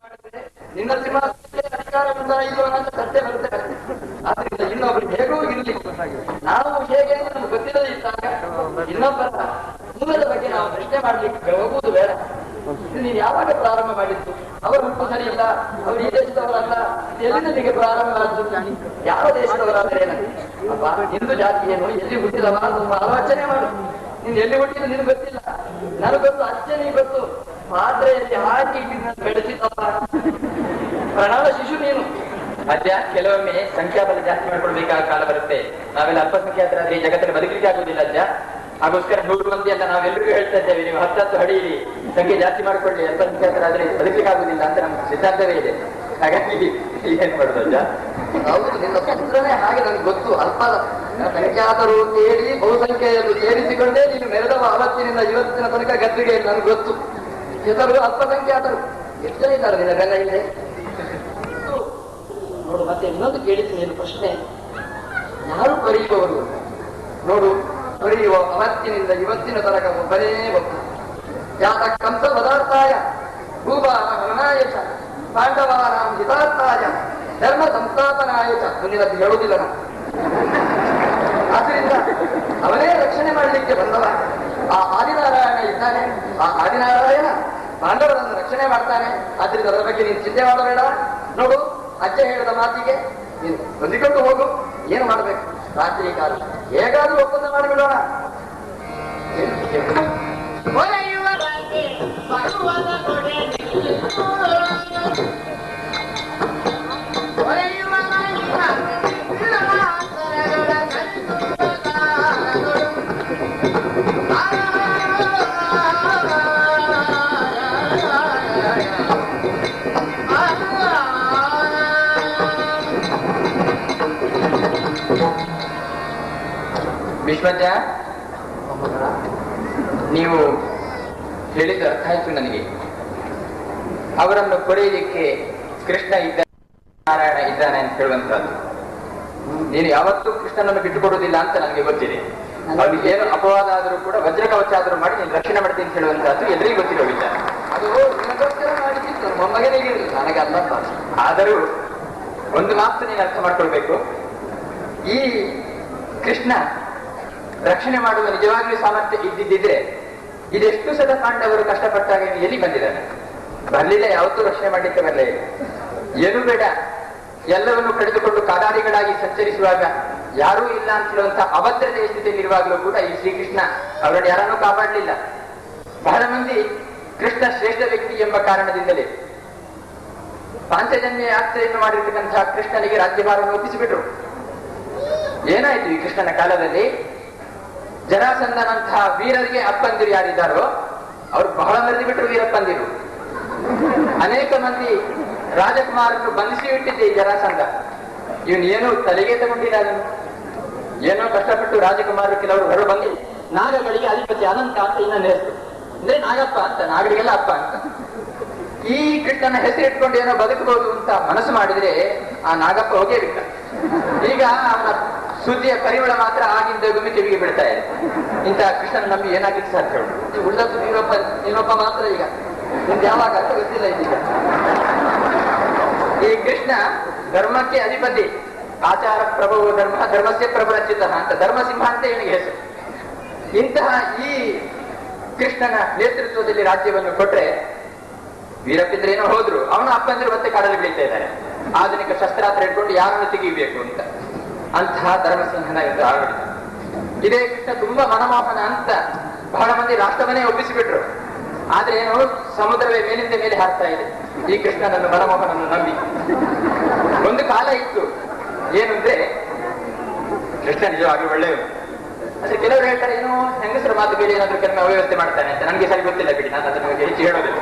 ಮಾಡಿದ್ರೆ ನಿನ್ನ ಸಿಂಹಾಸನಕ್ಕೆ ಅಧಿಕಾರ ಮುಂದಾಯಿಸುವ ಅಂತ ಚರ್ಚೆ ಬರುತ್ತೆ. ಆದ್ರಿಂದ ಇನ್ನೊಬ್ರು ಹೇಗೂ ಇರಲಿ, ನಾವು ಹೇಗೆ ಅಂತ ನಮ್ಗೆ ಗೊತ್ತಿಲ್ಲದೆ ಇದ್ದಾಗ ಇನ್ನೊಬ್ಬರ ಮೂಲದ ಬಗ್ಗೆ ನಾವು ಪ್ರಶ್ನೆ ಮಾಡ್ಲಿಕ್ಕೆ ಹೋಗುವುದು ಬೇಡ. ಇದು ನೀನು ಯಾವಾಗ ಪ್ರಾರಂಭ ಮಾಡಿದ್ದು? ಅವರು ಹುಟ್ಟು ಸರಿ ಇಲ್ಲ, ಅವರು ಈ ದೇಶದವರಲ್ಲ, ಎಲ್ಲಿಂದ ನಿಮಗೆ ಪ್ರಾರಂಭ ಆದ್ದು? ಯಾವ ದೇಶದವರಾದ್ರೆ ಅಪ್ಪ ಹಿಂದೂ ಜಾತಿ ಏನು, ಎಲ್ಲಿ ಹುಟ್ಟಿದವ ಆಲೋಚನೆ ಮಾಡು. ನೀನ್ ಎಲ್ಲಿ ಹುಟ್ಟಿದ ನಿನ್ಗೆ ಗೊತ್ತಿಲ್ಲ, ನನಗೆ ಗೊತ್ತು, ಅಜ್ಜನಿಗೆ ಗೊತ್ತು. ಪಾತ್ರೆಯಲ್ಲಿ ಹಾಕಿ ಬೆಳೆಸಿದವ ಪ್ರಣವ ಶಿಶು ನೀನು. ಅಜ್ಜ, ಕೆಲವೊಮ್ಮೆ ಸಂಖ್ಯಾಬಲ ಜಾಸ್ತಿ ಮಾಡ್ಕೊಳ್ಬೇಕಾದ ಕಾಲ ಬರುತ್ತೆ. ನಾವೆಲ್ಲ ಅಲ್ಪಸಂಖ್ಯಾತರಾದ್ರೆ ಈ ಜಗತ್ತಲ್ಲಿ ಬದುಕಲಿಕ್ಕೆ ಆಗುದಿಲ್ಲ ಅಜ್ಜ. ಹಾಗೋಸ್ಕರ 100 ಮಂದಿ ಅಂತ ನಾವೆಲ್ಲರಿಗೂ ಹೇಳ್ತಾ ಇದ್ದೇವೆ, ನೀವು 10 ಹಡಿಯಿರಿ, ಸಂಖ್ಯೆ ಜಾಸ್ತಿ ಮಾಡ್ಕೊಳ್ಳಿ, ಅಲ್ಪಸಂಖ್ಯಾತರಾದ್ರೆ ಬದುಕಲಿಕ್ಕೆ ಆಗುದಿಲ್ಲ ಅಂತ ನಮ್ಮ ಸಿದ್ಧಾಂತವೇ ಇದೆ. ಹಾಗಾಗಿ ಏನ್ ಮಾಡುದು ಅಜ್ಜ? ಹೌದು, ನಿನ್ನ ತಂತ್ರನೇ ಹಾಗೆ ನನಗೆ ಗೊತ್ತು. ಅಲ್ಪ ಸಂಖ್ಯಾತರು ಸೇರಿ ಬಹುಸಂಖ್ಯೆಯನ್ನು ಸೇರಿಸಿಕೊಂಡೇ ನೀನು ಮೆರೆದವ ಅವತ್ತಿನಿಂದ ಇವತ್ತಿನ ತನಕ ಗದ್ದುಗೆ ನನಗೆ ಗೊತ್ತು. ಹೆಸರು ಅಲ್ಪಸಂಖ್ಯಾತರು ಎಷ್ಟು ಜನ ಇದ್ದಾರೆ ನಿನ್ನ ಬೆನ್ನ ಹಿಂದೆ ನೋಡು. ಮತ್ತೆ ಇನ್ನೊಂದು ಕೇಳಿದ್ದೀನಿ ನೀನು ಪ್ರಶ್ನೆ, ಯಾರು ಬರೆಯುವವರು ನೋಡು? ಬರೆಯುವ ಅವತ್ತಿನಿಂದ ಇವತ್ತಿನ ತನಕ ಒಬ್ಬನೇ ಒಬ್ಬ. ಯಾತ ಕಂಸ ಪದಾರ್ಥಾಯ ಭೂಭಾನಾಯ ಚ ಪಾಂಡವಾನಾಂ ಹಿತಾರ್ಥಾಯ ಧರ್ಮ ಸಂಸ್ಥಾಪನಾಯ ಚ. ಮುಂದಿನದ್ದು ಹೇಳುವುದಿಲ್ಲ ನಾನು. ಆದ್ರಿಂದ ಅವನೇ ರಕ್ಷಣೆ ಮಾಡಲಿಕ್ಕೆ ಬಂದವ. ಆ ಆದಿನಾರಾಯಣ ಇದ್ದಾನೆ, ಆ ಆದಿನಾರಾಯಣ ಪಾಂಡವರನ್ನು ರಕ್ಷಣೆ ಮಾಡ್ತಾನೆ. ಆದ್ರಿಂದ ಅದರ ಬಗ್ಗೆ ನೀನು ಚಿಂತೆ ಮಾಡಬೇಡ. ನೋಡು, ಅಜ್ಜ ಹೇಳಿದ ಮಾತಿಗೆ ನೀನು ಹೊಂದಿಕೊಂಡು ಹೋಗು. ಏನು ಮಾಡಬೇಕು? ರಾತ್ರಿ ಕಾಲ ಹೇಗಾದ್ರೂ ಒಪ್ಪಂದ ಮಾಡಿಬಿಡೋಣ. ವಿಶ್ವಜ್ಜ, ನೀವು ಹೇಳಿದ ಅರ್ಥ ಆಯ್ತು ನನಗೆ. ಅವರನ್ನು ಕೊರೆಯಲಿಕ್ಕೆ ಕೃಷ್ಣ ಇದ್ದಾನೆ, ನಾರಾಯಣ ಇದ್ದಾನೆ ಅಂತ ಹೇಳುವಂತಹದ್ದು. ನೀನು ಯಾವತ್ತೂ ಕೃಷ್ಣನನ್ನು ಬಿಟ್ಟುಕೊಡುವುದಿಲ್ಲ ಅಂತ ನನಗೆ ಗೊತ್ತಿದೆ. ಅವ್ರಿಗೆ ಏನು ಅಪವಾದ ಆದರೂ ಕೂಡ ವಜ್ರ ಕವಚ ಆದರೂ ಮಾಡಿ ನೀನು ರಕ್ಷಣೆ ಮಾಡ್ತೀನಿ ಅಂತ ಹೇಳುವಂತಹದ್ದು ಎಲ್ಲರಿಗೂ ಗೊತ್ತಿರೋ ವಿಚಾರ. ಅದು ನಿನಗೋಸ್ಕರ ಮಾಡಿದ್ದು, ಮೊಮ್ಮಗನಿಗೆ ಇರಲಿಲ್ಲ, ನನಗೆ ಅಲ್ಲ. ಆದರೂ ಒಂದು ಮಾತು ನೀನು ಅರ್ಥ ಮಾಡ್ಕೊಳ್ಬೇಕು. ಈ ಕೃಷ್ಣ ರಕ್ಷಣೆ ಮಾಡುವ ನಿಜವಾಗಿಯೂ ಸಾಮರ್ಥ್ಯ ಇದ್ದಿದ್ದಿದ್ರೆ ಇದೆಷ್ಟು ಸಲ ಪಾಂಡವರು ಕಷ್ಟಪಟ್ಟಾಗ ಎಲ್ಲಿ ಬಂದಿದ್ದಾನೆ? ಬರ್ಲಿಲ್ಲ, ಯಾವತ್ತೂ ರಕ್ಷಣೆ ಮಾಡಲಿಕ್ಕೆ ಬರಲೇ ಇಲ್ಲ. ಏನು ಬೇಡ, ಎಲ್ಲವನ್ನು ಕಳೆದುಕೊಂಡು ಕಾದಾಡಿಗಳಾಗಿ ಸಂಚರಿಸುವಾಗ ಯಾರೂ ಇಲ್ಲ ಅಂತ ಹೇಳುವಂತಹ ಅಭದ್ರತೆಯ ಸ್ಥಿತಿಯಲ್ಲಿ ಇರುವಾಗಲೂ ಕೂಡ ಈ ಶ್ರೀಕೃಷ್ಣ ಅವರನ್ನು ಯಾರನ್ನೂ ಕಾಪಾಡಲಿಲ್ಲ. ಬಹಳ ಮಂದಿ ಕೃಷ್ಣ ಶ್ರೇಷ್ಠ ವ್ಯಕ್ತಿ ಎಂಬ ಕಾರಣದಿಂದಲೇ ಪಾಂಚಜನ್ಯ ಯಾತ್ರೆಯನ್ನು ಮಾಡಿರ್ತಕ್ಕಂತಹ ಕೃಷ್ಣನಿಗೆ ರಾಜ್ಯಭಾರವನ್ನು ಒಪ್ಪಿಸಿಬಿಟ್ರು. ಏನಾಯ್ತು ಈ ಕೃಷ್ಣನ ಕಾಲದಲ್ಲಿ? ಜರಾಸಂಧನಂತಹ ವೀರರಿಗೆ ಅಪ್ಪಂದಿರು ಯಾರಿದ್ದಾರೋ ಅವ್ರು ಬಹಳ ಮರೆದು ಬಿಟ್ಟರು ವೀರಪ್ಪಂದಿರು. ಅನೇಕ ಮಂದಿ ರಾಜಕುಮಾರನ್ನು ಬಂಧಿಸಿ ಇಟ್ಟಿದ್ದೆ ಈ ಜರಾಸಂಧ. ಇವನು ಏನೋ ತಲೆಗೆ ತಗೊಂಡಿಲ್ಲ, ಅದನ್ನು ಏನೋ ಕಷ್ಟಪಟ್ಟು ರಾಜಕುಮಾರರು ಕೆಲವರು ಹೊರ ಬಂದು ನಾಗಗಳಿಗೆ ಅಧಿಪತಿ ಅನಂತ ಅಂತ ಇನ್ನೊಂದು ಹೆಸರು, ಅಂದ್ರೆ ನಾಗಪ್ಪ ಅಂತ, ನಾಗರಿಗೆಲ್ಲ ಅಪ್ಪ ಅಂತ. ಈ ಕೃಷ್ಣನ ಹೆಸರು ಇಟ್ಕೊಂಡು ಏನೋ ಬದುಕಬಹುದು ಅಂತ ಮನಸ್ಸು ಮಾಡಿದ್ರೆ ಆ ನಾಗಪ್ಪ ಹೋಗೇ ಬಿಟ್ಟ. ಈಗ ಅವನ ಸುದ್ದಿಯ ಪರಿಮಳ ಮಾತ್ರ ಆಗಿಂದ ಗುಮ್ಮಿ ಕಿವಿಗೆ ಬಿಡ್ತಾ ಇದೆ. ಇಂತಹ ಕೃಷ್ಣನ ನಂಬಿ ಏನಾಗಿತ್ತು ಸಾಧ್ಯ? ಉಳ್ಳದ್ದು ನೀನೊಬ್ಬ ಮಾತ್ರ. ಈಗ ನಿಮ್ಗೆ ಯಾವಾಗ ಅಂತ ಗೊತ್ತಿಲ್ಲ. ಇದೀಗ ಈ ಕೃಷ್ಣ ಧರ್ಮಕ್ಕೆ ಅಧಿಪತಿ, ಆಚಾರ ಪ್ರಭು ಧರ್ಮ, ಧರ್ಮಸ್ಯ ಪ್ರಭುರಚಿತ ಅಂತ, ಧರ್ಮಸಿಂಹ ಅಂತ ಇವನಿಗೆ ಹೆಸರು. ಇಂತಹ ಈ ಕೃಷ್ಣನ ನೇತೃತ್ವದಲ್ಲಿ ರಾಜ್ಯವನ್ನು ಕೊಟ್ರೆ ವೀರಪ್ಪಿಂದ್ರೇನೋ ಹೋದ್ರು, ಅವನ ಅಪ್ಪಂದಿರು ಮತ್ತೆ ಕಾಡಲ್ಲಿ ಬೆಳೀತಾ ಇದ್ದಾರೆ. ಆಧುನಿಕ ಶಸ್ತ್ರಾಸ್ತ್ರ ಇಟ್ಕೊಂಡು ಯಾರನ್ನು ತೆಗಿಬೇಕು ಅಂತ. ಅಂತಹ ಧರ್ಮಸಿಂಹನ ಎಂದು ಆಡಳಿತ. ಇದೇ ಕೃಷ್ಣ ತುಂಬಾ ಮನಮೋಹನ ಅಂತ ಬಹಳ ಮಂದಿ ರಾಷ್ಟ್ರವನ್ನೇ ಒಪ್ಪಿಸಿಬಿಟ್ರು. ಆದ್ರೆ ಏನು, ಸಮುದ್ರವೇ ಮೇಲಿಂದ ಮೇಲೆ ಹಾರ್ತಾ ಇದೆ ಈ ಕೃಷ್ಣನನ್ನು, ಮನಮೋಹನನ್ನು ನಂಬಿ. ಒಂದು ಕಾಲ ಇತ್ತು ಏನು ಅಂದ್ರೆ ಕೃಷ್ಣ ನಿಜವಾಗ್ಲೂ ಒಳ್ಳೆಯವರು. ಆದ್ರೆ ಕೆಲವರು ಹೇಳ್ತಾರೆ ಏನೋ ಹೆಂಗಸರ ಮಾತು ಬೇರೆ ಏನಾದ್ರೂ ಕೆಲವು ಅವ್ಯವಸ್ಥೆ ಮಾಡ್ತಾನೆ ಅಂತ. ನನಗೆ ಸರಿ ಗೊತ್ತಿಲ್ಲ ಬಿಡಿ, ನಾನು ಅದನ್ನು ಹೆಚ್ಚು ಹೇಳೋದಿಲ್ಲ.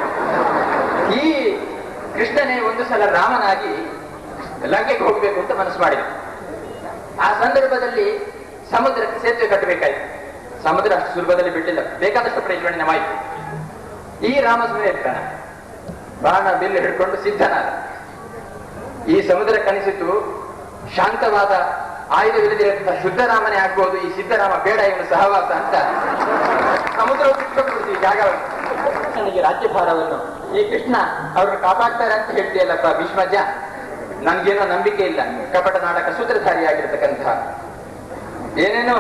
ಈ ಕೃಷ್ಣನೇ ಒಂದು ಸಲ ರಾಮನಾಗಿ ಲಂಕೆಗೆ ಹೋಗ್ಬೇಕು ಅಂತ ಮನಸ್ಸು ಮಾಡಿದ. ಆ ಸಂದರ್ಭದಲ್ಲಿ ಸಮುದ್ರಕ್ಕೆ ಸೇತುವೆ ಕಟ್ಟಬೇಕಾಯ್ತು. ಸಮುದ್ರ ಅಷ್ಟು ಸುಲಭದಲ್ಲಿ ಬಿಟ್ಟಿಲ್ಲ, ಬೇಕಾದಷ್ಟು ಪ್ರಜ್ವಲನೆ ನಮಾಯಿತು. ಈ ರಾಮಸ್ವಾಮಿ ಇರ್ತಾನೆ, ಬಾಣ ಬಿಲ್ಲು ಹಿಡ್ಕೊಂಡು ಸಿದ್ಧನಾದ. ಈ ಸಮುದ್ರ ಕನಿಸಿತು, ಶಾಂತವಾದ ಆಯುಧವಿಲ್ಲದಿರುವಂತಹ ಶುದ್ಧರಾಮನೇ ಆಗ್ಬಹುದು, ಈ ಸಿದ್ಧರಾಮ ಬೇಡ ಇವನು ಸಹವಾಸ ಅಂತ ಸಮುದ್ರ ಬಿಟ್ಕೊಟ್ಬಿಡ್ತೀವಿ ಜಾಗವನ್ನು. ನನಗೆ ರಾಜ್ಯಭಾರವನ್ನು ಈ ಕೃಷ್ಣ ಅವ್ರನ್ನ ಕಾಪಾಡ್ತಾರೆ ಅಂತ ಹೇಳ್ತೀಯಲ್ಲಪ್ಪ ಭೀಷ್ಮಜ್ಜ, ನನ್ಗೇನೋ ನಂಬಿಕೆ ಇಲ್ಲ. ಕಪಟ ನಾಟಕ ಸೂತ್ರಧಾರಿಯಾಗಿರ್ತಕ್ಕಂತಹ ಏನೇನೋ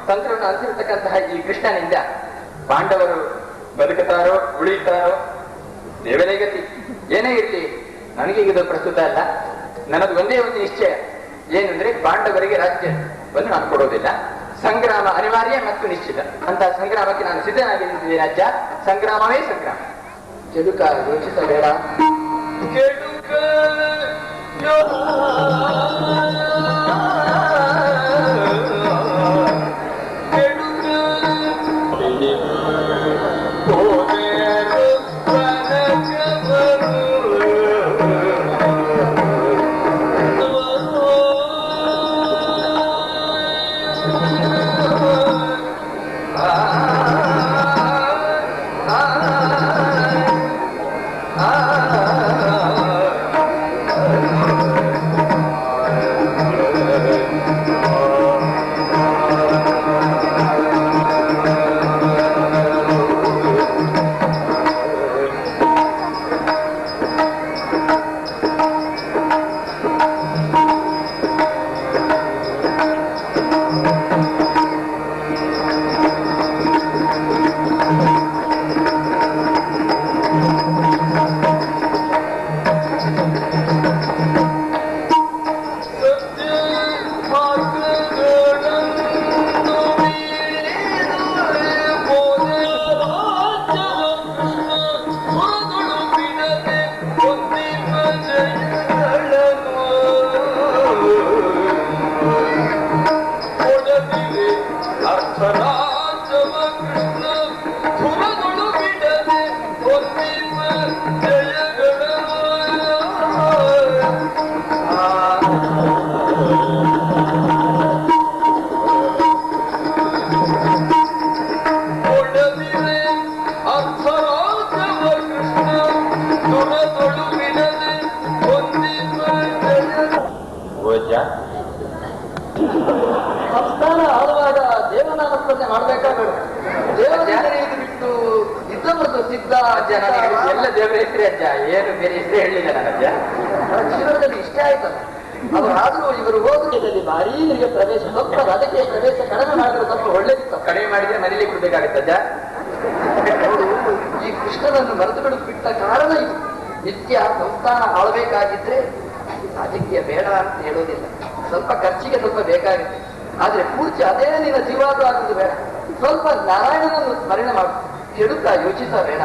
ತಂತ್ರವನ್ನು ಅನುಸರಿರ್ತಕ್ಕಂತಹ ಈ ಕೃಷ್ಣನಿಂದ ಪಾಂಡವರು ಬದುಕುತ್ತಾರೋ ಉಳಿಯುತ್ತಾರೋ ದೇವರೇ ಗತಿ. ಏನೇ ಇರ್ಲಿ, ನನಗೆ ಇದು ಪ್ರಸ್ತುತ ಅಲ್ಲ. ನನ್ನದು ಒಂದೇ ಒಂದು ನಿಶ್ಚಯ ಏನಂದ್ರೆ ಪಾಂಡವರಿಗೆ ರಾಜ್ಯವನ್ನು ನಾನು ಕೊಡೋದಿಲ್ಲ. ಸಂಗ್ರಾಮ ಅನಿವಾರ್ಯ ಮತ್ತು ನಿಶ್ಚಿತ. ಅಂತಹ ಸಂಗ್ರಾಮಕ್ಕೆ ನಾನು ಸಿದ್ಧನಾಗಿದ್ದೇನೆ ಅಜ್ಜ. ಸಂಗ್ರಾಮವೇ ಸಂಗ್ರಾಮ. ಕೆಡುಕ ಯೋಚಿಸಬೇಡ. ಕೆಡುಕ ಸಂಸ್ಥಾನ ಆಳುವಾಗ ದೇವನಾಮಸ್ಮರಣೆ ಮಾಡ್ಬೇಕಾಗಲ್ಲ. ದೇವರೇ ಇದು ಬಿಟ್ಟು ಇದ್ದವರದ್ದು ಸಿದ್ಧ ಅಜ್ಜ, ನನಗೆ ಎಲ್ಲ ದೇವರ ಹೆಸರೇ ಅಜ್ಜ, ಏನು ಬೇರೆ ಹೆಸರೇ ಹೇಳಲಿಲ್ಲ ನಾನು ಅಜ್ಜ. ಜೀವನದಲ್ಲಿ ಇಷ್ಟೇ ಆಯ್ತಲ್ಲ. ಅವರಾದ್ರೂ ಇವರು ಹೋಗುವುದಲ್ಲಿ ಭಾರೀ ನಿಮಗೆ ಪ್ರವೇಶ, ಸ್ವಲ್ಪ ಅದಕ್ಕೆ ಪ್ರವೇಶ ಕಡಿಮೆ ಮಾಡಿದ್ರೆ ಸ್ವಲ್ಪ ಒಳ್ಳೇದಿತ್ತು. ಕಡಿಮೆ ಮಾಡಿದ್ರೆ ಮನೇಲಿ ಕೊಡ್ಬೇಕಾಗತ್ತೆ ಅಜ್ಜ. ಅವರು ಈ ಕೃಷ್ಣನನ್ನು ಮರೆತು ಬಿಡು ಬಿಟ್ಟ ಕಾರಣ ಇದು. ನಿತ್ಯ ಸಂಸ್ಥಾನ ಆಳ್ಬೇಕಾಗಿದ್ರೆ ರಾಜಕೀಯ ಬೇಡ ಅಂತ ಹೇಳೋದಿಲ್ಲ. ಸ್ವಲ್ಪ ಖರ್ಚಿಗೆ ಸ್ವಲ್ಪ ಬೇಕಾಗುತ್ತೆ, ಆದ್ರೆ ಪೂರ್ತಿ ಅದೇ ನಿನ್ನ ಜೀವಾದ ಆಗುದು ಬೇಡ. ಸ್ವಲ್ಪ ನಾರಾಯಣನನ್ನು ಸ್ಮರಣೆ ಮಾಡು. ಕೆಡುತ್ತಾ ಯೋಚಿಸ ಬೇಡ.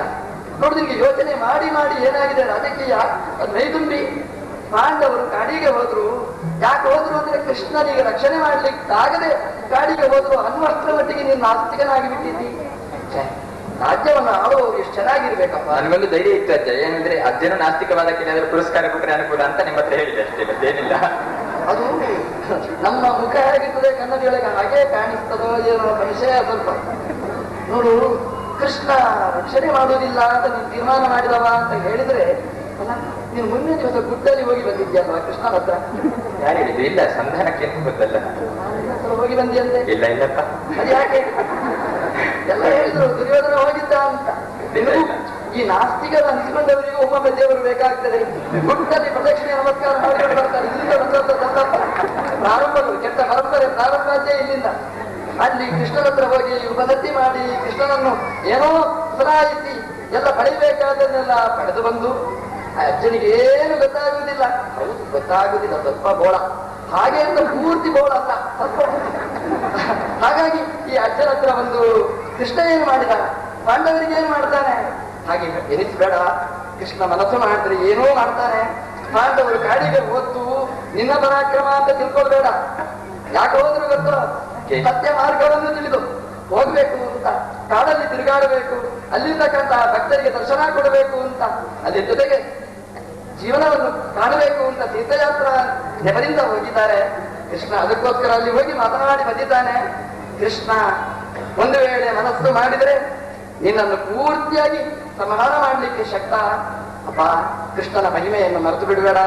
ನೋಡು, ನಿಮ್ಗೆ ಯೋಚನೆ ಮಾಡಿ ಮಾಡಿ ಏನಾಗಿದೆ ರಾಜಕೀಯ ಅದು ಮೈದುಂಬಿ. ಪಾಂಡವರು ಕಾಡಿಗೆ ಹೋದ್ರು. ಯಾಕೆ ಹೋದ್ರು ಅಂದ್ರೆ ಕೃಷ್ಣನಿಗೆ ರಕ್ಷಣೆ ಮಾಡ್ಲಿಕ್ಕಾಗದೆ ಕಾಡಿಗೆ ಹೋದ್ರು ಅನ್ನುವಷ್ಟರ ಮಟ್ಟಿಗೆ ನೀನು ನಾಸ್ತಿಕನಾಗಿ ಬಿಟ್ಟಿದ್ದಿ. ರಾಜ್ಯವನ್ನು ಆಳುವವರು ಎಷ್ಟು ಚೆನ್ನಾಗಿರ್ಬೇಕಪ್ಪ. ನನಗೊಂದು ಧೈರ್ಯ ಇತ್ತು ಅಜ್ಜ, ಏನಂದ್ರೆ ಅಜ್ಜನ ನಾಸ್ತಿಕವಾದಕ್ಕೆ ಏನಾದ್ರೂ ಪುರಸ್ಕಾರ ಕೊಟ್ಟರೆ ಅನುಕೂಲ ಅಂತ ನಿಮ್ಮ ಹತ್ರ ಹೇಳಿದೆ ಅಷ್ಟೇ, ಮತ್ತೇನಿಲ್ಲ. ಅದು ನಮ್ಮ ಮುಖ ಹೇಗಿರ್ತದೆ ಕನ್ನಡಿಯೊಳಗೆ ಹಾಗೆ ಕಾಣಿಸ್ತದೋ ಏನೋ ವಿಷಯ ಸ್ವಲ್ಪ. ನೋಡು, ಕೃಷ್ಣ ರಕ್ಷಣೆ ಮಾಡುವುದಿಲ್ಲ ಅಂತ ನೀನು ತೀರ್ಮಾನ ಮಾಡಿದವ ಅಂತ ಹೇಳಿದ್ರೆ, ಅಲ್ಲ ನೀನು ಮುಂದಿನ ದಿವಸ ಗುಡ್ಡಲ್ಲಿ ಹೋಗಿ ಬಂದಿದ್ಯಲ್ವಾ ಕೃಷ್ಣ ಹತ್ರ? ಯಾರು ಹೇಳಿದ್ರು? ಇಲ್ಲ, ಸಂಧಾನಕ್ಕೆ ಗೊತ್ತಲ್ಲ. ಹೋಗಿ ಬಂದಿಯಂತೆ? ಇಲ್ಲ ಇಲ್ಲಪ್ಪ. ಅದು ಯಾಕೆ? ಎಲ್ಲ ಹೇಳಿದ್ರು ದುರ್ಯೋಧನ ಹೋಗಿದ್ದ ಅಂತ. ಈ ನಾಸ್ತಿಕರ ಅನಿಸಿಕೊಂಡವರಿಗೂ ಒಮ್ಮೊಮ್ಮೆ ದೇವರು ಬೇಕಾಗ್ತದೆ. ಗುಡ್ಡಲ್ಲಿ ಪ್ರದಕ್ಷಿಣೆ ನಮಸ್ಕಾರ ಮಾಡಿಕೊಂಡು ಬರ್ತಾರೆ. ಇಲ್ಲಿಂದ ಪ್ರಾರಂಭಗಳು ಕೆಟ್ಟ ಪರಂಪರೆ ಪ್ರಾರಂಭಾದ್ಯೇ ಇಲ್ಲಿಂದ. ಅಲ್ಲಿ ಕೃಷ್ಣನ ಹತ್ರ ಹೋಗಿ ಉಪನತಿ ಮಾಡಿ ಕೃಷ್ಣನನ್ನು ಏನೋ ಸುರಾಯಿಸಿ ಎಲ್ಲ ಪಡಿಬೇಕಾದನ್ನೆಲ್ಲ ಪಡೆದು ಬಂದು ಅಜ್ಜನಿಗೆ ಏನು ಗೊತ್ತಾಗುವುದಿಲ್ಲ. ಹೌದು, ಗೊತ್ತಾಗುವುದಿಲ್ಲ, ಸ್ವಲ್ಪ ಬೋಳ. ಹಾಗೆ ಅಂತ ಪೂರ್ತಿ ಬೋಳ ಅಲ್ಲ, ಸ್ವಲ್ಪ. ಹಾಗಾಗಿ ಈ ಅಜ್ಜನ ಹತ್ರ ಒಂದು ಕೃಷ್ಣ ಏನು ಮಾಡಿದ, ಪಾಂಡವರಿಗೆ ಏನು ಮಾಡ್ತಾನೆ ಹಾಗೆ ಎನಿಸ್ಬೇಡ. ಕೃಷ್ಣ ಮನಸ್ಸು ಮಾಡಿದ್ರೆ ಏನೋ ಮಾಡ್ತಾನೆ. ಪಾಂಡವರು ಕಾಡಿಗೆ ಹೊತ್ತು ನಿನ್ನ ಪರಾಕ್ರಮ ಅಂತ ತಿಳ್ಕೊಳ್ಬೇಡ. ಯಾಕೆ ಹೋದ್ರು ಗೊತ್ತೋ, ಸತ್ಯ ಮಾರ್ಗವನ್ನು ತಿಳಿದು ಹೋಗ್ಬೇಕು ಅಂತ, ಕಾಡಲ್ಲಿ ತಿರುಗಾಡಬೇಕು, ಅಲ್ಲಿರ್ತಕ್ಕಂತಹ ಭಕ್ತರಿಗೆ ದರ್ಶನ ಕೊಡಬೇಕು ಅಂತ, ಅದ್ರ ಜೊತೆಗೆ ಜೀವನವನ್ನು ಕಾಣಬೇಕು ಅಂತ ತೀರ್ಥಯಾತ್ರಾ ನೆಪದಿಂದ ಹೋಗಿದ್ದಾರೆ. ಕೃಷ್ಣ ಅದಕ್ಕೋಸ್ಕರ ಅಲ್ಲಿ ಹೋಗಿ ಮಾತನಾಡಿ ಬಂದಿದ್ದಾನೆ. ಕೃಷ್ಣ ಒಂದು ವೇಳೆ ಮನಸ್ಸು ಮಾಡಿದರೆ ನಿನ್ನನ್ನು ಪೂರ್ತಿಯಾಗಿ ಸಮಾಧಾನ ಮಾಡಲಿಕ್ಕೆ ಶಕ್ತ. ಅಪ್ಪ, ಕೃಷ್ಣನ ಮಹಿಮೆಯನ್ನು ಮರೆತು ಬಿಡಬೇಡ.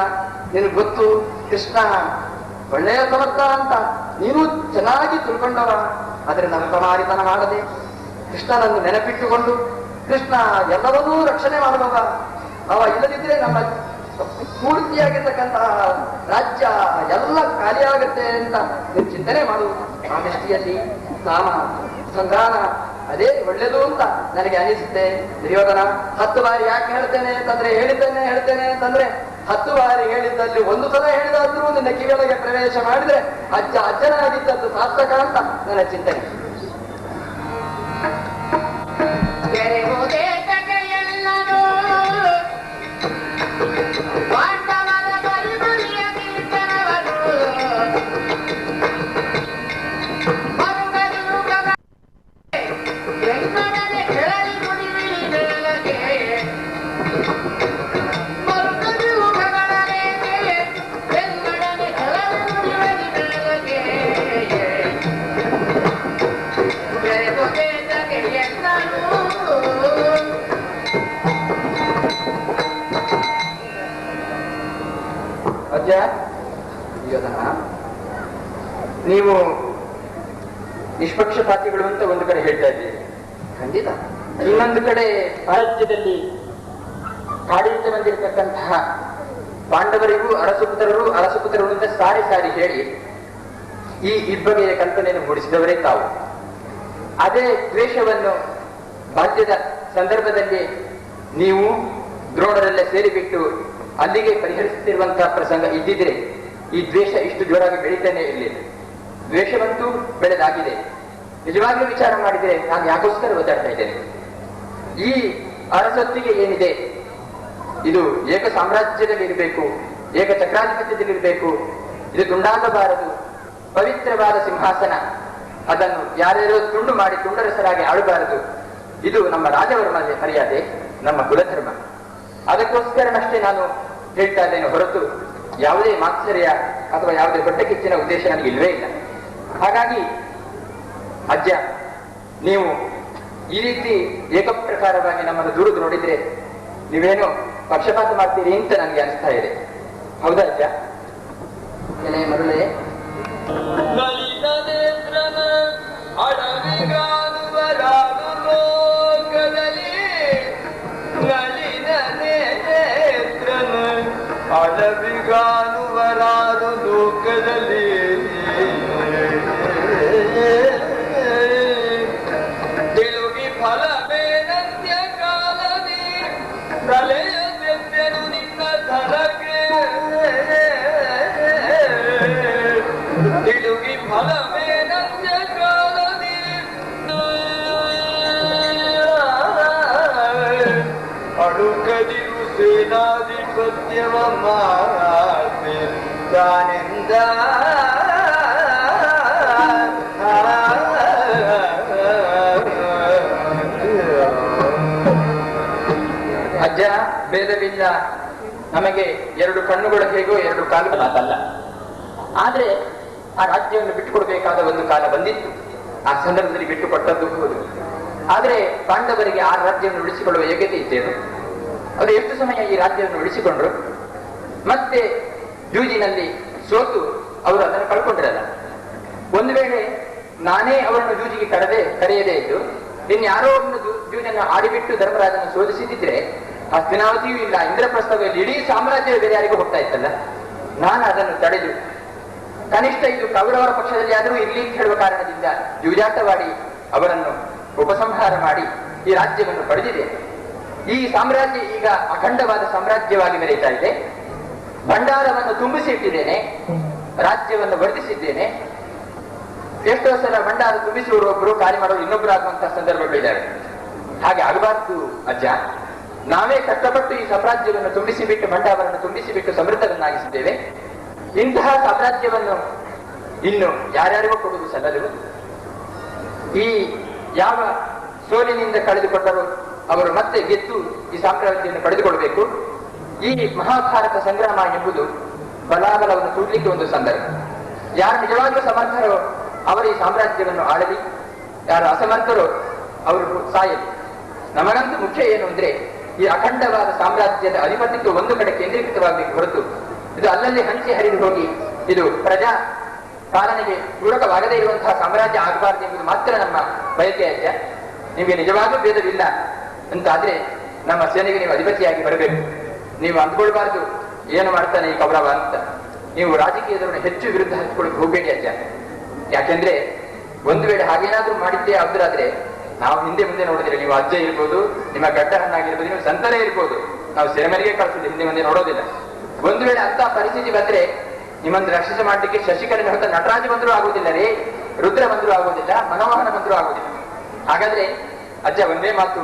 ನಿನಗೆ ಗೊತ್ತು ಕೃಷ್ಣ ಒಳ್ಳೆಯ ಸಮರ್ಥ ಅಂತ ನೀನು ಚೆನ್ನಾಗಿ ತಿಳ್ಕೊಂಡವ. ಆದರೆ ನಮ್ಮ ಪ್ರಮಾರಿತನ ಮಾಡದೆ ಕೃಷ್ಣನನ್ನು ನೆನಪಿಟ್ಟುಕೊಂಡು ಕೃಷ್ಣ ಎಲ್ಲವನ್ನೂ ರಕ್ಷಣೆ ಮಾಡುವವ. ಅವ ಇಲ್ಲದಿದ್ರೆ ನಮ್ಮ ಪೂರ್ತಿಯಾಗಿರ್ತಕ್ಕಂತಹ ರಾಜ್ಯ ಎಲ್ಲ ಖಾಲಿಯಾಗುತ್ತೆ ಅಂತ ನೀವು ಚಿಂತನೆ ಮಾಡುವುದು. ಆ ದೃಷ್ಟಿಯಲ್ಲಿ ಕಾಮ ಸಂಧಾನ ಅದೇ ಒಳ್ಳೇದು ಅಂತ ನನಗೆ ಅನಿಸುತ್ತೆ. ದುರ್ಯೋಧನ 10 ಬಾರಿ ಯಾಕೆ ಹೇಳ್ತೇನೆ ಅಂತಂದ್ರೆ ಹೇಳ್ತೇನೆ ಅಂತಂದ್ರೆ 10 ಬಾರಿ ಹೇಳಿದ್ದಲ್ಲಿ ಒಂದು ಸಲ ಹೇಳಿದಾದ್ರೂ ನಿನ್ನ ಕಿವಿಯೊಳಗೆ ಪ್ರವೇಶ ಮಾಡಿದ್ರೆ ಅಜ್ಜನಾಗಿದ್ದದ್ದು ಸಾರ್ಥಕ ಅಂತ ನನ್ನ ಚಿಂತನೆ. ನೀವು ನಿಷ್ಪಕ್ಷಪಾತಿಗಳು ಅಂತ ಒಂದು ಕಡೆ ಹೇಳ್ತಾ ಇದ್ದೀರಿ, ಖಂಡಿತ. ಇನ್ನೊಂದು ಕಡೆ ರಾಜ್ಯದಲ್ಲಿ ಆಡಳಿತ ಬಂದಿರತಕ್ಕಂತಹ ಪಾಂಡವರಿಗೂ ಅರಸುಪುತ್ರರು ಅಂತ ಸಾರಿ ಹೇಳಿ ಈ ಇಬ್ಬಗೆಯ ಕಲ್ಪನೆಯನ್ನು ಮೂಡಿಸಿದವರೇ ತಾವು. ಅದೇ ದ್ವೇಷವನ್ನು ಬಾಲ್ಯದ ಸಂದರ್ಭದಲ್ಲಿ ನೀವು ದ್ರೋಣರೆಲ್ಲ ಸೇರಿಬಿಟ್ಟು ಅಲ್ಲಿಗೆ ಪರಿಹರಿಸುತ್ತಿರುವಂತಹ ಪ್ರಸಂಗ ಇದ್ದಿದ್ರೆ ಈ ದ್ವೇಷ ಇಷ್ಟು ಜೋರಾಗಿ ಬೆಳೀತಾನೆ ಇರಲಿಲ್ಲ. ದ್ವೇಷವಂತೂ ಬೆಳೆದಾಗಿದೆ. ನಿಜವಾಗ್ಲೂ ವಿಚಾರ ಮಾಡಿದರೆ ನಾನು ಯಾಕೋಸ್ಕರ ಓದಾಡ್ತಾ ಇದ್ದೇನೆ. ಈ ಅರಸೊತ್ತಿಗೆ ಏನಿದೆ, ಇದು ಏಕ ಸಾಮ್ರಾಜ್ಯದಲ್ಲಿ ಇರಬೇಕು, ಏಕ ಚಕ್ರಾಧಿಪತ್ಯದಲ್ಲಿ ಇರಬೇಕು. ಇದು ತುಂಡಾಗಬಾರದು. ಪವಿತ್ರವಾದ ಸಿಂಹಾಸನ, ಅದನ್ನು ಯಾರ್ಯಾರೋ ತುಂಡು ಮಾಡಿ ತುಂಡರಸರಾಗಿ ಆಳಬಾರದು. ಇದು ನಮ್ಮ ರಾಜವರ್ಮ ಮರ್ಯಾದೆ, ನಮ್ಮ ಕುಲಧರ್ಮ. ಅದಕ್ಕೋಸ್ಕರನಷ್ಟೇ ನಾನು ಹೇಳ್ತಾ ಇದ್ದೇನೆ ಹೊರತು ಯಾವುದೇ ಮಾತ್ಸರ್ಯ ಅಥವಾ ಯಾವುದೇ ದೊಡ್ಡ ಕಿಚ್ಚಿನ ಉದ್ದೇಶ ನನಗೆ ಇಲ್ವೇ ಇಲ್ಲ. ಹಾಗಾಗಿ ಅಜ್ಜ, ನೀವು ಈ ರೀತಿ ಏಕಪ್ರಕಾರವಾಗಿ ನಮ್ಮನ್ನು ದೂರದು ನೋಡಿದ್ರೆ ನೀವೇನೋ ಪಕ್ಷಪಾತ ಮಾಡ್ತೀರಿ ಅಂತ ನನಗೆ ಅನಿಸ್ತಾ ಇದೆ. ಹೌದಾ ಅಜ್ಜ? ಎಲೆ ಮರುಳೆ, ಅಡವಿಗಾನುವರಾರು ಲೋಕದಲ್ಲಿ ತಿಳುಗಿ ಫಲವೇನಂತ್ಯ ಕಾಲದಿ ಪ್ರಲಯದೆದ್ದೆನು ನಿನ್ನ ಧರಕ್ಕೆ ತಿಳುಗಿ ಫಲವೇನಂತ್ಯ ಕಾಲದಿ ಅಡುಕದಿರು ಸೇನಾಧಿಪತ್ಯವ ಮಾತೆ ತಾನೆಂದ ಅಜ್ಜ, ಭೇದವಿಲ್ಲ. ನಮಗೆ 2 ಕಣ್ಣುಗಳು ಹೇಗೋ 2 ಕಾಲುಗಳು ಮಾತಲ್ಲ. ಆದ್ರೆ ಆ ರಾಜ್ಯವನ್ನು ಬಿಟ್ಟುಕೊಡ್ಬೇಕಾದ ಒಂದು ಕಾಲ ಬಂದಿತ್ತು. ಆ ಸಂದರ್ಭದಲ್ಲಿ ಬಿಟ್ಟುಕೊಟ್ಟದ್ದು ಹೌದು. ಆದ್ರೆ ಪಾಂಡವರಿಗೆ ಆ ರಾಜ್ಯವನ್ನು ಉಳಿಸಿಕೊಳ್ಳುವ ಯೋಗ್ಯತೆ ಇದ್ದೇನು? ಅವರು ಎಷ್ಟು ಸಮಯ ಈ ರಾಜ್ಯವನ್ನು ಉಳಿಸಿಕೊಂಡ್ರು? ಮತ್ತೆ ಜೂಜಿನಲ್ಲಿ ಸೋತು ಅವರು ಅದನ್ನು ಕಳ್ಕೊಂಡಿರಲ್ಲ. ಒಂದು ವೇಳೆ ನಾನೇ ಅವರನ್ನು ಜೂಜಿಗೆ ಕರೆಯದೇ ಇದ್ದು ಇನ್ಯಾರೋ ಒಬ್ಬನು ಜೂಜನ್ನು ಆಡಿಬಿಟ್ಟು ಧರ್ಮರಾಜನ ಶೋಧಿಸಿದ್ರೆ ಹಸ್ತಿನಾವತಿಯೂ ಇಲ್ಲ, ಇಂದ್ರಪ್ರಸ್ಥವೂ ಇಲ್ಲ, ಇಡೀ ಸಾಮ್ರಾಜ್ಯ ಬೇರೆ ಯಾರಿಗೂ ಹೋಗ್ತಾ ಇತ್ತಲ್ಲ. ನಾನು ಅದನ್ನು ತಡೆದು ಕನಿಷ್ಠ ಇದು ಕೌರವರ ಪಕ್ಷದಲ್ಲಿ ಆದರೂ ಇರ್ಲಿ ಅಂತ ಹೇಳುವ ಕಾರಣದಿಂದ ಜೂಜಾಟವಾಡಿ ಅವರನ್ನು ಉಪಸಂಹಾರ ಮಾಡಿ ಈ ರಾಜ್ಯವನ್ನು ಪಡೆದಿದೆ. ಈ ಸಾಮ್ರಾಜ್ಯ ಈಗ ಅಖಂಡವಾದ ಸಾಮ್ರಾಜ್ಯವಾಗಿ ಮೆರೆಯುತ್ತಾ ಇದೆ. ಭಂಡಾರವನ್ನು ತುಂಬಿಸಿ ಇಟ್ಟಿದ್ದೇನೆ, ರಾಜ್ಯವನ್ನು ವರ್ಧಿಸಿದ್ದೇನೆ. ಎಷ್ಟೋ ಸಲ ಭಂಡಾರ ತುಂಬಿಸುವವರು ಒಬ್ಬರು, ಖಾಲಿ ಮಾಡೋರು ಇನ್ನೊಬ್ಬರು ಆಗುವಂತಹ ಸಂದರ್ಭಗಳಿದ್ದಾವೆ. ಹಾಗೆ ಆಗಬಾರ್ದು ಅಜ್ಜ. ನಾವೇ ಕಷ್ಟಪಟ್ಟು ಈ ಸಾಮ್ರಾಜ್ಯವನ್ನು ತುಂಬಿಸಿಬಿಟ್ಟು ಭಂಡಾರವನ್ನು ತುಂಬಿಸಿಬಿಟ್ಟು ಸಮೃದ್ಧವನ್ನಾಗಿಸಿದ್ದೇವೆ. ಇಂತಹ ಸಾಮ್ರಾಜ್ಯವನ್ನು ಇನ್ನು ಯಾರ್ಯಾರಿಗೂ ಕೊಡುವುದು ಸಲ್ಲದು. ಈ ಯಾವ ಸೋಲಿನಿಂದ ಕಳೆದುಕೊಂಡರು ಅವರು ಮತ್ತೆ ಗೆದ್ದು ಈ ಸಾಮ್ರಾಜ್ಯವನ್ನು ಪಡೆದುಕೊಳ್ಳಬೇಕು. ಈ ಮಹಾಭಾರತ ಸಂಗ್ರಾಮ ಎಂಬುದು ಬಲಾಬಲವನ್ನು ಕೂಡಲಿಕ್ಕೆ ಒಂದು ಸಂದರ್ಭ. ಯಾರು ನಿಜವಾಗ್ಲೂ ಸಮರ್ಥರೋ ಅವರು ಈ ಸಾಮ್ರಾಜ್ಯವನ್ನು ಆಳಲಿ, ಯಾರು ಅಸಮರ್ಥರೋ ಅವರು ಸಾಯಲಿ. ನಮಗಂತೂ ಮುಖ್ಯ ಏನು ಅಂದ್ರೆ ಈ ಅಖಂಡವಾದ ಸಾಮ್ರಾಜ್ಯದ ಅಧಿಪತ್ಯಕ್ಕೆ ಒಂದು ಕಡೆ ಕೇಂದ್ರೀಕೃತವಾಗಬೇಕು ಹೊರತು ಇದು ಅಲ್ಲಲ್ಲಿ ಹಂಚಿ ಹರಿದು ಹೋಗಿ ಇದು ಪ್ರಜಾ ಪಾಲನೆಗೆ ಪೂರಕವಾಗದೇ ಇರುವಂತಹ ಸಾಮ್ರಾಜ್ಯ ಆಗಬಾರದು ಎಂಬುದು ಮಾತ್ರ ನಮ್ಮ ಬಯಕೆ ಅಜ್ಜ. ನಿಮಗೆ ನಿಜವಾಗ್ಲೂ ಭೇದವಿಲ್ಲ ಅಂತಾದ್ರೆ ನಮ್ಮ ಸೇನೆಗೆ ನೀವು ಅಧಿಪತಿಯಾಗಿ ಬರಬೇಕು. ನೀವು ಅಂದ್ಕೊಳ್ಬಾರ್ದು ಏನು ಮಾಡ್ತಾನೆ ಈ ಕೌರವ ಅಂತ. ನೀವು ರಾಜಕೀಯದವರನ್ನು ಹೆಚ್ಚು ವಿರುದ್ಧ ಹಚ್ಕೊಳಕ್ಕೆ ಹೋಗಬೇಡಿ ಅಜ್ಜ. ಯಾಕೆಂದ್ರೆ ಒಂದು ವೇಳೆ ಹಾಗೇನಾದ್ರೂ ಮಾಡಿದ್ದೇ ಆದ್ರೆ ನಾವು ಹಿಂದೆ ಮುಂದೆ ನೋಡಿದ್ರೆ, ನೀವು ಅಜ್ಜ ಇರ್ಬೋದು, ನಿಮ್ಮ ಗಡ್ಡ ಹಣ್ಣಾಗಿರ್ಬೋದು, ನೀವು ಸಂತರೇ ಇರ್ಬೋದು, ನಾವು ಸೆರೆಮನೆಗೆ ಕಳಿಸಿದ್ವಿ, ಹಿಂದೆ ಮುಂದೆ ನೋಡೋದಿಲ್ಲ. ಒಂದು ವೇಳೆ ಅಂತ ಪರಿಸ್ಥಿತಿ ಬಂದ್ರೆ ನಿಮ್ಮನ್ನು ರಕ್ಷಣೆ ಮಾಡ್ಲಿಕ್ಕೆ ಶಶಿಕಲನ ಹೊತ್ತ ನಟರಾಜ ಬಂದರೂ ಆಗುವುದಿಲ್ಲ ರೀ, ರುದ್ರ ಬಂದರೂ ಆಗುವುದಿಲ್ಲ, ಮನೋಹನ ಬಂದರೂ ಆಗುವುದಿಲ್ಲ. ಹಾಗಾದ್ರೆ ಅಜ್ಜ ಒಂದೇ ಮಾತು,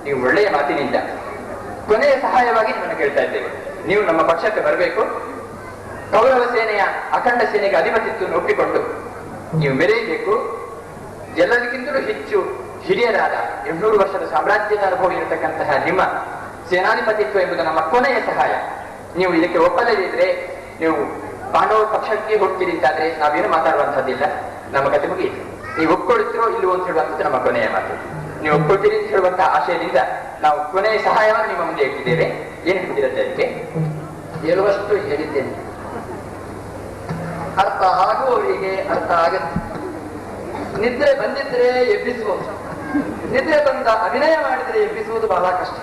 ನೀವು ಒಳ್ಳೆಯ ಮಾತಿನಿಂದ ಕೊನೆಯ ಸಹಾಯವಾಗಿ ನಿಮ್ಮನ್ನು ಕೇಳ್ತಾ ಇದ್ದೇವೆ. ನೀವು ನಮ್ಮ ಪಕ್ಷಕ್ಕೆ ಬರಬೇಕು. ಕೌರವ ಸೇನೆಯ ಅಖಂಡ ಸೇನೆಗೆ ಅಧಿಪತಿತ್ವವನ್ನು ಒಪ್ಪಿಕೊಂಡು ನೀವು ಮೆರೆಯಬೇಕು. ಎಲ್ಲದಕ್ಕಿಂತಲೂ ಹೆಚ್ಚು ಹಿರಿಯರಾದ 800 ವರ್ಷದ ಸಾಮ್ರಾಜ್ಯದ ಅನುಭವ ಇರತಕ್ಕಂತಹ ನಿಮ್ಮ ಸೇನಾಧಿಪತಿತ್ವ ಎಂಬುದು ನಮ್ಮ ಕೊನೆಯ ಸಹಾಯ. ನೀವು ಇದಕ್ಕೆ ಒಪ್ಪದಿದ್ರೆ ನೀವು ಪಾಂಡವ ಪಕ್ಷಕ್ಕೆ ಹೋಗ್ತೀರಿ ಅಂತಾದ್ರೆ ನಾವೇನು ಮಾತಾಡುವಂತಹದ್ದಿಲ್ಲ, ನಮ್ಮ ಕತೆ ಮುಗಿಯಿತು. ನೀವು ಒಪ್ಕೊಳ್ತಿರೋ ಇಲ್ಲವೋ ಅಂತ ಹೇಳುವಂಥದ್ದು ನಮ್ಮ ಕೊನೆಯ ಮಾತು. ನೀವು ಒಪ್ಕೊಳ್ತೀರಿ ಅಂತ ಹೇಳುವಂತಹ ಆಶಯದಿಂದ ನಾವು ಕೊನೆಯ ಸಹಾಯವನ್ನು ನಿಮ್ಮ ಮುಂದೆ ಇಟ್ಟಿದ್ದೇವೆ. ಏನು ಹೇಳ್ತಿರುತ್ತೆ ಅದಕ್ಕೆ? ಹೇಳುವಷ್ಟು ಹೇಳಿದ್ದೇನೆ, ಅರ್ಥ ಆಗುವವರಿಗೆ ಅರ್ಥ ಆಗತ್ತೆ. ನಿದ್ರೆ ಬಂದಿದ್ರೆ ಎಬ್ಬಿಸುವುದು, ನಿದ್ರೆ ಬಂದ ಅಭಿನಯ ಮಾಡಿದ್ರೆ ಎಬ್ಬಿಸುವುದು ಬಹಳ ಕಷ್ಟ.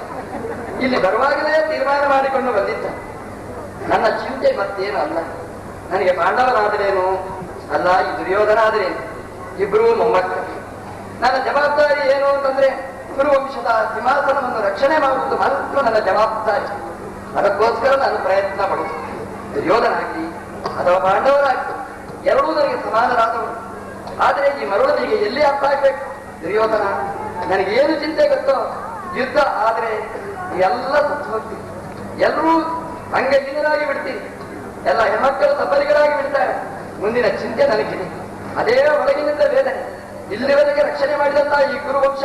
ಇಲ್ಲಿ ಬರುವಾಗಲೇ ತೀರ್ಮಾನ ಮಾಡಿಕೊಂಡು ಬಂದಿದ್ದ. ನನ್ನ ಚಿಂತೆ ಮತ್ತೇನು ಅಲ್ಲ, ನನಗೆ ಪಾಂಡವನಾದರೇನು ಅಲ್ಲ, ಈ ದುರ್ಯೋಧನ ಆದರೇನು, ಇಬ್ರು ಮೊಮ್ಮಕ್ಕಳು. ನನ್ನ ಜವಾಬ್ದಾರಿ ಏನು ಅಂತಂದ್ರೆ ಕುರುವಂಶದ ಸಿಂಹಾಸನವನ್ನು ರಕ್ಷಣೆ ಮಾಡುವುದು ಮಾತ್ರ ನನ್ನ ಜವಾಬ್ದಾರಿ. ಅದಕ್ಕೋಸ್ಕರ ನಾನು ಪ್ರಯತ್ನ ಪಡುವುದು. ದುರ್ಯೋಧನ ಆಗಲಿ ಅಥವಾ ಪಾಂಡವರಾಗಲಿ ಎರಡೂ ನನಗೆ ಸಮಾನರಾದವರು. ಆದ್ರೆ ಈ ಮರುಳನಿಗೆ ಎಲ್ಲಿ ಅರ್ಥ ಆಗ್ಬೇಕು? ದುರ್ಯೋಧನ ನನಗೇನು ಚಿಂತೆ ಗೊತ್ತೋ, ಯುದ್ಧ ಆದ್ರೆ ಎಲ್ಲ ಸತ್ತು ಹೋಗ್ತೀನಿ, ಎಲ್ಲರೂ ಅಂಗಹೀನರಾಗಿ ಬಿಡ್ತೀನಿ, ಎಲ್ಲ ಹೆಣ್ಮಕ್ಕಳು ಸಫಲಿಗಳಾಗಿ ಬಿಡ್ತಾರೆ. ಮುಂದಿನ ಚಿಂತೆ ನನಗಿದೆ, ಅದೇ ಒಳಗಿನಿಂದ ವೇದನೆ. ಇಲ್ಲಿವರೆಗೆ ರಕ್ಷಣೆ ಮಾಡಿದಂತ ಈ ಕುರುವಂಶ,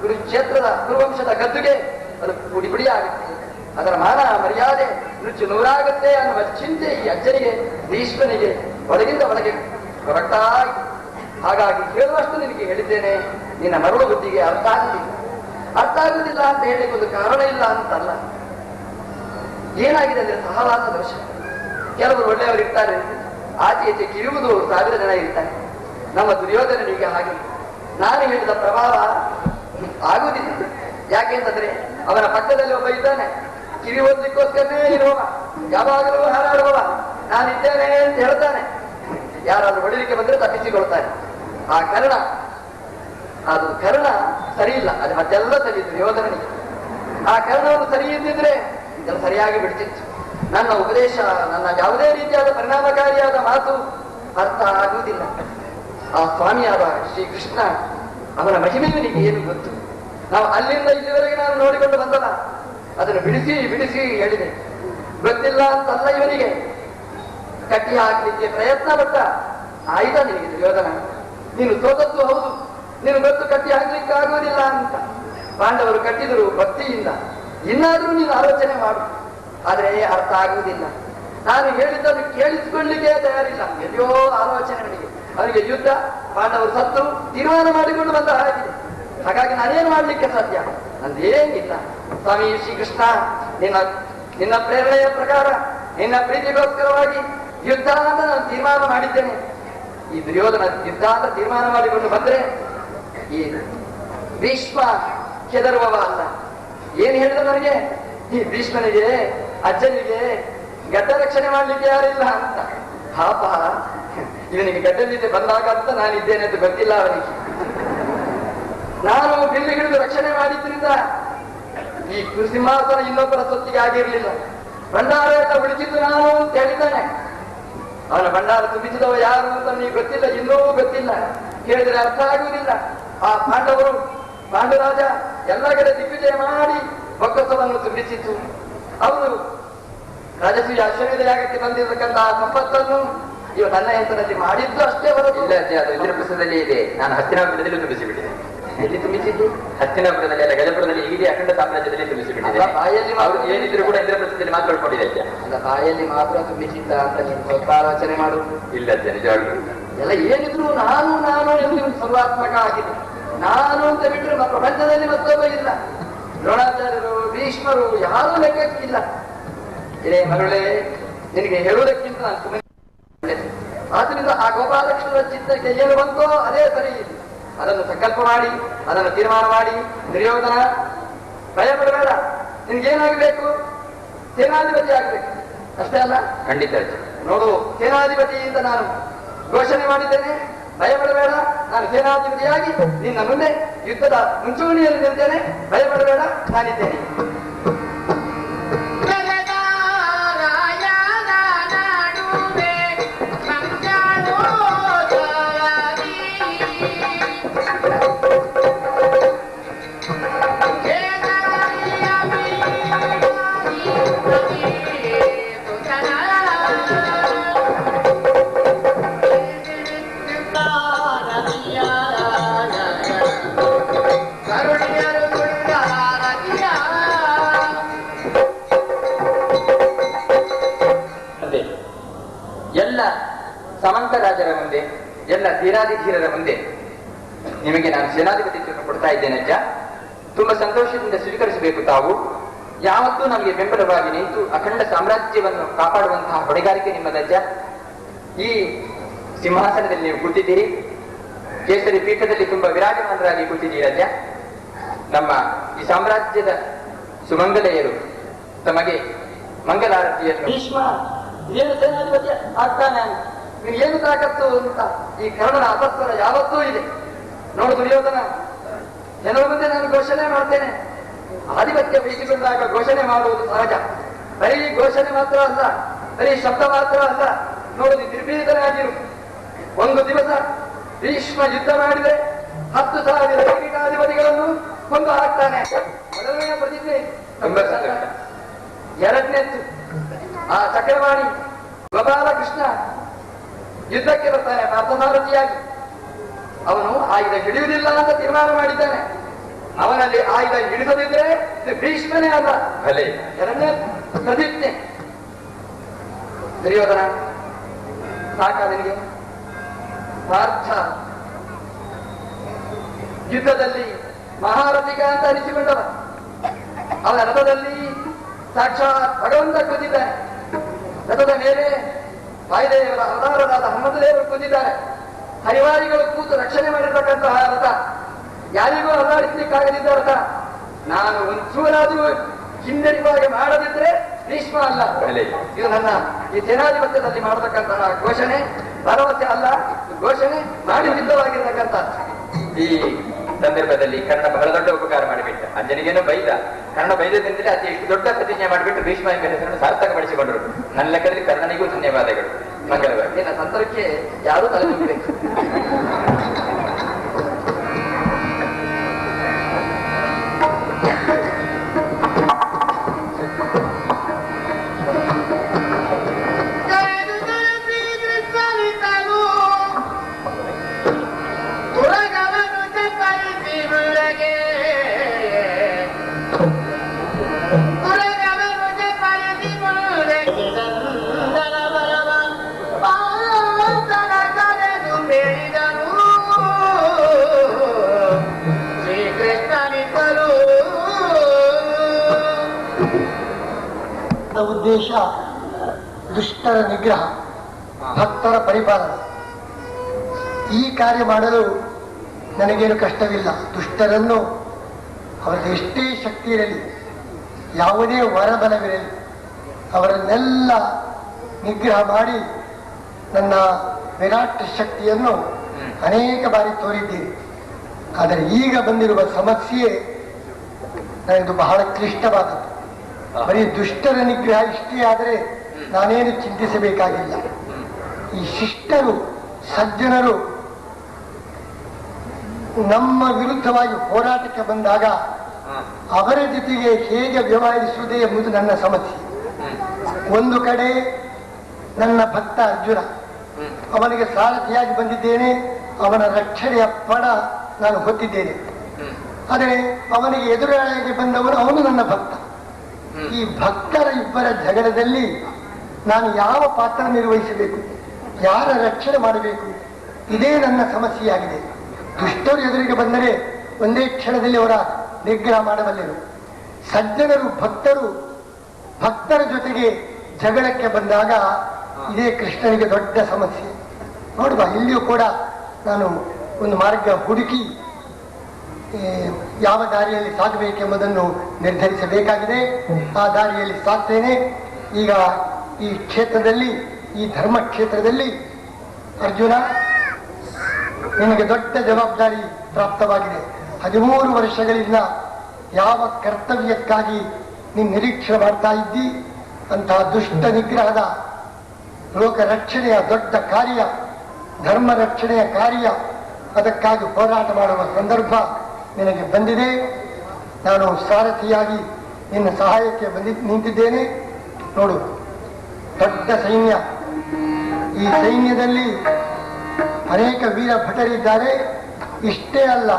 ಕುರುಕ್ಷೇತ್ರದ ಕುರುವಂಶದ ಗದ್ದುಗೆ ಅದು ಪುಡಿ ಪುಡಿ ಆಗುತ್ತೆ, ಅದರ ಮಾನ ಮರ್ಯಾದೆ ರುಚಿ ನೂರಾಗುತ್ತೆ ಅನ್ನುವ ಚಿಂತೆ ಈ ಅಜ್ಜನಿಗೆ, ಭೀಷ್ಮನಿಗೆ ಒಳಗಿಂದ ಒಳಗೆ ಹೊರಗ್ತಾ ಇದೆ. ಹಾಗಾಗಿ ಹೇಳುವಷ್ಟು ನಿನಗೆ ಹೇಳಿದ್ದೇನೆ, ನಿನ್ನ ಮರಳು ಬುದ್ಧಿಗೆ ಅರ್ಥ ಆಗುವುದಿಲ್ಲ ಅಂತ ಹೇಳಿ ಒಂದು ಕಾರಣ ಇಲ್ಲ ಅಂತಲ್ಲ. ಏನಾಗಿದೆ ಅಂದ್ರೆ ಸಹವಾಸ ದೋಷ. ಕೆಲವರು ಒಳ್ಳೆಯವರು ಇರ್ತಾರೆ, ಆಚೆ ಈಚೆ ಕಿರುವುದು 1000 ಜನ ಇರ್ತಾರೆ. ನಮ್ಮ ದುರ್ಯೋಧನನಿಗೆ ಹಾಗೆ ನಾನು ಹೇಳಿದ ಪ್ರಭಾವ ಆಗುವುದಿಲ್ಲ. ಯಾಕೆ ಅಂತಂದ್ರೆ ಅವನ ಪಕ್ಕದಲ್ಲಿ ಒಬ್ಬ ಇದ್ದಾನೆ, ಕಿರಿಯೋದಕ್ಕೋಸ್ಕರನೇ ಇರುವವ, ಯಾವಾಗಲೂ ಹಾರಾಡುವವ, ನಾನಿದ್ದೇನೆ ಅಂತ ಹೇಳ್ತಾನೆ. ಯಾರಾದ್ರೂ ಹೊಡಿಲಿಕ್ಕೆ ಬಂದ್ರೆ ತಪ್ಪಿಸಿಕೊಳ್ತಾನೆ. ಆ ಕರ್ಣ, ಅದು ಕರ್ಣ ಸರಿ ಇಲ್ಲ, ಅದು ಮತ್ತೆಲ್ಲ ಸರಿ ದುರ್ಯೋಧನನಿಗೆ. ಆ ಕರ್ಣವನ್ನು ಸರಿ ಇದ್ದಿದ್ರೆ ಇದೆಲ್ಲ ಸರಿಯಾಗಿ ಬಿಡ್ತಿತ್ತು. ನನ್ನ ಉಪದೇಶ, ನನ್ನ ಯಾವುದೇ ರೀತಿಯಾದ ಪರಿಣಾಮಕಾರಿಯಾದ ಮಾತು ಅರ್ಥ ಆಗುವುದಿಲ್ಲ. ಆ ಸ್ವಾಮಿಯಾದ ಶ್ರೀಕೃಷ್ಣ, ಅವನ ಮಹಿಮೆಯವನಿಗೆ ಏನು ಗೊತ್ತು? ನಾವು ಅಲ್ಲಿಂದ ಇಲ್ಲಿವರೆಗೆ ನಾನು ನೋಡಿಕೊಂಡು ಬಂದಲ್ಲ, ಅದನ್ನು ಬಿಡಿಸಿ ಬಿಡಿಸಿ ಹೇಳಿದೆ. ಗೊತ್ತಿಲ್ಲ ಅಂತಲ್ಲ ಇವನಿಗೆ, ಕಟ್ಟಿ ಹಾಕಲಿಕ್ಕೆ ಪ್ರಯತ್ನ ಪಟ್ಟ. ಆಯ್ತಾ ನಿನಗೆ ದುರ್ಯೋಧನ, ನೀನು ಸೋತದ್ದು ಹೌದು, ನೀನು ಗೊತ್ತು ಕಟ್ಟಿ ಹಾಕ್ಲಿಕ್ಕೆ ಆಗುವುದಿಲ್ಲ ಅಂತ. ಪಾಂಡವರು ಕಟ್ಟಿದರು ಭಕ್ತಿಯಿಂದ, ಇನ್ನಾದ್ರೂ ನೀನು ಆಲೋಚನೆ ಮಾಡು. ಆದ್ರೆ ಅರ್ಥ ಆಗುವುದಿಲ್ಲ. ನಾನು ಹೇಳಿದ್ದನ್ನು ಕೇಳಿಸಿಕೊಳ್ಳಿಕ್ಕೆ ತಯಾರಿಲ್ಲ. ಎಲ್ಲಿಯೋ ಆಲೋಚನೆ ನನಗೆ. ಅವರಿಗೆ ಯುದ್ಧ, ಪಾಂಡವರು ಸತ್ತು ತೀರ್ಮಾನ ಮಾಡಿಕೊಂಡು ಬಂದ ಹಾಗಿದೆ. ಹಾಗಾಗಿ ನಾನೇನು ಮಾಡ್ಲಿಕ್ಕೆ ಸಾಧ್ಯ? ನಂದೇನಿಲ್ಲ. ಸ್ವಾಮಿ ಶ್ರೀಕೃಷ್ಣ, ನಿನ್ನ ಪ್ರೇರಣೆಯ ಪ್ರಕಾರ, ನಿನ್ನ ಪ್ರೀತಿಗೋಸ್ಕರವಾಗಿ ಯುದ್ಧ ಅಂತ ನಾನು ತೀರ್ಮಾನ ಮಾಡಿದ್ದೇನೆ. ಈ ದುರ್ಯೋಧನ ಯುದ್ಧ ಅಂತ ತೀರ್ಮಾನ ಮಾಡಿಕೊಂಡು ಬಂದ್ರೆ ಈ ಭೀಷ್ಮ ಕೆದರುವವ ಅಲ್ಲ. ಏನ್ ಹೇಳಿದ ನನಗೆ? ಈ ಭೀಷ್ಮನಿಗೆ, ಅಜ್ಜನಿಗೆ ಗಡ್ಡ ರಕ್ಷಣೆ ಮಾಡ್ಲಿಕ್ಕೆ ಯಾರಿಲ್ಲ ಅಂತ. ಪಾಪ, ಇವನಿಗೆ ಗಡ್ಡಲಿದ್ದೆ ಬಂದಾಗ ಅಂತ ನಾನಿದ್ದೇನೆ ಅಂತ ಗೊತ್ತಿಲ್ಲ ಅವನಿಗೆ. ನಾನು ಬಿಲ್ಲು ಹಿಡಿದು ರಕ್ಷಣೆ ಮಾಡಿದ್ರಿಂದ ಈ ಸಿಂಹಾಸನ ಇನ್ನೊಬ್ಬರ ಸೊತ್ತಿಗೆ ಆಗಿರ್ಲಿಲ್ಲ. ಭಂಡಾರ ಎಲ್ಲ ಉಳಿಸಿದ್ದು ನಾನು ಅಂತ ಹೇಳಿದ್ದಾನೆ. ಅವನ ಭಂಡಾರ ತುಂಬಿಸಿದವ ಯಾರು ಅಂತ ನೀವು ಗೊತ್ತಿಲ್ಲ, ಇನ್ನೂ ಗೊತ್ತಿಲ್ಲ. ಹೇಳಿದ್ರೆ ಅರ್ಥ ಆಗುವುದಿಲ್ಲ. ಆ ಪಾಂಡವರು, ಪಾಂಡುರಾಜ ಎಲ್ಲ ಕಡೆ ದಿಗ್ವಿಜಯ ಮಾಡಿ ಬೊಕ್ಕಸವನ್ನು ತುಂಬಿಸಿತು. ಅವರು ರಾಜಸೂಯ ಅಶ್ವಮೇಧ ಯಾಗಕ್ಕೆ ಬಂದಿರತಕ್ಕಂತಹ ಸಂಪತ್ತನ್ನು ಇವ ನನ್ನ ಹೆಸರಲ್ಲಿ ಮಾಡಿದ್ದು ಅಷ್ಟೇ ಹೊರತು. ಇಲ್ಲ ಅಜ್ಜಿ, ಅದು ಇಂದ್ರಪ್ರಸ್ಥದಲ್ಲಿ ಇದೆ. ನಾನು ಹಸ್ತಿನಾಪುರದಲ್ಲಿ ತುಂಬಿಸಿಬಿಟ್ಟಿದೆ. ಎಲ್ಲಿ ತುಂಬಿಸಿದ್ದು? ಹಸ್ತಿನಾಪುರದಲ್ಲಿ ಅಲ್ಲ, ಗಜಪುರದಲ್ಲಿ ಇಡೀ ಅಖಂಡ ಸಾಮ್ರಾಜ್ಯದಲ್ಲಿ ತುಂಬಿಸಿಬಿಟ್ಟಿದೆ. ಬಾಯಲ್ಲಿ ಅವರು ಏನಿದ್ರು ಕೂಡ ಇಂದ್ರಪ್ರಸ್ಥದಲ್ಲಿ ಮಾತಾಡ್ಕೊಂಡಿದೆ ಅಜ್ಜ. ಅಲ್ಲ, ಬಾಯಲ್ಲಿ ಮಾತ್ರ ತುಂಬಿಸಿದ್ದ ಅಂತ ನೀನು ಸ್ವಲ್ಪ ಆಲೋಚನೆ ಮಾಡು. ಇಲ್ಲ ಅಜ್ಜ, ನಿಜವಾಗ್ಲು ಎಲ್ಲ ಏನಿದ್ರು ನಾನು ನಾನು ಎಂದು ಸರ್ವಾತ್ಮಕ ಆಗಿದೆ. ನಾನು ಅಂತ ಬಿಟ್ಟರೆ ಪ್ರಪಂಚದಲ್ಲಿ ಮತ್ತೊಬ್ಬ ಇಲ್ಲ. ದ್ರೋಣಾಚಾರ್ಯರು, ಭೀಷ್ಮರು ಯಾರೂ ಲೆಕ್ಕಕ್ಕಿಲ್ಲ. ಇದೇ ಮರುಳೆ, ನಿನಗೆ ಹೇಳುವುದಕ್ಕಿಂತ ನಾನು ಸುಮ್ಮನೆ. ಆದ್ರಿಂದ ಆ ಗೋಪಾಲಕೃಷ್ಣರ ಚಿತ್ರಕ್ಕೆ ಏನು ಬಂತೋ ಅದೇ ಸರಿ. ಅದನ್ನು ಸಂಕಲ್ಪ ಮಾಡಿ, ಅದನ್ನು ತೀರ್ಮಾನ ಮಾಡಿ, ದುರ್ಯೋಧನ ಭಯ ಪಡಬೇಡ, ನಿನ್ಗೇನಾಗಬೇಕು? ಸೇನಾಧಿಪತಿ ಆಗ್ಬೇಕು ಅಷ್ಟೇ ಅಲ್ಲ? ಖಂಡಿತ ಅಜ್ಜ. ನೋಡು, ಸೇನಾಧಿಪತಿ ಅಂತ ನಾನು ಘೋಷಣೆ ಮಾಡಿದ್ದೇನೆ, ಭಯಪಡಬೇಡ. ನಾನು ಸೇನಾಧಿಪತಿಯಾಗಿ ನಿನ್ನ ಮುಂದೆ ಯುದ್ಧದ ಮುಂಚೂಣಿಯಲ್ಲಿ ನಿಲ್ತೇನೆ, ಭಯಪಡಬೇಡ, ನಾನಿದ್ದೇನೆ. ಎಲ್ಲ ಸಮಂತ ರಾಜರ ಮುಂದೆ, ಎಲ್ಲ ಧೀರಾಧಿಧೀರರ ಮುಂದೆ ನಿಮಗೆ ನಾನು ಸೇನಾಧಿಪತಿತ್ವವನ್ನು ಕೊಡ್ತಾ ಇದ್ದೇನೆ ಅಜ್ಜ. ತುಂಬಾ ಸಂತೋಷದಿಂದ ಸ್ವೀಕರಿಸಬೇಕು. ತಾವು ಯಾವತ್ತೂ ನಮಗೆ ಬೆಂಬಲವಾಗಿ ನಿಂತು ಅಖಂಡ ಸಾಮ್ರಾಜ್ಯವನ್ನು ಕಾಪಾಡುವಂತಹ ಹೊಣೆಗಾರಿಕೆ ನಿಮ್ಮದಜ್ಜ. ಈ ಸಿಂಹಾಸನದಲ್ಲಿ ನೀವು ಕೂತಿದ್ದೀರಿ, ಕೇಸರಿ ಪೀಠದಲ್ಲಿ ತುಂಬಾ ವಿರಾಜಮಾನರಾಗಿ ಕೂತಿದ್ದೀರಿ ಅಜ್ಜ. ನಮ್ಮ ಈ ಸಾಮ್ರಾಜ್ಯದ ಸುಮಂಗಲೆಯರು ತಮಗೆ ಮಂಗಲಾರತಿಯನ್ನು. ಭೀಷ್ಮ ಏನು ಸೇನಾಧಿಪತಿ ಆಗ್ತಾನೆ? ಏನು ತಾಕತ್ತು ಅಂತ ಈ ಕರ್ಣನ ಅಪಸ್ವರ ಯಾವತ್ತೂ ಇದೆ. ನೋಡು ದುರ್ಯೋಧನ, ಜನರ ಮುಂದೆ ನಾನು ಘೋಷಣೆ ಮಾಡ್ತೇನೆ. ಆಧಿಪತ್ಯ ವಹಿಸಿಕೊಂಡಾಗ ಘೋಷಣೆ ಮಾಡುವುದು ಸಹಜ. ಬರೀ ಘೋಷಣೆ ಮಾತ್ರ ಅಲ್ಲ, ಬರೀ ಶಬ್ದ ಮಾತ್ರ ಅಲ್ಲ. ನೋಡು, ನಿರ್ಭೀತನಾಗಿರು. ಒಂದು ದಿವಸ ಭೀಷ್ಮ ಯುದ್ಧ ಮಾಡಿದರೆ 10,000 ಪೀಠಾಧಿಪತಿಗಳನ್ನು ಕೊಂದು ಹಾಕ್ತಾನೆ. ಮೊದಲನೆಯ ಪ್ರತಿಜ್ಞೆ. ಎರಡನೇದ್ದು, ಆ ಚಕ್ರವಾಣಿ ಗೋಪಾಲಕೃಷ್ಣ ಯುದ್ಧಕ್ಕೆ ಬರ್ತಾನೆ ಪಾರ್ಥಸಾರಥಿಯಾಗಿ. ಅವನು ಆಯುಧ ಹಿಡಿಯುವುದಿಲ್ಲ ಅಂತ ತೀರ್ಮಾನ ಮಾಡಿದ್ದಾನೆ. ಅವನಲ್ಲಿ ಆಯುಧ ಹಿಡಿಸದಿದ್ರೆ ಭೀಷ್ಮನೇ ಅಲ್ಲ. ಎರಡನೇ ಪ್ರತಿಜ್ಞೆ. ದುರ್ಯೋಧನ, ಸಾಕಾದನಿಗೆ ಪಾರ್ಥ ಯುದ್ಧದಲ್ಲಿ ಮಹಾರಥಿಕ ಅಂತ ಅನಿಸಿಕೊಂಡವ. ಅವನ ರಥದಲ್ಲಿ ಸಾಕ್ಷಾತ್ ಭಗವಂತ ಕೂತಿದ್ದಾನೆ. ರಥದ ಮೇಲೆ ವಾಯುದೇವರ ಅವತಾರರಾದ ಹನುಮಂತದೇವರು ಕೂತಿದ್ದಾರೆ. ಹರಿವಾರಿಗಳು ಕೂತು ರಕ್ಷಣೆ ಮಾಡಿರ್ತಕ್ಕಂತಹ ರಥ, ಯಾರಿಗೂ ಅಲ್ಲಾಡಿಸ್ಲಿಕ್ಕಾಗದಿದ್ದ ರಥ. ನಾನು ಒಂಚೂರಾದರೂ ಹಿಂದರಿವಾಗಿ ಮಾಡದಿದ್ರೆ ಭೀಷ್ಮ ಅಲ್ಲ. ಇದು ನನ್ನ ಈ ಸೇನಾಧಿಪತ್ಯದಲ್ಲಿ ಮಾಡತಕ್ಕಂತಹ ಘೋಷಣೆ, ಭರವಸೆ ಅಲ್ಲ, ಘೋಷಣೆ ಮಾಡಿ ಸಿದ್ಧವಾಗಿರ್ತಕ್ಕಂಥ. ಈ ಸಂದರ್ಭದಲ್ಲಿ ಕರ್ಣ ಬಹಳ ದೊಡ್ಡ ಉಪಕಾರ ಮಾಡಿಬಿಟ್ಟ. ಅಂಜನಿಗೇನೋ ಬೈದ, ಕರ್ಣ ಬೈದದಿಂದಲೇ ಅತಿ ಇಷ್ಟು ದೊಡ್ಡ ಪ್ರತಿಜ್ಞೆ ಮಾಡಿಬಿಟ್ಟು ಭೀಷ್ಮ ಎಂಬ ಹೆಸರನ್ನು ಸಾರ್ಥಕಪಡಿಸಿಕೊಂಡರು. ನನ್ನ ಲೆಕ್ಕದಲ್ಲಿ ಕರ್ಣನಿಗೂ ಧನ್ಯವಾದಗಳು. ಮಂಗಲವಾಗಿ ನಿನ್ನ ಸಂತರ್ಕ್ಕೆ ಯಾರೂ ತಲೆ ಮುಗಿಬೇಕು. ಉದ್ದೇಶ ದುಷ್ಟರ ನಿಗ್ರಹ, ಭಕ್ತರ ಪರಿಪಾಲನೆ. ಈ ಕಾರ್ಯ ಮಾಡಲು ನನಗೇನು ಕಷ್ಟವಿಲ್ಲ. ದುಷ್ಟರನ್ನು ಅವರಿಗೆ ಎಷ್ಟೇ ಶಕ್ತಿ ಇರಲಿ, ಯಾವುದೇ ವರಬಲವಿರಲಿ, ಅವರನ್ನೆಲ್ಲ ನಿಗ್ರಹ ಮಾಡಿ ನನ್ನ ವಿರಾಟ್ ಶಕ್ತಿಯನ್ನು ಅನೇಕ ಬಾರಿ ತೋರಿದ್ದೇನೆ. ಆದರೆ ಈಗ ಬಂದಿರುವ ಸಮಸ್ಯೆ ನನಗೆ ಬಹಳ ಕ್ಲಿಷ್ಟವಾದದ್ದು. ಬರೀ ದುಷ್ಟರ ನಿಗ್ರಹ ಇಷ್ಟೇ ಆದರೆ ನಾನೇನು ಚಿಂತಿಸಬೇಕಾಗಿಲ್ಲ. ಈ ಶಿಷ್ಟರು, ಸಜ್ಜನರು ನಮ್ಮ ವಿರುದ್ಧವಾಗಿ ಹೋರಾಟಕ್ಕೆ ಬಂದಾಗ ಅವರ ಜೊತೆಗೆ ಹೇಗೆ ವ್ಯವಹರಿಸುವುದೇ ಎಂಬುದು ನನ್ನ ಸಮಸ್ಯೆ. ಒಂದು ಕಡೆ ನನ್ನ ಭಕ್ತ ಅರ್ಜುನ, ಅವನಿಗೆ ಸಾರಥಿಯಾಗಿ ಬಂದಿದ್ದೇನೆ, ಅವನ ರಕ್ಷಣೆಯ ಪಡ ನಾನು ಹೊತ್ತಿದ್ದೇನೆ. ಆದರೆ ಅವನಿಗೆ ಎದುರಾಳಿಯಾಗಿ ಬಂದವನು ಅವನು ನನ್ನ ಭಕ್ತ. ಈ ಭಕ್ತರ ಇಬ್ಬರ ಜಗಳದಲ್ಲಿ ನಾನು ಯಾವ ಪಾತ್ರ ನಿರ್ವಹಿಸಬೇಕು, ಯಾರ ರಕ್ಷಣೆ ಮಾಡಬೇಕು, ಇದೇ ನನ್ನ ಸಮಸ್ಯೆಯಾಗಿದೆ. ದುಷ್ಟರು ಎದುರಿಗೆ ಬಂದರೆ ಒಂದೇ ಕ್ಷಣದಲ್ಲಿ ಅವರ ನಿಗ್ರಹ ಮಾಡಬಲ್ಲೆರು. ಸಜ್ಜನರು, ಭಕ್ತರ ಜೊತೆಗೆ ಜಗಳಕ್ಕೆ ಬಂದಾಗ ಇದೇ ಕೃಷ್ಣನಿಗೆ ದೊಡ್ಡ ಸಮಸ್ಯೆ. ನೋಡುವ, ಇಲ್ಲಿಯೂ ಕೂಡ ನಾನು ಒಂದು ಮಾರ್ಗ ಹುಡುಕಿ ಯಾವ ದಾರಿಯಲ್ಲಿ ಸಾಗಬೇಕೆಂಬುದನ್ನು ನಿರ್ಧರಿಸಬೇಕಾಗಿದೆ. ಆ ದಾರಿಯಲ್ಲಿ ಸಾಗ್ತೇನೆ. ಈಗ ಈ ಕ್ಷೇತ್ರದಲ್ಲಿ, ಈ ಧರ್ಮ ಕ್ಷೇತ್ರದಲ್ಲಿ ಅರ್ಜುನ, ನಿನಗೆ ದೊಡ್ಡ ಜವಾಬ್ದಾರಿ ಪ್ರಾಪ್ತವಾಗಿದೆ. 13 ವರ್ಷಗಳಿಂದ ಯಾವ ಕರ್ತವ್ಯಕ್ಕಾಗಿ ನೀನು ನಿರೀಕ್ಷೆ ಮಾಡ್ತಾ ಇದ್ದಿ, ಅಂತಹ ದುಷ್ಟ ನಿಗ್ರಹದ, ಲೋಕ ರಕ್ಷಣೆಯ ದೊಡ್ಡ ಕಾರ್ಯ, ಧರ್ಮ ರಕ್ಷಣೆಯ ಕಾರ್ಯ, ಅದಕ್ಕಾಗಿ ಹೋರಾಟ ಮಾಡುವ ಸಂದರ್ಭ ನಿನಗೆ ಬಂದಿದೆ. ನಾನು ಸಾರಥಿಯಾಗಿ ನಿನ್ನ ಸಹಾಯಕ್ಕೆ ನಿಂತಿದ್ದೇನೆ. ನೋಡು, ದೊಡ್ಡ ಸೈನ್ಯ. ಈ ಸೈನ್ಯದಲ್ಲಿ ಅನೇಕ ವೀರ ಭಟರಿದ್ದಾರೆ. ಇಷ್ಟೇ ಅಲ್ಲ,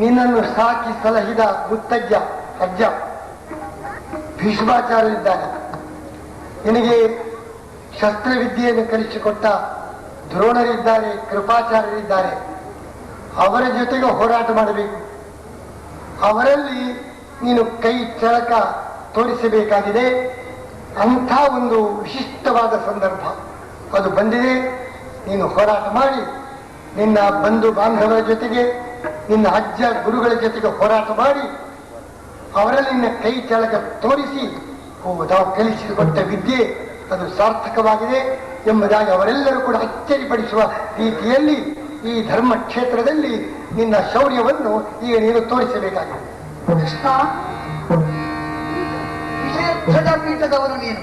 ನಿನ್ನನ್ನು ಸಾಕಿ ಸಲಹಿದ ಮುತ್ತಜ್ಜ ಅಜ್ಜ ಭೀಷ್ಮಾಚಾರ್ಯರಿದ್ದಾರೆ. ನಿನಗೆ ಶಸ್ತ್ರವಿದ್ಯೆಯನ್ನು ಕಲಿಸಿಕೊಟ್ಟ ದ್ರೋಣರಿದ್ದಾರೆ, ಕೃಪಾಚಾರ್ಯರಿದ್ದಾರೆ. ಅವರ ಜೊತೆಗೆ ಹೋರಾಟ ಮಾಡಬೇಕು. ಅವರಲ್ಲಿ ನೀನು ಕೈ ಚಳಕ ತೋರಿಸಬೇಕಾಗಿದೆ. ಅಂಥ ಒಂದು ವಿಶಿಷ್ಟವಾದ ಸಂದರ್ಭ ಅದು ಬಂದಿದೆ. ನೀನು ಹೋರಾಟ ಮಾಡಿ ನಿನ್ನ ಬಂಧು ಬಾಂಧವರ ಜೊತೆಗೆ, ನಿನ್ನ ಅಜ್ಜ ಗುರುಗಳ ಜೊತೆಗೆ ಹೋರಾಟ ಮಾಡಿ ಅವರಲ್ಲಿ ನಿನ್ನ ಕೈ ಚಳಕ ತೋರಿಸಿ, ನಾವು ಕಲಿಸಿಕೊಟ್ಟ ವಿದ್ಯೆ ಅದು ಸಾರ್ಥಕವಾಗಿದೆ ಎಂಬುದಾಗಿ ಅವರೆಲ್ಲರೂ ಕೂಡ ಅಚ್ಚರಿಪಡಿಸುವ ರೀತಿಯಲ್ಲಿ ಈ ಧರ್ಮ ಕ್ಷೇತ್ರದಲ್ಲಿ ನಿನ್ನ ಶೌರ್ಯವನ್ನು ಈಗ ನೀನು ತೋರಿಸಬೇಕಾಗಿದೆ. ಕೃಷ್ಣ, ವಿಜಯಧ್ವಜ ಪೀಠದವನು ನೀನು.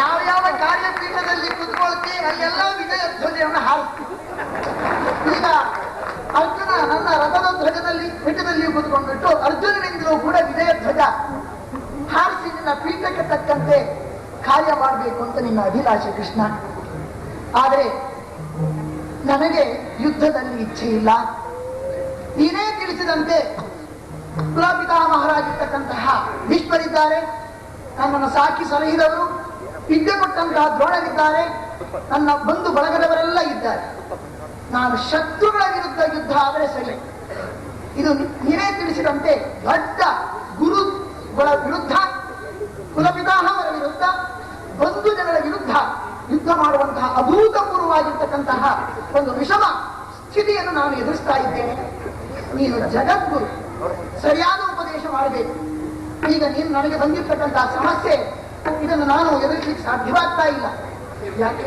ಯಾವ ಯಾವ ಕಾರ್ಯಪೀಠದಲ್ಲಿ ಕುತ್ಕೊಳ್ತಿ ಅಲ್ಲೆಲ್ಲ ವಿಜಯ ಧ್ವಜವನ್ನು ಹಾರಿಸ್ತಿ. ಈಗ ಅರ್ಜುನ ನನ್ನ ರಥದ ಧ್ವಜದಲ್ಲಿ ಪೀಠದಲ್ಲಿ ಕೂತ್ಕೊಂಡ್ಬಿಟ್ಟು ಅರ್ಜುನನಿಂದಲೂ ಕೂಡ ವಿಜಯ ಧ್ವಜ ಹಾರಿಸಿ ನಿನ್ನ ಪೀಠಕ್ಕೆ ತಕ್ಕಂತೆ ಕಾರ್ಯ ಮಾಡಬೇಕು ಅಂತ ನಿನ್ನ ಅಭಿಲಾಷೆ ಕೃಷ್ಣ. ಆದರೆ ನನಗೆ ಯುದ್ಧದಲ್ಲಿ ಇಚ್ಛೆ ಇಲ್ಲ. ನೀನೇ ತಿಳಿಸಿದಂತೆ ಕುಲಪಿತಾಮಹರಾಗಿರ್ತಕ್ಕಂತಹ ಭೀಷ್ಮರಿದ್ದಾರೆ, ನನ್ನನ್ನು ಸಾಕಿ ಸಲಹಿದವರು, ವಿದ್ಯೆ ಕೊಟ್ಟಂತಹ ದ್ರೋಣರಿದ್ದಾರೆ, ನನ್ನ ಬಂಧು ಬಳಗದವರೆಲ್ಲ ಇದ್ದಾರೆ. ನಾನು ಶತ್ರುಗಳ ವಿರುದ್ಧ ಯುದ್ಧ ಆದರೆ ಸರಿ. ಇದು ನೀನೇ ತಿಳಿಸಿದಂತೆ ದೊಡ್ಡ ಗುರುಗಳ ವಿರುದ್ಧ, ಕುಲಪಿತಾಮಹರ ವಿರುದ್ಧ, ಬಂಧು ಜನರ ವಿರುದ್ಧ ಯುದ್ಧ ಮಾಡುವಂತಹ ಅಭೂತಪೂರ್ವವಾಗಿರ್ತಕ್ಕಂತಹ ಒಂದು ವಿಷಮ ಸ್ಥಿತಿಯನ್ನು ನಾನು ಎದುರಿಸ್ತಾ ಇದ್ದೇನೆ. ನೀನು ಜಗದ್ಗುರು, ಸರಿಯಾದ ಉಪದೇಶ ಮಾಡಬೇಕು. ಈಗ ನೀನು ನನಗೆ ಬಂದಿರ್ತಕ್ಕಂತಹ ಸಮಸ್ಯೆ, ಇದನ್ನು ನಾನು ಎದುರಿಸಲಿಕ್ಕೆ ಸಾಧ್ಯವಾಗ್ತಾ ಇಲ್ಲ. ಯಾಕೆ?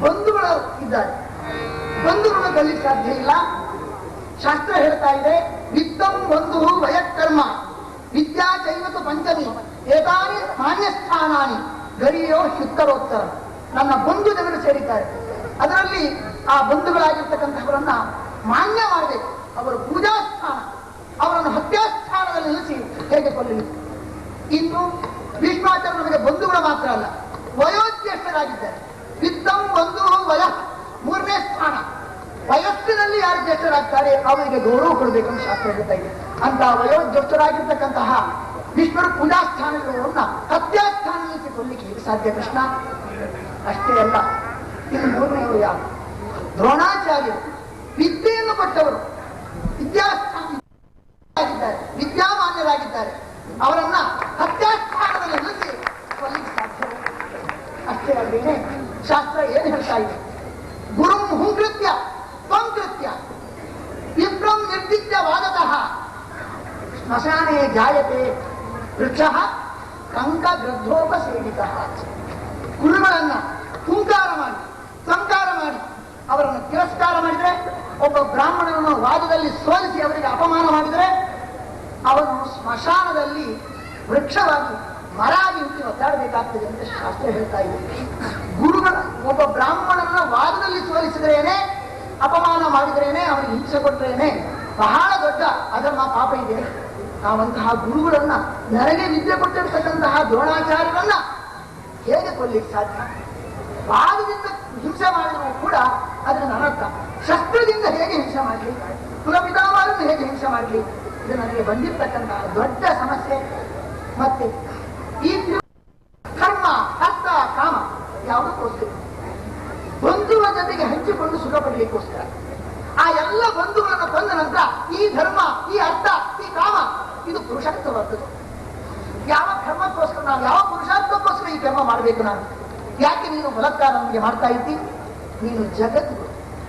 ಬಂಧುಗಳು ಇದ್ದಾರೆ, ಬಂಧುಗಳು ಗೆಲ್ಲಿಕ್ಕೆ ಸಾಧ್ಯ ಇಲ್ಲ. ಶಾಸ್ತ್ರ ಹೇಳ್ತಾ ಇದೆ, ವಿತ್ತಂ ಬಂಧು ವಯಕರ್ಮ ವಿದ್ಯಾ ಚೈವತು ಪಂಚಮಿ ಏತಾನಿ ಮಾನ್ಯಸ್ಥಾನಾನಿ ಗರಿಯೋ ಶುತ್ತರೋತ್ತರ. ನನ್ನ ಬಂಧು ಜನರು ಸೇರಿದ್ದಾರೆ. ಅದರಲ್ಲಿ ಆ ಬಂಧುಗಳಾಗಿರ್ತಕ್ಕಂಥವರನ್ನ ಮಾನ್ಯ ಮಾಡಬೇಕು. ಅವರ ಪೂಜಾ ಸ್ಥಾನ, ಅವರನ್ನು ಹತ್ಯಾಸ್ಥಾನದಲ್ಲಿ ನಿಲ್ಲಿಸಿ ಹೇಗೆ ಕೊಲ್ಲಲಿ. ಇನ್ನು ಭೀಷ್ಮಾಚಾರ್ಯ ನಮಗೆ ಬಂಧುಗಳು ಮಾತ್ರ ಅಲ್ಲ, ವಯೋಜ್ಯೇಷ್ಠರಾಗಿದ್ದಾರೆ. ವಿತ್ತಂ ಬಂಧು ವಯ, 3ನೇ ಸ್ಥಾನ. ವಯಸ್ಸಿನಲ್ಲಿ ಯಾರು ಜ್ಯೇಷ್ಠರಾಗ್ತಾರೆ ಅವರಿಗೆ ಗೌರವ ಕೊಡಬೇಕಂತ ಶಾಸ್ತ್ರ ಹೇಳ್ತಾ ಇದೆ. ಅಂತ ವಯೋಜ್ಯೇಷ್ಠರಾಗಿರ್ತಕ್ಕಂತಹ ಭೀಷ್ಮರು ಪೂಜಾ ಸ್ಥಾನಗಳನ್ನ ಹತ್ಯಾಸ್ಥಾನದಲ್ಲಿ ಕೊಡ್ಲಿಕ್ಕೆ ಹೇಗೆ ಸಾಧ್ಯ ಕೃಷ್ಣ? ಅಷ್ಟೇ ಅಲ್ಲ, ಇನ್ನು 3ನೇವರು ಯಾರು? ದ್ರೋಣಾಚಾರ್ಯರು, ವಿದ್ಯೆಯನ್ನು ಕೊಟ್ಟವರು, ವಿದ್ಯಾಸ್ಥಾನಿದ್ದಾರೆ, ವಿದ್ಯಾಮಾನ್ಯರಾಗಿದ್ದಾರೆ. ಅವರನ್ನ ಹತ್ಯಾಸ್ಥಾನದಲ್ಲಿ ನಿಲ್ಲಿಸಿ ಕೊಲ್ಲಿಕ್ಕೆ ಸಾಧ್ಯ. ಅಷ್ಟೇ ಅಲ್ಲೇನೆ ಶಾಸ್ತ್ರ ಏನು ಹೇಳ್ತಾ ಇದೆ? ಗುರುಂ ಹುಂಕೃತ್ಯ ತ್ವಂಕೃತ್ಯ ವಿಪ್ರಂ ನಿರ್ದಿತ್ಯವಾದತಃ ಸ್ಮಶಾನೇ ಜಾಯತೆ ವೃಕ್ಷ ಕಂಕ ಗ್ರದ್ಧೋಪಸೇವಿತ. ಗುರುಗಳನ್ನ ಹುಂಕಾರ ಮಾಡಿ, ಸಂಕಾರ ಮಾಡಿ, ಅವರನ್ನು ತಿರಸ್ಕಾರ ಮಾಡಿದ್ರೆ, ಒಬ್ಬ ಬ್ರಾಹ್ಮಣನನ್ನು ವಾದದಲ್ಲಿ ಸೋಲಿಸಿ ಅವರಿಗೆ ಅಪಮಾನ ಮಾಡಿದರೆ, ಅವನು ಸ್ಮಶಾನದಲ್ಲಿ ವೃಕ್ಷವಾಗಿ ಮರಾಗಿ ಹುಟ್ಟಿ ಒದ್ದಾಡಬೇಕಾಗ್ತದೆ ಅಂತ ಶಾಸ್ತ್ರ ಹೇಳ್ತಾ ಇದೆ. ಗುರುಗಳ ಒಬ್ಬ ಬ್ರಾಹ್ಮಣನ ವಾದದಲ್ಲಿ ಸೋಲಿಸಿದ್ರೇನೆ, ಅಪಮಾನ ಮಾಡಿದ್ರೇನೆ, ಅವನಿಗೆ ಹಿಂಸೆ ಕೊಟ್ರೇನೆ ಬಹಳ ದೊಡ್ಡ ಅಧರ್ಮ, ಪಾಪ ಇದೆ. ನಾವಂತಹ ಗುರುಗಳನ್ನ, ನನಗೆ ವಿದ್ಯೆ ಕೊಟ್ಟಿರ್ತಕ್ಕಂತಹ ದ್ರೋಣಾಚಾರ್ಯರನ್ನ ಹೇಗೆ ಕೊಲ್ಲಿಕ್ಕೆ ಸಾಧ್ಯ? ವಾದದಿಂದ ಹಿಂಸೆ ಮಾಡಿದ್ರು ಕೂಡ ಅದನ್ನು ಅನರ್ಥ. ಶಸ್ತ್ರದಿಂದ ಹೇಗೆ ಹಿಂಸೆ ಮಾಡಲಿ? ಕುಲಪಿತಾಮಹರನ್ನು ಹೇಗೆ ಹಿಂಸೆ ಮಾಡಲಿ? ಇದು ನನಗೆ ಬಂದಿರ್ತಕ್ಕಂತಹ ದೊಡ್ಡ ಸಮಸ್ಯೆ. ಮತ್ತೆ ಈ ಕರ್ಮ, ಅರ್ಥ, ಕಾಮ ಯಾವುದಕ್ಕೋಸ್ಕರ? ಬಂಧುಗಳ ಜೊತೆಗೆ ಹಂಚಿಕೊಂಡು ಸುಖ ಪಡಲಿಕ್ಕೋಸ್ಕರ. ಆ ಎಲ್ಲ ಬಂಧುಗಳನ್ನು ಕೊಂದ ನಂತರ ಈ ಧರ್ಮ, ಈ ಅರ್ಥ, ಈ ಕಾಮ ಇದು ಪುರುಷಾರ್ಥವಾದದ್ದು. ಯಾವ ಧರ್ಮಕ್ಕೋಸ್ಕರ, ನಾವು ಯಾವ ಪುರುಷಾರ್ಥಕ್ಕೋಸ್ಕರ ಈ ಕರ್ಮ ಮಾಡಬೇಕು? ನಾನು ಯಾಕೆ ನೀನು ಬಲತ್ಕಾರ ನಮಗೆ ಮಾಡ್ತಾ ಇದ್ದಿ? ನೀನು ಜಗತ್ತು,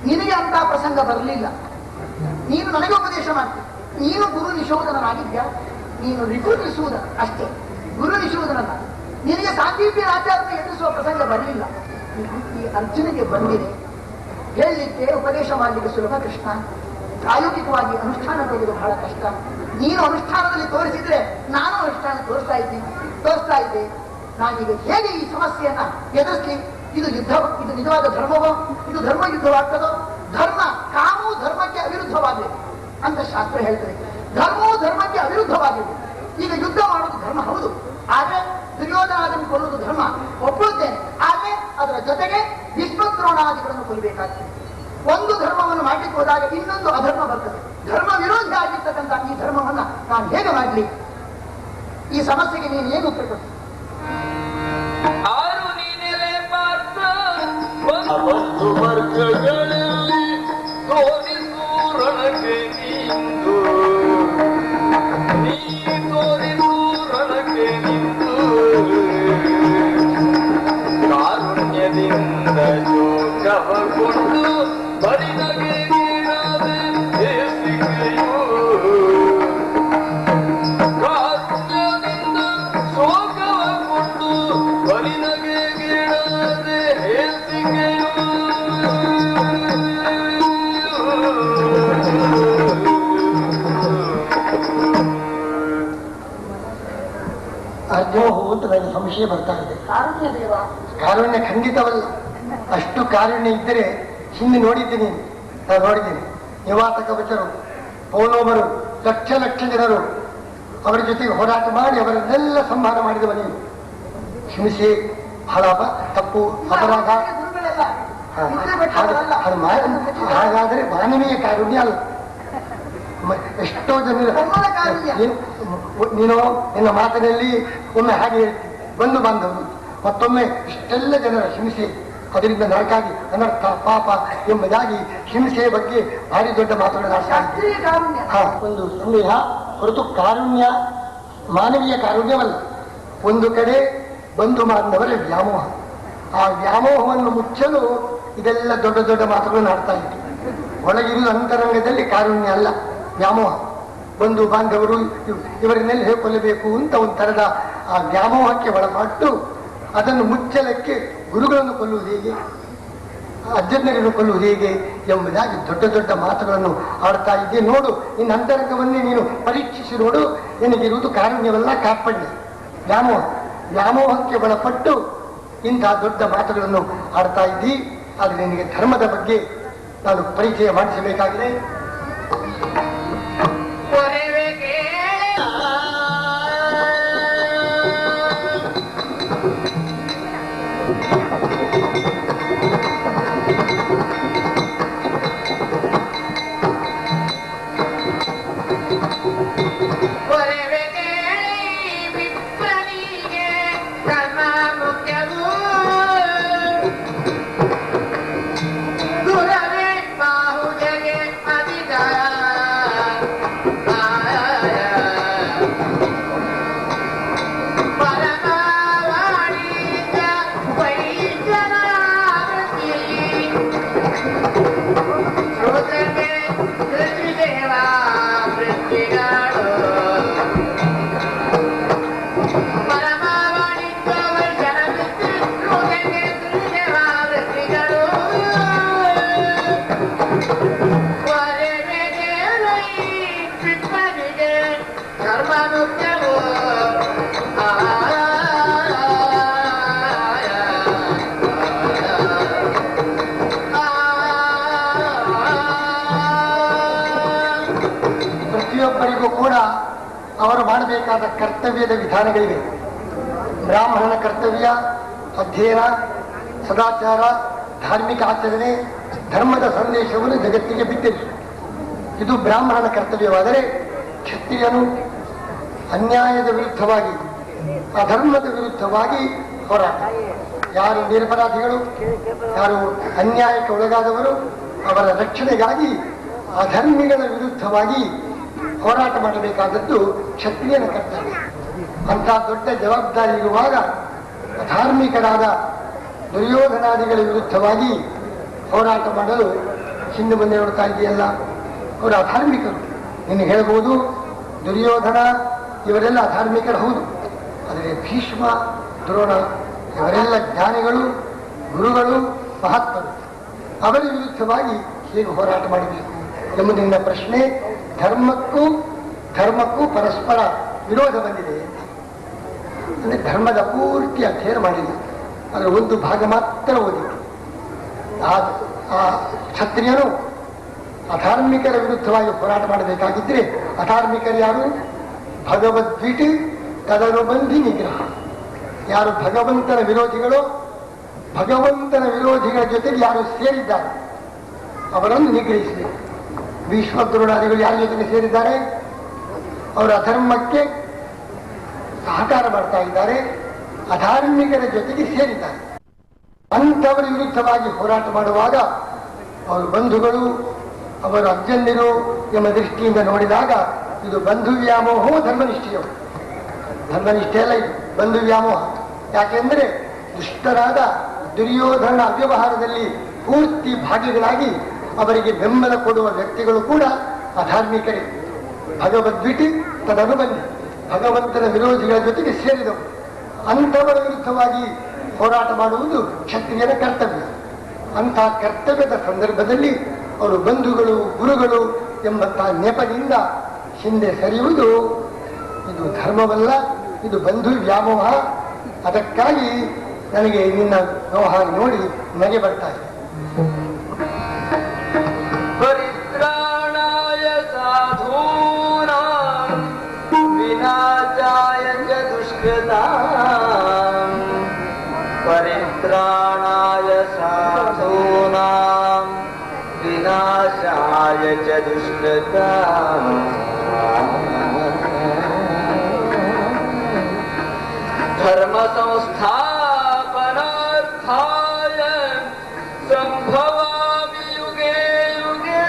ನಿನಗೆ ಅಂತ ಪ್ರಸಂಗ ಬರಲಿಲ್ಲ. ನೀನು ನನಗೆ ಉಪದೇಶ ಮಾಡ್ತೀನಿ. ನೀನು ಗುರು ನಿಶೋಧನನಾಗಿದ್ಯಾ? ನೀನು ರಿಪು ನಿಶೋಧನ ಅಷ್ಟೇ, ಗುರು ನಿಶೋಧನಲ್ಲ. ನಿನಗೆ ಸಾಂದೀಪ್ಯ ರಾಜ್ಯಾರ್ಥ ಎದುರಿಸುವ ಪ್ರಸಂಗ ಬರಲಿಲ್ಲ. ಈ ಅರ್ಜುನಿಗೆ ಬಂದಿದೆ. ಹೇಳಲಿಕ್ಕೆ ಉಪದೇಶ ಮಾಡಲಿಕ್ಕೆ ಸುಲಭ ಕೃಷ್ಣ, ಪ್ರಾಯೋಗಿಕವಾಗಿ ಅನುಷ್ಠಾನ ತೆಗೆದು ಬಹಳ ಕಷ್ಟ. ನೀನು ಅನುಷ್ಠಾನದಲ್ಲಿ ತೋರಿಸಿದ್ರೆ ನಾನು ಅನುಷ್ಠಾನ ತೋರಿಸ್ತಾ ಇದ್ದೆ. ನಾನೀಗ ಹೇಗೆ ಈ ಸಮಸ್ಯೆಯನ್ನ ಎದುರಿಸಲಿ? ಇದು ನಿಜವಾದ ಧರ್ಮವೋ? ಇದು ಧರ್ಮ ಯುದ್ಧವಾಗ್ತದೋ? ಧರ್ಮ ಕಾಮು ಧರ್ಮಕ್ಕೆ ಅವಿರುದ್ಧವಾಗಬೇಕು ಅಂತ ಶಾಸ್ತ್ರ ಹೇಳ್ತದೆ. ಧರ್ಮವು ಧರ್ಮಕ್ಕೆ ಅವಿರುದ್ಧವಾಗಿದೆ. ಈಗ ಯುದ್ಧ ಮಾಡುವುದು ಧರ್ಮ ಹೌದು, ಆದ್ರೆ ದುರ್ಯೋಧನಾದನ್ನು ಕೊಲ್ಲುವುದು ಧರ್ಮ ಒಪ್ಪುತ್ತೇನೆ. ಆದ್ರೆ ಅದರ ಜೊತೆಗೆ ಭೀಷ್ಮದ್ರೋಣಾದಿಗಳನ್ನು ಕೊಲ್ಲಬೇಕಾಗ್ತದೆ. ಒಂದು ಧರ್ಮವನ್ನು ಮಾಡಲಿಕ್ಕೆ ಹೋದಾಗ ಇನ್ನೊಂದು ಅಧರ್ಮ ಬರ್ತದೆ. ಧರ್ಮ ವಿರೋಧಿ ಆಗಿರ್ತಕ್ಕಂಥ ಈ ಧರ್ಮವನ್ನ ನಾನು ಹೇಗೆ ಮಾಡಲಿ? ಈ ಸಮಸ್ಯೆಗೆ ನೀನು ಏನು ಉತ್ತರ ಕೊಡ್ತೀನಿ? ಆರು ನೀನೆಲೆ ಪಾತ್ರ ಒಂದು ವರ್ಗಗಳಲ್ಲಿ ತೋರಿಸು ರಣಕ್ಕೆ ನಿಂದು, ನೀ ತೋರಿಸು ರಣಕ್ಕೆ ನಿಂದು, ಕಾರುಣ್ಯದಿಂದ ಶೋಕವಗೊಂಡು ಬರಿದಗೆ ಗೀಡಾದೆ ಹೇಸಿಕೆಯು, ಕಾರುಣ್ಯದಿಂದ ಶೋಕವಗೊಂಡು ಬರಿದಗೆ ಗೀಡಾದೆ ಹೇಸಿಕೆಯು. ಅರ್ಜೋಹು ಅಂತ ನನಗೆ ಸಂಶಯ ಬರ್ತಾ ಇದೆ. ಕಾರುಣ್ಯ ದೇವ, ಕಾರುಣ್ಯ ಖಂಡಿತವಲ್ಲ. ಅಷ್ಟು ಕಾರುಣ್ಯ ಇದ್ದರೆ ಹಿಂದೆ ನೋಡಿದ್ದೀನಿ, ನಾನು ನೋಡಿದ್ದೀನಿ. ನಿವಾತ ಕವಚರು, ಪೌಲೋಮರು, ಲಕ್ಷ ಲಕ್ಷ ಜನರು ಅವರ ಜೊತೆಗೆ ಹೋರಾಟ ಮಾಡಿ ಅವರನ್ನೆಲ್ಲ ಸಂಹಾರ ಮಾಡಿದವ ನೀನು. ಹಿಂಸೆ ಬಹಳ ತಪ್ಪು, ಅಪರಾಧ. ಗುರುಗಳೆಲ್ಲ ಹಾಗಾದರೆ ಮಾನವೀಯ ಕಾರುಣ್ಯ ಅಲ್ಲ. ಎಷ್ಟೋ ಜನರು ನೀನು ನಿನ್ನ ಮಾತಿನಲ್ಲಿ ಒಮ್ಮೆ ಹಾಗೆ ಹೇಳ್ತೀನಿ, ಬಂಧು ಬಾಂಧವರು, ಮತ್ತೊಮ್ಮೆ ಇಷ್ಟೆಲ್ಲ ಜನರ ಹಿಂಸೆ, ಅದರಿಂದ ನರಕಾಗಿ ಅನರ್ಥ ಪಾಪ ಎಂಬುದಾಗಿ ಹಿಂಸೆಯ ಬಗ್ಗೆ ಭಾರಿ ದೊಡ್ಡ ಮಾತುಗಳಾಡ್ತಾ ಒಂದು ಸಂದೇಹ ಹೊರತು ಕಾರುಣ್ಯ ಮಾನವೀಯ ಕಾರುಣ್ಯವಲ್ಲ. ಒಂದು ಕಡೆ ಬಂಧು ಬಾಂಧವರ ವ್ಯಾಮೋಹ, ಆ ವ್ಯಾಮೋಹವನ್ನು ಮುಚ್ಚಲು ಇದೆಲ್ಲ ದೊಡ್ಡ ದೊಡ್ಡ ಮಾತುಗಳನ್ನು ಆಡ್ತಾ ಇತ್ತು. ಒಳಗಿರುವ ಅಂತರಂಗದಲ್ಲಿ ಕಾರುಣ್ಯ ಅಲ್ಲ, ವ್ಯಾಮೋಹ. ಬಂಧು ಬಾಂಧವರು ಇವರನ್ನೆಲ್ಲ ಹೇಳ್ಕೊಳ್ಳಬೇಕು ಅಂತ ಒಂದು ತರದ ಆ ವ್ಯಾಮೋಹಕ್ಕೆ ಒಳಪಟ್ಟು ಅದನ್ನು ಮುಚ್ಚಲಕ್ಕೆ ಗುರುಗಳನ್ನು ಕೊಲ್ಲುವುದು ಹೇಗೆ, ಅಜ್ಜನರನ್ನು ಕೊಲ್ಲುವುದು ಹೇಗೆ ಎಂಬುದಾಗಿ ದೊಡ್ಡ ದೊಡ್ಡ ಮಾತುಗಳನ್ನು ಆಡ್ತಾ ಇದ್ದೆ. ನೋಡು, ನಿನ್ನ ಅಂತರಂಗವನ್ನೇ ನೀನು ಪರೀಕ್ಷಿಸಿ ನೋಡು. ನಿನಗಿರುವುದು ಕಾರುಣ್ಯವಲ್ಲ, ಕಾರ್ಪಣ್ಯ, ವ್ಯಾಮೋಹ. ವ್ಯಾಮೋಹಕ್ಕೆ ಒಳಪಟ್ಟು ಇಂತಹ ದೊಡ್ಡ ಮಾತುಗಳನ್ನು ಆಡ್ತಾ ಇದ್ದಿ. ಆದರೆ ನಿನಗೆ ಧರ್ಮದ ಬಗ್ಗೆ ನಾನು ಪರಿಚಯ ಮಾಡಿಸಬೇಕಾಗಿದೆ. ಪ್ರತಿಯೊಬ್ಬರಿಗೂ ಕೂಡ ಅವರು ಮಾಡಬೇಕಾದ ಕರ್ತವ್ಯದ ವಿಧಾನಗಳಿವೆ. ಬ್ರಾಹ್ಮಣನ ಕರ್ತವ್ಯ ಅಧ್ಯಯನ, ಸದಾಚಾರ, ಧಾರ್ಮಿಕ ಆಚರಣೆ, ಧರ್ಮದ ಸಂದೇಶವನ್ನು ಜಗತ್ತಿಗೆ ಬಿತ್ತರಿಸು. ಇದು ಬ್ರಾಹ್ಮಣನ ಕರ್ತವ್ಯವಾದರೆ, ಕ್ಷತ್ರಿಯನು ಅನ್ಯಾಯದ ವಿರುದ್ಧವಾಗಿ, ಅಧರ್ಮದ ವಿರುದ್ಧವಾಗಿ ಹೋರಾಟ. ಯಾರು ನಿರಪರಾಧಿಗಳು, ಯಾರು ಅನ್ಯಾಯಕ್ಕೆ ಒಳಗಾದವರು, ಅವರ ರಕ್ಷಣೆಗಾಗಿ ಅಧರ್ಮಿಗಳ ವಿರುದ್ಧವಾಗಿ ಹೋರಾಟ ಮಾಡಬೇಕಾದದ್ದು ಕ್ಷತ್ರಿಯನ ಕರ್ತವ್ಯ. ಅಂತ ದೊಡ್ಡ ಜವಾಬ್ದಾರಿ ಇರುವಾಗ ಧಾರ್ಮಿಕರಾದ ದುರ್ಯೋಧನಾದಿಗಳ ವಿರುದ್ಧವಾಗಿ ಹೋರಾಟ ಮಾಡಲು ಹಿಂದೆ ಮುಂದೆ ನೋಡ್ತಾ ಇದೆಯಲ್ಲ. ಅವರು ಅಧಾರ್ಮಿಕರು. ನಿನಗೆ ಹೇಳ್ಬೋದು ದುರ್ಯೋಧನ ಇವರೆಲ್ಲ ಅಧಾರ್ಮಿಕರು ಹೌದು, ಆದರೆ ಭೀಷ್ಮ ದ್ರೋಣ ಇವರೆಲ್ಲ ಜ್ಞಾನಿಗಳು, ಗುರುಗಳು, ಮಹಾತ್ಮರು. ಅವರ ವಿರುದ್ಧವಾಗಿ ಹೇಗೆ ಹೋರಾಟ ಮಾಡಬೇಕು ಎಂಬುದು ನಿನ್ನ ಪ್ರಶ್ನೆ. ಧರ್ಮಕ್ಕೂ ಪರಸ್ಪರ ವಿರೋಧ ಬಂದಿದೆ ಅಂತ. ಅಂದರೆ ಧರ್ಮದ ಪೂರ್ತಿ ಅಧ್ಯಯನ ಮಾಡಿಲ್ಲ, ಅದರ ಒಂದು ಭಾಗ ಮಾತ್ರ ಓದಿದೆ. ಆ ಕ್ಷತ್ರಿಯನು ಅಧಾರ್ಮಿಕರ ವಿರುದ್ಧವಾಗಿ ಹೋರಾಟ ಮಾಡಬೇಕಾಗಿದ್ರೆ ಅಧಾರ್ಮಿಕರು ಯಾರು? ಭಗವದ್ಗೀತೆ ತದನುಬಂಧಿ ನಿಗ್ರಹ. ಯಾರು ಭಗವಂತನ ವಿರೋಧಿಗಳು, ಭಗವಂತನ ವಿರೋಧಿಗಳ ಜೊತೆಗೆ ಯಾರು ಸೇರಿದ್ದಾರೆ ಅವರನ್ನು ನಿಗ್ರಹಿಸಬೇಕು. ಭೀಷ್ಮದ್ರೋಣಾದಿಗಳು ಯಾರ ಜೊತೆಗೆ ಸೇರಿದ್ದಾರೆ? ಅವರ ಅಧರ್ಮಕ್ಕೆ ಸಹಕಾರ ಮಾಡ್ತಾ ಇದ್ದಾರೆ, ಅಧಾರ್ಮಿಕರ ಜೊತೆಗೆ ಸೇರಿದ್ದಾರೆ. ಅಂಥವರ ವಿರುದ್ಧವಾಗಿ ಹೋರಾಟ ಮಾಡುವಾಗ ಅವರ ಬಂಧುಗಳು, ಅವರ ಅಜ್ಜಂದಿರು ಎಂಬ ದೃಷ್ಟಿಯಿಂದ ನೋಡಿದಾಗ ಇದು ಬಂಧು ವ್ಯಾಮೋಹವೋ ಧರ್ಮನಿಷ್ಠೆಯೋ? ಧರ್ಮನಿಷ್ಠೆ ಅಲ್ಲ, ಇದು ಬಂಧು ವ್ಯಾಮೋಹ. ಯಾಕೆಂದ್ರೆ ದುಷ್ಟರಾದ ದುರ್ಯೋಧನ ಅವ್ಯವಹಾರದಲ್ಲಿ ಪೂರ್ತಿ ಭಾಗಿಗಳಾಗಿ ಅವರಿಗೆ ಬೆಂಬಲ ಕೊಡುವ ವ್ಯಕ್ತಿಗಳು ಕೂಡ ಅಧಾರ್ಮಿಕರೇ. ಭಗವದ್ಗೀತೆ ತದನುಬಂಧಿ, ಭಗವಂತನ ವಿರೋಧಿಗಳ ಜೊತೆಗೆ ಸೇರಿದವು. ಅಂಥವರ ವಿರುದ್ಧವಾಗಿ ಹೋರಾಟ ಮಾಡುವುದು ಕ್ಷತ್ರಿಯರ ಕರ್ತವ್ಯ. ಅಂಥ ಕರ್ತವ್ಯದ ಸಂದರ್ಭದಲ್ಲಿ ಅವರು ಬಂಧುಗಳು, ಗುರುಗಳು ಎಂಬಂತಹ ನೆಪದಿಂದ ಹಿಂದೆ ಸರಿಯುವುದು ಇದು ಧರ್ಮವಲ್ಲ, ಇದು ಬಂಧು ವ್ಯಾಮೋಹ. ಅದಕ್ಕಾಗಿ ನನಗೆ ನಿನ್ನ ವ್ಯವಹಾರ ನೋಡಿ ನಗೆ ಬರ್ತಾ ಇದೆ. ಪರಿತ್ರಾಣಾಯ ಸಾಧೂನಾಂ ವಿನಾಶಾಯ ಚ ದುಷ್ಕೃತಾಂ. ಪರಿತ್ರಾಣಾಯ ಸಾಧೂನಾಂ ವಿನಾಶಾಯ ಚ ದುಷ್ಕೃತಾಂ. ಧರ್ಮ ಸಂಸ್ಥಾಪನಾರ್ಥಾಯ ಸಂಭವಾಮಿ ಯುಗೇ ಯುಗೇ.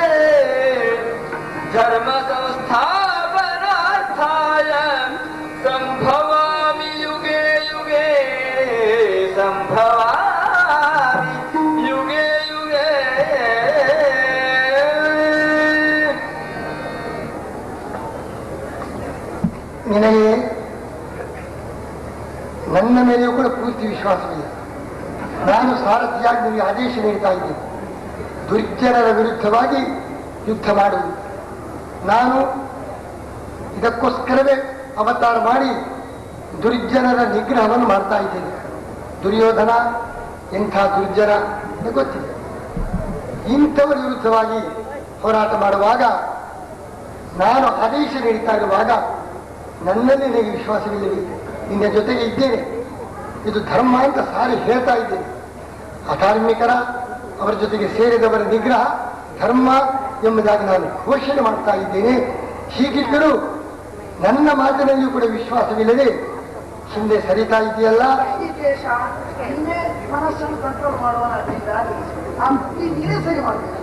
ಧರ್ಮ ಸಂಸ್ಥಾಪನಾರ್ಥಾಯ ಸಂಭವಾಮಿ ಯುಗೇ ಯುಗೇ. ಸಂಭವಾಮಿ ಯುಗೇ ಯುಗೇ. ನಿನಗೆ ನನ್ನ ಮೇಲೆಯೂ ಕೂಡ ಪೂರ್ತಿ ವಿಶ್ವಾಸವಿಲ್ಲ. ನಾನು ಸಾರಥಿಯಾಗಿ ನಿಮಗೆ ಆದೇಶ ನೀಡ್ತಾ ಇದ್ದೇನೆ, ದುರ್ಜನರ ವಿರುದ್ಧವಾಗಿ ಯುದ್ಧ ಮಾಡುವುದು. ನಾನು ಇದಕ್ಕೋಸ್ಕರವೇ ಅವತಾರ ಮಾಡಿ ದುರ್ಜನರ ನಿಗ್ರಹವನ್ನು ಮಾಡ್ತಾ ಇದ್ದೇನೆ. ದುರ್ಯೋಧನ ಎಂಥ ದುರ್ಜನ ಗೊತ್ತಿದೆ. ಇಂಥವರ ವಿರುದ್ಧವಾಗಿ ಹೋರಾಟ ಮಾಡುವಾಗ, ನಾನು ಆದೇಶ ನೀಡ್ತಾ ಇರುವಾಗ ನನ್ನಲ್ಲಿ ನಿನಗೆ ವಿಶ್ವಾಸವಿಲ್ಲವೇ? ನಿನ್ನ ಜೊತೆಗೆ ಇದ್ದೇನೆ, ಇದು ಧರ್ಮ ಅಂತ ಸಾರಿ ಹೇಳ್ತಾ ಇದ್ದೇನೆ. ಅಧಾರ್ಮಿಕರ ಅವರ ಜೊತೆಗೆ ಸೇರಿದವರ ನಿಗ್ರಹ ಧರ್ಮ ಎಂಬುದಾಗಿ ನಾನು ಘೋಷಣೆ ಮಾಡ್ತಾ ಇದ್ದೇನೆ. ಹೀಗಿದ್ದರೂ ನನ್ನ ಮಾತಿನಲ್ಲಿಯೂ ಕೂಡ ವಿಶ್ವಾಸವಿಲ್ಲದೆ ಹಿಂದೆ ಸರಿತಾ ಇದೆಯಲ್ಲ. ಹಿಂದೆ ಮನಸ್ಸನ್ನು ಕಂಟ್ರೋಲ್ ಮಾಡುವನಾಗಿ ಆ ಬುದ್ಧಿ ನೀನೇ ಸರಿ ಮಾಡಬೇಕು.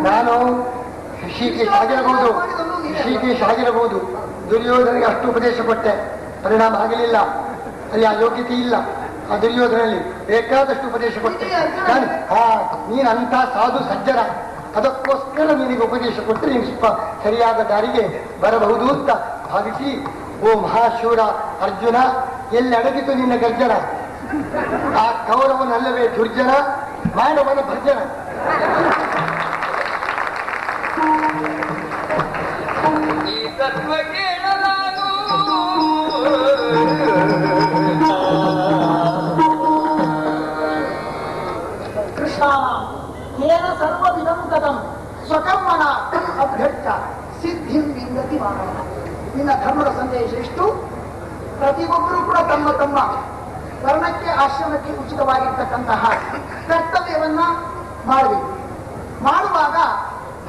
ನಾನು ಋಷಿಕೇಶ್ ಆಗಿರಬಹುದು. ದುರ್ಯೋಧನಿಗೆ ಅಷ್ಟು ಉಪದೇಶ ಕೊಟ್ಟೆ, ಪರಿಣಾಮ ಆಗಲಿಲ್ಲ. ಅಲ್ಲಿ ಆ ಯೋಗ್ಯತೆ ಇಲ್ಲ ಆ ದುರ್ಯೋಧನಲ್ಲಿ. ಬೇಕಾದಷ್ಟು ಉಪದೇಶ ಕೊಟ್ಟೆ. ನೀನು ಅಂಥ ಸಾಧು ಸಜ್ಜನ, ಅದಕ್ಕೋಸ್ಕರ ನಿನಗೆ ಉಪದೇಶ ಕೊಟ್ಟರೆ ನೀನು ಸ್ವಲ್ಪ ಸರಿಯಾದ ದಾರಿಗೆ ಬರಬಹುದು ಅಂತ ಭಾವಿಸಿ, ಓ ಮಹಾಶೂರ ಅರ್ಜುನ, ಎಲ್ಲಿ ಅಡಗಿತು ನಿನ್ನ ಗರ್ಜನ? ಆ ಕೌರವನಲ್ಲವೇ ದುರ್ಜನ, ಮಾನವನ ಭರ್ಜನ. ಈ ತತ್ವ ಕೇಳಲಾಗು. ಕೃಷ್ಣ ಏನ ಸರ್ವವಿಧಂ ಕಥಂ ಸ್ವಕರ್ಮಣ ಅಭ್ಯರ್ಥ ಸಿದ್ಧಿಂ ವಿಂದತಿ ಮಾನವ. ನಿನ್ನ ಧರ್ಮದ ಸಂದೇಶ ಎಷ್ಟು? ಪ್ರತಿಯೊಬ್ಬರೂ ಕೂಡ ತಮ್ಮ ತಮ್ಮ ವರ್ಣಕ್ಕೆ, ಆಶ್ರಮಕ್ಕೆ ಉಚಿತವಾಗಿರ್ತಕ್ಕಂತಹ ಕರ್ತವ್ಯವನ್ನ ಮಾಡಬೇಕು. ಮಾಡುವಾಗ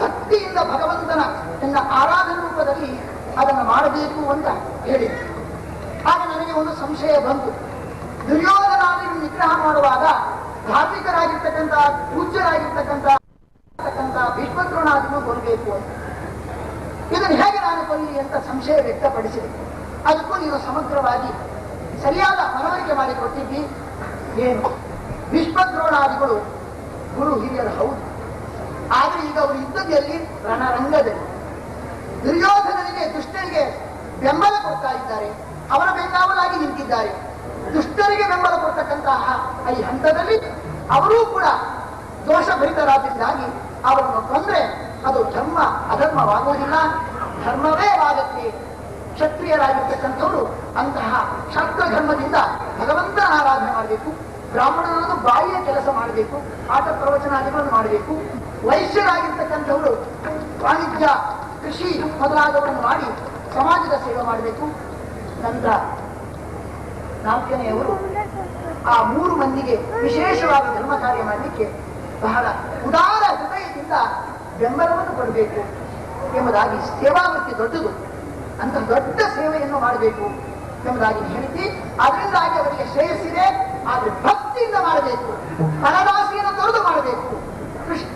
ಭಕ್ತಿಯಿಂದ ಭಗವಂತನ ತನ್ನ ಆರಾಧನಾ ರೂಪದಲ್ಲಿ ಅದನ್ನು ಮಾಡಬೇಕು ಅಂತ ಹೇಳಿ, ಆಗ ನನಗೆ ಒಂದು ಸಂಶಯ ಬಂತು. ದುರ್ಯೋಧನಾದಿಗಳನ್ನು ನಿಗ್ರಹ ಮಾಡುವಾಗ ಧಾರ್ಮಿಕರಾಗಿರ್ತಕ್ಕಂಥ, ಪೂಜ್ಯರಾಗಿರ್ತಕ್ಕಂಥ ಭೀಷ್ಮದ್ರೋಣಾದಿಗಳು ಕೊಲ್ಲಬೇಕು ಅಂತ. ಇದನ್ನು ಹೇಗೆ ನಾನು ಕೊಲ್ಲಿ ಅಂತ ಸಂಶಯ ವ್ಯಕ್ತಪಡಿಸಿದೆ. ಅದಕ್ಕೂ ನೀನು ಸಮಗ್ರವಾಗಿ ಸರಿಯಾದ ಮನವರಿಕೆ ಮಾಡಿಕೊಟ್ಟಿದ್ದಿ. ಏನು ಭೀಷ್ಮದ್ರೋಣಾದಿಗಳು ಗುರು ಹಿರಿಯರು ಹೌದು. ಆದ್ರೆ ಈಗ ಅವರು ಇದ್ದದಲ್ಲಿ ರಣರಂಗದಲ್ಲಿ ದುರ್ಯೋಧನನಿಗೆ ದುಷ್ಟರಿಗೆ ಬೆಂಬಲ ಕೊಡ್ತಾ ಇದ್ದಾರೆ, ಅವರ ಬೆಂಗಾವಲಾಗಿ ನಿಂತಿದ್ದಾರೆ. ದುಷ್ಟರಿಗೆ ಬೆಂಬಲ ಕೊಡ್ತಕ್ಕಂತಹ ಈ ಹಂತದಲ್ಲಿ ಅವರೂ ಕೂಡ ದೋಷಭರಿತರಾದ್ದರಿಂದಾಗಿ ಅವರನ್ನು ಕೊಂದ್ರೆ ಅದು ಧರ್ಮ ಅಧರ್ಮವಾಗುವುದಿಲ್ಲ, ಧರ್ಮವೇ ಆಗುತ್ತೆ. ಕ್ಷತ್ರಿಯರಾಗಿರ್ತಕ್ಕಂಥವರು ಅಂತಹ ಕ್ಷತ್ರ ಧರ್ಮದಿಂದ ಭಗವಂತನ ಆರಾಧನೆ ಮಾಡಬೇಕು, ಬ್ರಾಹ್ಮಣರನ್ನು ಬಾಯಿಯ ಕೆಲಸ ಮಾಡಬೇಕು, ಪಾಠ ಪ್ರವಚನಾದಿಗಳನ್ನು ಮಾಡಬೇಕು. ವೈಶ್ಯರಾಗಿರ್ತಕ್ಕಂಥವರು ವಾಣಿಜ್ಯ ಕೃಷಿ ಮೊದಲಾದವನ್ನು ಮಾಡಿ ಸಮಾಜದ ಸೇವೆ ಮಾಡಬೇಕು. ನಂತರ ನಾಲ್ಕನೆಯವರು ಆ 3 ಮಂದಿಗೆ ವಿಶೇಷವಾಗಿ ಧರ್ಮ ಕಾರ್ಯ ಮಾಡಲಿಕ್ಕೆ ಬಹಳ ಉದಾರ ಹೃದಯದಿಂದ ಬೆಂಬಲವನ್ನು ಕೊಡಬೇಕು ಎಂಬುದಾಗಿ ಸೇವಾವೃತ್ತಿ ದೊಡ್ಡದು, ಅಂತ ದೊಡ್ಡ ಸೇವೆಯನ್ನು ಮಾಡಬೇಕು ಎಂಬುದಾಗಿ ಹೇಳಿದ್ದಿ. ಅದರಿಂದಾಗಿ ಅವರಿಗೆ ಶ್ರೇಯಸ್ಸಿದೆ, ಆದರೆ ಭಕ್ತಿಯಿಂದ ಮಾಡಬೇಕು, ಪರದಾಸೆಯನ್ನು ತೊರೆದು ಮಾಡಬೇಕು,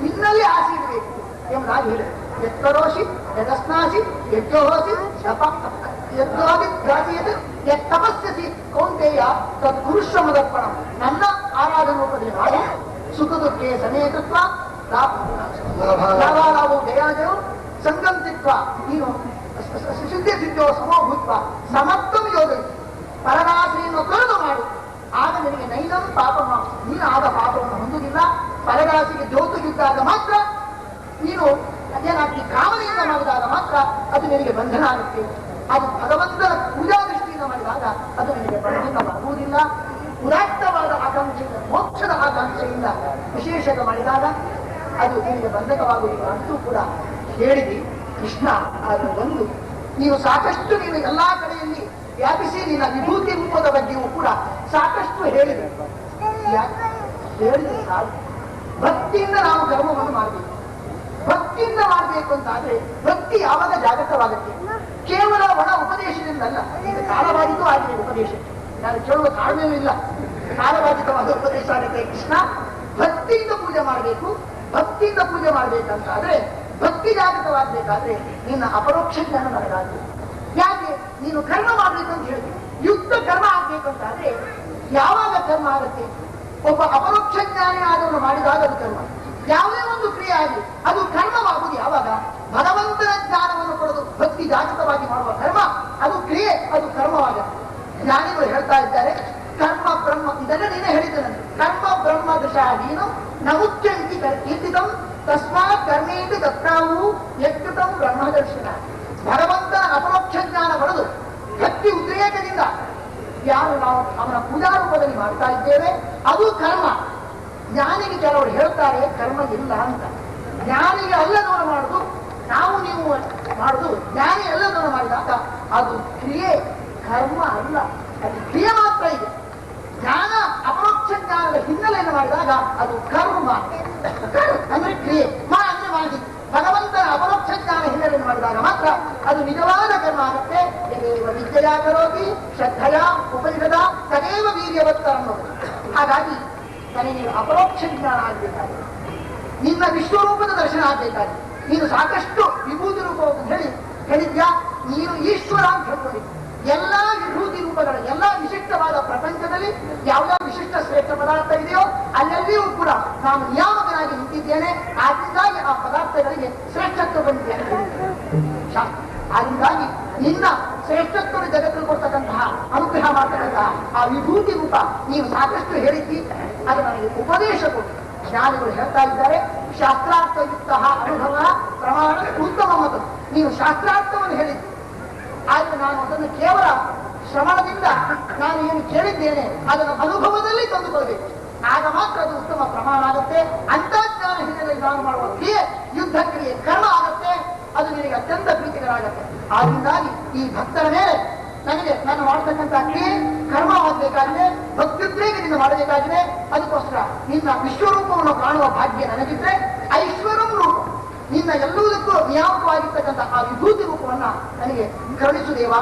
ನಿನ್ನಲ್ಲಿ ಆಸೆ ಇರಬೇಕು ಎಂಬುದಾಗಿ ಹೇಳಿದೆ. ಎತ್ತರೋಷಿ ಯದಸ್ನಾಸಿ ಯಜ್ಜೋಹೋಸಿ ತಪಸ್ಯಸಿ ಕೌಂತೆಯ ತತ್ಪುರುಷಮದರ್ಪಣ. ನನ್ನ ಆರಾಧನೋಪದಿ ಮಾಡಿ ಸುಖ ದುಃಖೇ ಸಮೇತತ್ವ ಲಾಭಾಲಾಭೋ ಜಯಾಜಯೋ ಸಂಗಂತಿತ್ವ ನೀನು ಸಿದ್ಧಿ ಸಿದ್ಧೋ ಸಮೋಭೂತ್ವ ಸಮತ್ವಂ ಯೋಗ ಪರದಾಸೆಯನ್ನು ತೊರೆದು ಮಾಡು, ಆಗ ನಿನಗೆ ನೈನಂ ಪಾಪ ನೀನು ಆಗ ಪಾಪವನ್ನು ಹೊಂದುವುದಿಲ್ಲ. ಪರದಾಸೆಗೆ ಜೋತುಗಿದ್ದಾಗ ಮಾತ್ರ ನೀನು ಅದೇನಾಗಿ ಕಾಮನೆಯಿಂದ ಮಾಡಿದಾಗ ಮಾತ್ರ ಅದು ನಿನಗೆ ಬಂಧನ ಆಗುತ್ತೆ. ಅದು ಭಗವಂತನ ಪೂಜಾ ದೃಷ್ಟಿಯಿಂದ ಮಾಡಿದಾಗ ಅದು ನಿನಗೆ ಬಂಧನವಾಗುವುದಿಲ್ಲ. ಉದಾತ್ತವಾದ ಆಕಾಂಕ್ಷೆಯಿಂದ ಮೋಕ್ಷದ ಆಕಾಂಕ್ಷೆಯಿಂದ ವಿಶೇಷತೆ ಮಾಡಿದಾಗ ಅದು ನಿನಗೆ ಬಂಧಕವಾಗುವುದಿಲ್ಲ ಅಂತೂ ಕೂಡ ಹೇಳಿದಿ. ಕೃಷ್ಣ ಅದರ ಒಂದು ನೀನು ಸಾಕಷ್ಟು ನೀನು ಎಲ್ಲಾ ಕಡೆಯಲ್ಲಿ ವ್ಯಾಪಿಸಿ ನಿನ್ನ ವಿಭೂತಿ ರೂಪದ ಬಗ್ಗೆಯೂ ಕೂಡ ಸಾಕಷ್ಟು ಹೇಳಿದೆ. ಹೇಳಿದ್ರೆ ಸಾಕು, ಭಕ್ತಿಯಿಂದ ನಾವು ಕರ್ಮವನ್ನು ಮಾಡಬೇಕು. ಭಕ್ತಿಯಿಂದ ಮಾಡಬೇಕು ಅಂತಾದ್ರೆ ಭಕ್ತಿ ಯಾವಾಗ ಜಾಗೃತವಾಗುತ್ತೆ? ಕೇವಲ ಒಣ ಉಪದೇಶದಿಂದಲ್ಲ. ಈಗ ಕಾಲಬಾಧಿತೂ ಆಗಿದೆ ಉಪದೇಶ, ನಾನು ಕೇಳುವ ತಾಳ್ಮೆಯೂ ಇಲ್ಲ, ಕಾಲಬಾಧಿತವಾದ ಉಪದೇಶ ಆಗುತ್ತೆ. ಕೃಷ್ಣ ಭಕ್ತಿಯಿಂದ ಪೂಜೆ ಮಾಡಬೇಕು. ಭಕ್ತಿಯಿಂದ ಪೂಜೆ ಮಾಡಬೇಕಂತಾದ್ರೆ ಭಕ್ತಿ ಜಾಗೃತವಾಗಬೇಕಾದ್ರೆ ನಿನ್ನ ಅಪರೋಕ್ಷ ಜ್ಞಾನ ನನಗಾಗಬೇಕು. ಯಾಕೆ ನೀನು ಕರ್ಮ ಮಾಡ್ಬೇಕು ಅಂತ ಹೇಳಿದೆ, ಯುಕ್ತ ಕರ್ಮ ಆಗ್ಬೇಕಂತಾದ್ರೆ ಯಾವಾಗ ಕರ್ಮ ಆಗುತ್ತೆ? ಒಬ್ಬ ಅಪರೋಕ್ಷ ಜ್ಞಾನಿ ಆದವನು ಮಾಡಿದಾಗ ಅದು ಕರ್ಮ. ಯಾವುದೇ ಒಂದು ಕ್ರಿಯೆ ಆಗಲಿ ಅದು ಕರ್ಮವಾಗುವುದು ಯಾವಾಗ? ಭಗವಂತನ ಜ್ಞಾನವನ್ನು ಪಡೆದು ಭಕ್ತಿ ಜಾಗೃತವಾಗಿ ಮಾಡುವ ಕರ್ಮ ಅದು ಕ್ರಿಯೆ, ಅದು ಕರ್ಮವಾಗುತ್ತೆ. ಜ್ಞಾನಿಗಳು ಹೇಳ್ತಾ ಇದ್ದಾರೆ ಕರ್ಮ ಬ್ರಹ್ಮ, ಇದನ್ನ ನೀನೇ ಹೇಳಿದ್ದೇನೆ, ಕರ್ಮ ಬ್ರಹ್ಮ ದಶಾಧೀನು ನಮುಚ್ಯಂತಿ ಕೀರ್ತಿತಂ ತಸ್ಮಾತ್ ಕರ್ಮೇಂದು ತತ್ರಾವು ಯತ್ಕೃತಂ ಬ್ರಹ್ಮದರ್ಶನ. ಭಗವಂತನ ಅಪರೋಕ್ಷ ಜ್ಞಾನ ಪಡೆದು ಭಕ್ತಿ ಉದ್ರೇಕದಿಂದ ಯಾರು ನಾವು ಅವನ ಪೂಜಾ ರೂಪದಲ್ಲಿ ಮಾಡ್ತಾ ಇದ್ದೇವೆ ಅದು ಕರ್ಮ. ಜ್ಞಾನಿಗೆ ಕೆಲವರು ಹೇಳ್ತಾರೆ ಕರ್ಮ ಇಲ್ಲ ಅಂತ. ಜ್ಞಾನಿಗೆ ಅಲ್ಲದವನು ಮಾಡುದು, ನಾವು ನೀವು ಮಾಡುದು, ಜ್ಞಾನಿ ಅಲ್ಲದವನು ಮಾಡಿದಾಗ ಅದು ಕ್ರಿಯೆ, ಕರ್ಮ ಅಲ್ಲ, ಅದು ಕ್ರಿಯೆ ಮಾತ್ರ ಇದೆ. ಜ್ಞಾನ ಅಪರೋಕ್ಷ ಜ್ಞಾನದ ಹಿನ್ನೆಲೆಯನ್ನು ಮಾಡಿದಾಗ ಅದು ಕರ್ಮ ಅಂದ್ರೆ ಕ್ರಿಯೆ, ಅಂದ್ರೆ ಮಾಡಿ. ಭಗವಂತನ ಅಪರೋಕ್ಷ ಜ್ಞಾನ ಹಿನ್ನೆಲೆಯನ್ನು ಮಾಡಿದಾಗ ಮಾತ್ರ ಅದು ನಿಜವಾದ ಕರ್ಮ ಆಗುತ್ತೆ. ವಿದ್ಯೆಯ ಕರೋಗಿ ಶ್ರದ್ಧೆಯ ಉಪನಿಷದ ತದೇವ ವೀರ್ಯವತ್ತ ಅನ್ನೋದು. ಹಾಗಾಗಿ ನನಗೆ ಅಪರೋಕ್ಷ ಜ್ಞಾನ ಆಗ್ಬೇಕಾಗಿದೆ, ನಿನ್ನ ವಿಶ್ವರೂಪದ ದರ್ಶನ ಆಗ್ಬೇಕಾಗಿದೆ. ನೀನು ಸಾಕಷ್ಟು ವಿಭೂತಿ ರೂಪವನ್ನು ಹೇಳಿದ್ಯಾ, ನೀನು ಈಶ್ವರ ಅಂತ ಹೇಳ್ಕೊಂಡಿದ್ದೆ. ಎಲ್ಲಾ ವಿಭೂತಿ ರೂಪಗಳ ಎಲ್ಲಾ ವಿಶಿಷ್ಟವಾದ ಪ್ರಪಂಚದಲ್ಲಿ ಯಾವ್ಯಾವ ವಿಶಿಷ್ಟ ಶ್ರೇಷ್ಠ ಪದಾರ್ಥ ಇದೆಯೋ ಅಲ್ಲೆಲ್ಲಿಯೂ ಕೂಡ ನಾನು ನಿಯಾಮಕನಾಗಿ ನಿಂತಿದ್ದೇನೆ. ಆದ್ದರಿಂದಾಗಿ ಆ ಪದಾರ್ಥಗಳಿಗೆ ಶ್ರೇಷ್ಠತ್ವ ಬಂದಿದೆ ಅಂತ ಶಾಸ್ತ್ರ. ಆದ್ದರಿಂದಾಗಿ ನಿನ್ನ ಶ್ರೇಷ್ಠತ್ವ ಜಗತ್ತಲ್ಲಿ ಕೊಡ್ತಕ್ಕಂತಹ ಅನುಗ್ರಹ ಮಾಡ್ತಕ್ಕಂತಹ ಆ ವಿಭೂತಿ ರೂಪ ನೀನು ಸಾಕಷ್ಟು ಹೇಳಿದ್ದಿ, ಅದು ನನಗೆ ಉಪದೇಶ ಕೊಟ್ಟು ಜ್ಞಾನಿಗಳು ಹೇಳ್ತಾ ಇದ್ದಾರೆ ಶಾಸ್ತ್ರಾರ್ಥಯುಕ್ತ ಅನುಭವ ಪ್ರಮಾಣ ಉತ್ತಮ ಮತ. ನೀನು ಶಾಸ್ತ್ರಾರ್ಥವನ್ನು ಹೇಳಿದ್ದಿ, ಆದ್ರೆ ನಾನು ಅದನ್ನು ಕೇವಲ ಶ್ರವಣದಿಂದ ನಾನು ಏನು ಕೇಳಿದ್ದೇನೆ ಅದನ್ನು ಅನುಭವದಲ್ಲಿ ತಂದುಕೊಳ್ಬೇಕು, ಆಗ ಮಾತ್ರ ಅದು ಉತ್ತಮ ಪ್ರಮಾಣ ಆಗುತ್ತೆ. ಅಂತರ್ಜ್ಞಾನ ಹಿನ್ನೆಲೆಯಲ್ಲಿ ನಾನು ಮಾಡುವ ಕ್ರಿಯೆ ಯುದ್ಧ ಕ್ರಿಯೆ ಕರ್ಮ ಆಗುತ್ತೆ, ಅದು ನಿನಗೆ ಅತ್ಯಂತ ಪ್ರೀತಿಕರಾಗುತ್ತೆ. ಆದ್ದರಿಂದಾಗಿ ಈ ಭಕ್ತರ ಮೇಲೆ ನನಗೆ ನಾನು ಮಾಡತಕ್ಕಂಥ ಕ್ರಿಯೆ ಕರ್ಮವಾಗಬೇಕಾಗಿದೆ, ಭಕ್ತಿದ್ರೇಕದಿಂದ ಮಾಡಬೇಕಾಗಿದೆ. ಅದಕ್ಕೋಸ್ಕರ ನಿನ್ನ ವಿಶ್ವರೂಪವನ್ನು ಕಾಣುವ ಭಾಗ್ಯ ನನಗಿದ್ರೆ ಐಶ್ವರ್ಯಂ ರೂಪ, ನಿನ್ನ ಎಲ್ಲದಕ್ಕೂ ನಿಯಾಮಕವಾಗಿರ್ತಕ್ಕಂಥ ಆ ವಿಭೂತಿ ರೂಪವನ್ನ ನನಗೆ ಕರುಣಿಸುದೇವ.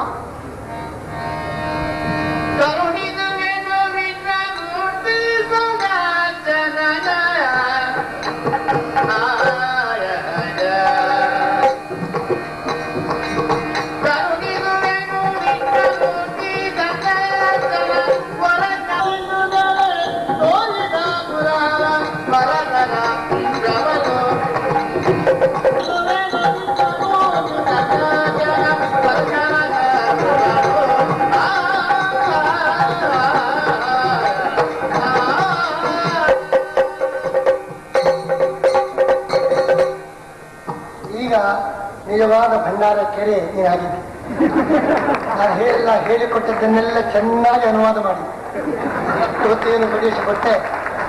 Para ನಿಜವಾದ ಭಂಡಾರ ಕೆರೆ ನೀನಾಗಿದ್ದೆ. ನಾನು ಹೇಳಿಕೊಟ್ಟದ್ದನ್ನೆಲ್ಲ ಚೆನ್ನಾಗಿ ಅನುವಾದ ಮಾಡಿ ಏನು ಪ್ರದೇಶ ಕೊಟ್ಟೆ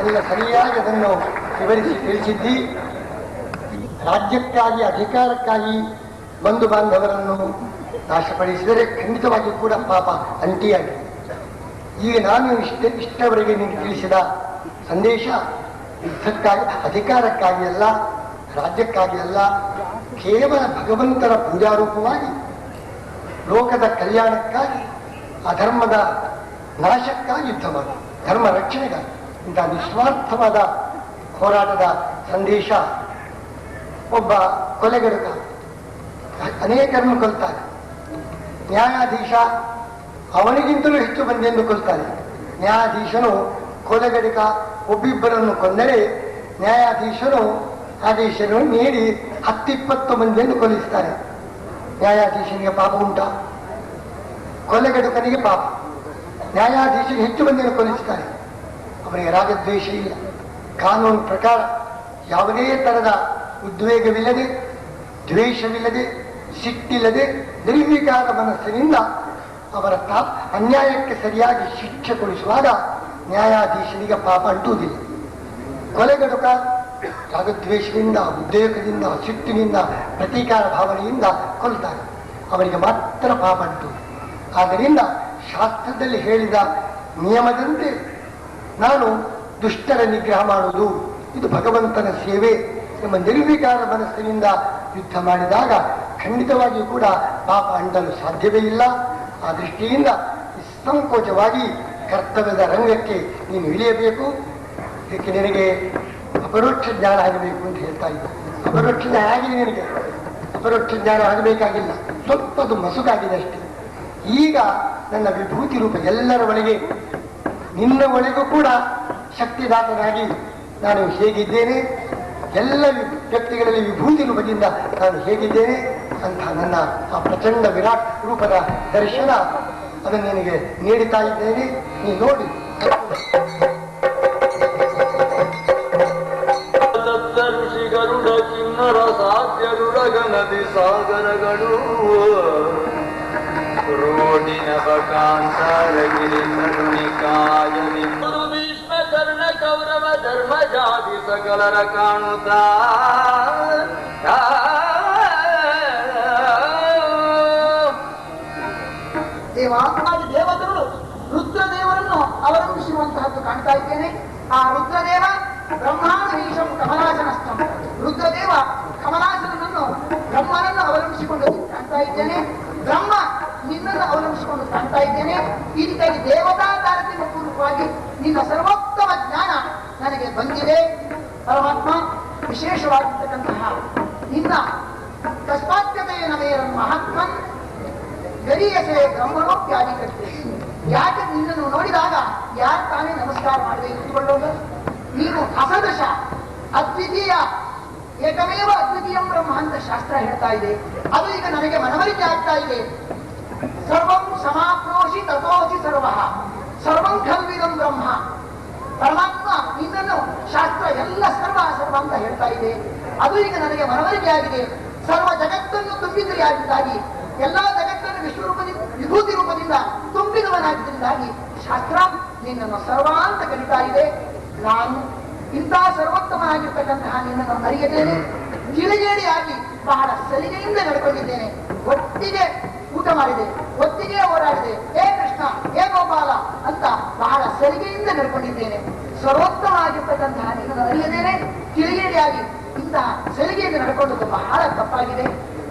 ಎಲ್ಲ ಸರಿಯಾಗಿ ಅದನ್ನು ವಿವರಿಸಿ ತಿಳಿಸಿದ್ದಿ. ರಾಜ್ಯಕ್ಕಾಗಿ ಅಧಿಕಾರಕ್ಕಾಗಿ ಬಂಧು ಬಾಂಧವರನ್ನು ನಾಶಪಡಿಸಿದರೆ ಖಂಡಿತವಾಗಿ ಕೂಡ ಪಾಪ ಅಂಟಿಯಾಗಿ. ಈಗ ನಾನು ಇಷ್ಟವರೆಗೆ ನಿಮಗೆ ತಿಳಿಸಿದ ಸಂದೇಶ ಯುದ್ಧಕ್ಕಾಗಿ ಅಧಿಕಾರಕ್ಕಾಗಿ ಅಲ್ಲ, ರಾಜ್ಯಕ್ಕಾಗಿ ಅಲ್ಲ, ಕೇವಲ ಭಗವಂತನ ಪೂಜಾರೂಪವಾಗಿ ಲೋಕದ ಕಲ್ಯಾಣಕ್ಕಾಗಿ ಅಧರ್ಮದ ನಾಶಕ್ಕಾಗಿ ಯುದ್ಧ ಮಾಡಿ ಧರ್ಮ ರಕ್ಷಣೆಗಾಗಿ ಇಂತಹ ನಿಸ್ವಾರ್ಥವಾದ ಹೋರಾಟದ ಸಂದೇಶ. ಒಬ್ಬ ಕೊಲೆಗಡುಕ ಅನೇಕರನ್ನು ಕೊಲ್ತಾನೆ. ನ್ಯಾಯಾಧೀಶ ಅವನಿಗಿಂತಲೂ ಹೆಚ್ಚು ಮಂದಿಯನ್ನು ಕೊಲ್ತಾನೆ. ನ್ಯಾಯಾಧೀಶನು ಕೊಲೆಗಡುಕ ಒಬ್ಬಿಬ್ಬರನ್ನು ಕೊಂದರೆ ನ್ಯಾಯಾಧೀಶನು ಆದೇಶವನ್ನು ನೀಡಿ 10-20 ಮಂದಿಯನ್ನು ಕೊಲ್ಲಿಸ್ತಾರೆ. ನ್ಯಾಯಾಧೀಶನಿಗೆ ಪಾಪ ಉಂಟಾ? ಕೊಲೆಗಡುಕನಿಗೆ ಪಾಪ. ನ್ಯಾಯಾಧೀಶನಿಗೆ ಹೆಚ್ಚು ಮಂದಿಯನ್ನು ಕೊಲ್ಲಿಸ್ತಾರೆ. ಅವನಿಗೆ ರಾಗದ್ವೇಷ ಇಲ್ಲ. ಕಾನೂನು ಪ್ರಕಾರ ಯಾವುದೇ ತರಹದ ಉದ್ವೇಗವಿಲ್ಲದೆ, ದ್ವೇಷವಿಲ್ಲದೆ, ಸಿಟ್ಟಿಲ್ಲದೆ, ನಿರ್ವಿಕಾರ ಮನಸ್ಸಿನಿಂದ ಅವರ ಅನ್ಯಾಯಕ್ಕೆ ಸರಿಯಾಗಿ ಶಿಕ್ಷೆ ಕೊಡಿಸುವಾಗ ನ್ಯಾಯಾಧೀಶನಿಗೆ ಪಾಪ ಅಂಟುವುದಿಲ್ಲ. ಕೊಲೆಗಡುಕ ರಾಗದ್ವೇಷದಿಂದ, ಉದ್ವೇಗದಿಂದ, ಸಿಟ್ಟಿನಿಂದ, ಪ್ರತೀಕಾರ ಭಾವನೆಯಿಂದ ಕೊಲ್ತಾನೆ. ಅವರಿಗೆ ಮಾತ್ರ ಪಾಪ ಅಂಟು. ಆದ್ದರಿಂದ ಶಾಸ್ತ್ರದಲ್ಲಿ ಹೇಳಿದ ನಿಯಮದಂತೆ ನಾನು ದುಷ್ಟರ ನಿಗ್ರಹ ಮಾಡುವುದು ಇದು ಭಗವಂತನ ಸೇವೆ ಎಂಬ ನಿರ್ವಿಕಾರ ಮನಸ್ಸಿನಿಂದ ಯುದ್ಧ ಮಾಡಿದಾಗ ಖಂಡಿತವಾಗಿಯೂ ಕೂಡ ಪಾಪ ಅಂಟಲು ಸಾಧ್ಯವೇ ಇಲ್ಲ. ಆ ದೃಷ್ಟಿಯಿಂದ ನಿಸ್ಸಂಕೋಚವಾಗಿ ಕರ್ತವ್ಯದ ರಂಗಕ್ಕೆ ನೀನು ಇಳಿಯಬೇಕು. ಇದಕ್ಕೆ ನಿನಗೆ ಅಪರೋಕ್ಷ ಜ್ಞಾನ ಆಗಬೇಕು ಅಂತ ಹೇಳ್ತಾ ಇದ್ದ. ಅಪರೋಕ್ಷ ಜ್ಞಾನ ಆಗಿದೆ ನಿನಗೆ, ಅಪರೋಕ್ಷ ಜ್ಞಾನ ಆಗಬೇಕಾಗಿಲ್ಲ, ಸ್ವಲ್ಪ ಅದು ಮಸುಕಾಗಿದೆ ಅಷ್ಟೇ. ಈಗ ನನ್ನ ವಿಭೂತಿ ರೂಪ ಎಲ್ಲರ ಒಳಗೆ, ನಿನ್ನ ಒಳಗೂ ಕೂಡ ಶಕ್ತಿದಾತನಾಗಿ ನಾನು ಹೇಗಿದ್ದೇನೆ, ಎಲ್ಲ ವ್ಯಕ್ತಿಗಳಲ್ಲಿ ವಿಭೂತಿ ರೂಪದಿಂದ ನಾನು ಹೇಗಿದ್ದೇನೆ ಅಂತ ನನ್ನ ಆ ಪ್ರಚಂಡ ವಿರಾಟ್ ರೂಪದ ದರ್ಶನ ಅದನ್ನು ನಿನಗೆ ನೀಡುತ್ತಾ ಇದ್ದೇನೆ. ನೀ ನೋಡಿ. ಋಷಿ ಗರುಡ ಕಿನ್ನರ ಸಾಧ್ಯರುಡಗ ನದಿ ಸಾಗರಗಳು ರೋಡಿನ ಬಕಾಂತರಗಿರಿ ನಡುನಿಕಾಯಲಿ ಭೀಷ್ಮ ಕರ್ಣ ಕೌರವ ಧರ್ಮ ಜಾತಿ ಸಕಲರ ಕಾಣುತ್ತಾ ದೇವತೆಗಳು ರುದ್ರದೇವರನ್ನು ಅವಲಂಬಿಸಿರುವಂತಹದ್ದು ಕಾಣ್ತಾ ಇದ್ದೇನೆ. ಆ ರುದ್ರದೇವ ಬ್ರಹ್ಮಾನೀಶಂ ಕಮಲಾಸನಸ್ಥಂ, ರುದ್ರದೇವ ಕಮಲಾಸನನ್ನು ಬ್ರಹ್ಮನನ್ನು ಅವಲಂಬಿಸಿಕೊಂಡು ಕಾಣ್ತಾ ಇದ್ದೇನೆ. ಬ್ರಹ್ಮ ನಿನ್ನನ್ನು ಅವಲಂಬಿಸಿಕೊಂಡು ಕಾಣ್ತಾ ಇದ್ದೇನೆ. ಈ ರೀತಿಯಾಗಿ ದೇವತಾ ತಾರತಮ್ಯ ಪೂರ್ವಕವಾಗಿ ನಿನ್ನ ಸರ್ವೋತ್ತಮ ಜ್ಞಾನ ನನಗೆ ಬಂದಿದೆ. ಪರಮಾತ್ಮ ವಿಶೇಷವಾಗಿರ್ತಕ್ಕಂತಹ ನಿನ್ನ ಕಸ್ಪಾತ್ಯತೆಯ ನಮೆಯನ್ನು ಮಹಾತ್ಮನ್ ಗರಿಯಸೆ ಬ್ರಹ್ಮಣೋಪ್ಯಾದಿ ಕಟ್ಟಿ. ಯಾಕೆ ನಿನ್ನನ್ನು ನೋಡಿದಾಗ ಯಾರು ತಾನೇ ನಮಸ್ಕಾರ ಮಾಡಬೇಕು ಕೂತ್ಕೊಳ್ಳೋದು? ನೀನು ಅಸದಶ ಅದ್ವಿತೀಯ, ಏಕಮೇವ ಅದ್ವಿತೀಯಂ ಬ್ರಹ್ಮ ಅಂತ ಶಾಸ್ತ್ರ ಹೇಳ್ತಾ ಇದೆ. ಅದು ಈಗ ನನಗೆ ಮನವರಿಕೆ ಆಗ್ತಾ ಇದೆ. ಸರ್ವಂ ಸಮಾಪ್ನೋಷಿ ತಥೋಸಿ ಸರ್ವ ಸರ್ವಂ ಖಲ್ವಿದಂ ಬ್ರಹ್ಮ. ಪರಮಾತ್ಮ ನಿನ್ನನ್ನು ಶಾಸ್ತ್ರ ಎಲ್ಲ ಸರ್ವ ಸರ್ವ ಅಂತ ಹೇಳ್ತಾ ಇದೆ. ಅದು ಈಗ ನನಗೆ ಮನವರಿಕೆ ಆಗಿದೆ. ಸರ್ವ ಜಗತ್ತನ್ನು ತುಂಬಿದೆಯಾಗಿದ್ದಾಗಿ, ಎಲ್ಲಾ ಜಗತ್ತನ್ನು ವಿಶ್ವರೂಪದಿಂದ ವಿಭೂತಿ ರೂಪದಿಂದ ತುಂಬಿದವನಾಗಿದ್ದರಿಂದಾಗಿ ಶಾಸ್ತ್ರ ನಿನ್ನನ್ನು ಸರ್ವ ಅಂತ ಕರೀತಾ ಇದೆ. ನಾನು ಇಂತಹ ಸರ್ವೋತ್ತಮನಾಗಿರ್ತಕ್ಕಂತಹ ನಿನ್ನನ್ನು ಅರಿಯದೇನೆ, ತಿಳಿಗೇಡಿಯಾಗಿ ಬಹಳ ಸಲಿಗೆಯಿಂದ ನಡ್ಕೊಂಡಿದ್ದೇನೆ. ಒಟ್ಟಿಗೆ ಊಟ ಮಾಡಿದೆ, ಒಟ್ಟಿಗೆ ಓಡಾಡಿದೆ, ಹೇ ಕೃಷ್ಣ, ಹೇ ಗೋಪಾಲ ಅಂತ ಬಹಳ ಸಲಿಗೆಯಿಂದ ನಡ್ಕೊಂಡಿದ್ದೇನೆ. ಸರ್ವೋತ್ತಮನಾಗಿರ್ತಕ್ಕಂತಹ ನಿನ್ನನ್ನು ಅರಿಯದೇನೆ ತಿಳಿಗೇಡಿಯಾಗಿ ಇಂತಹ ಸಲಿಗೆಯಿಂದ ನಡ್ಕೊಂಡದ್ದು ಬಹಳ ತಪ್ಪಾಗಿದೆ.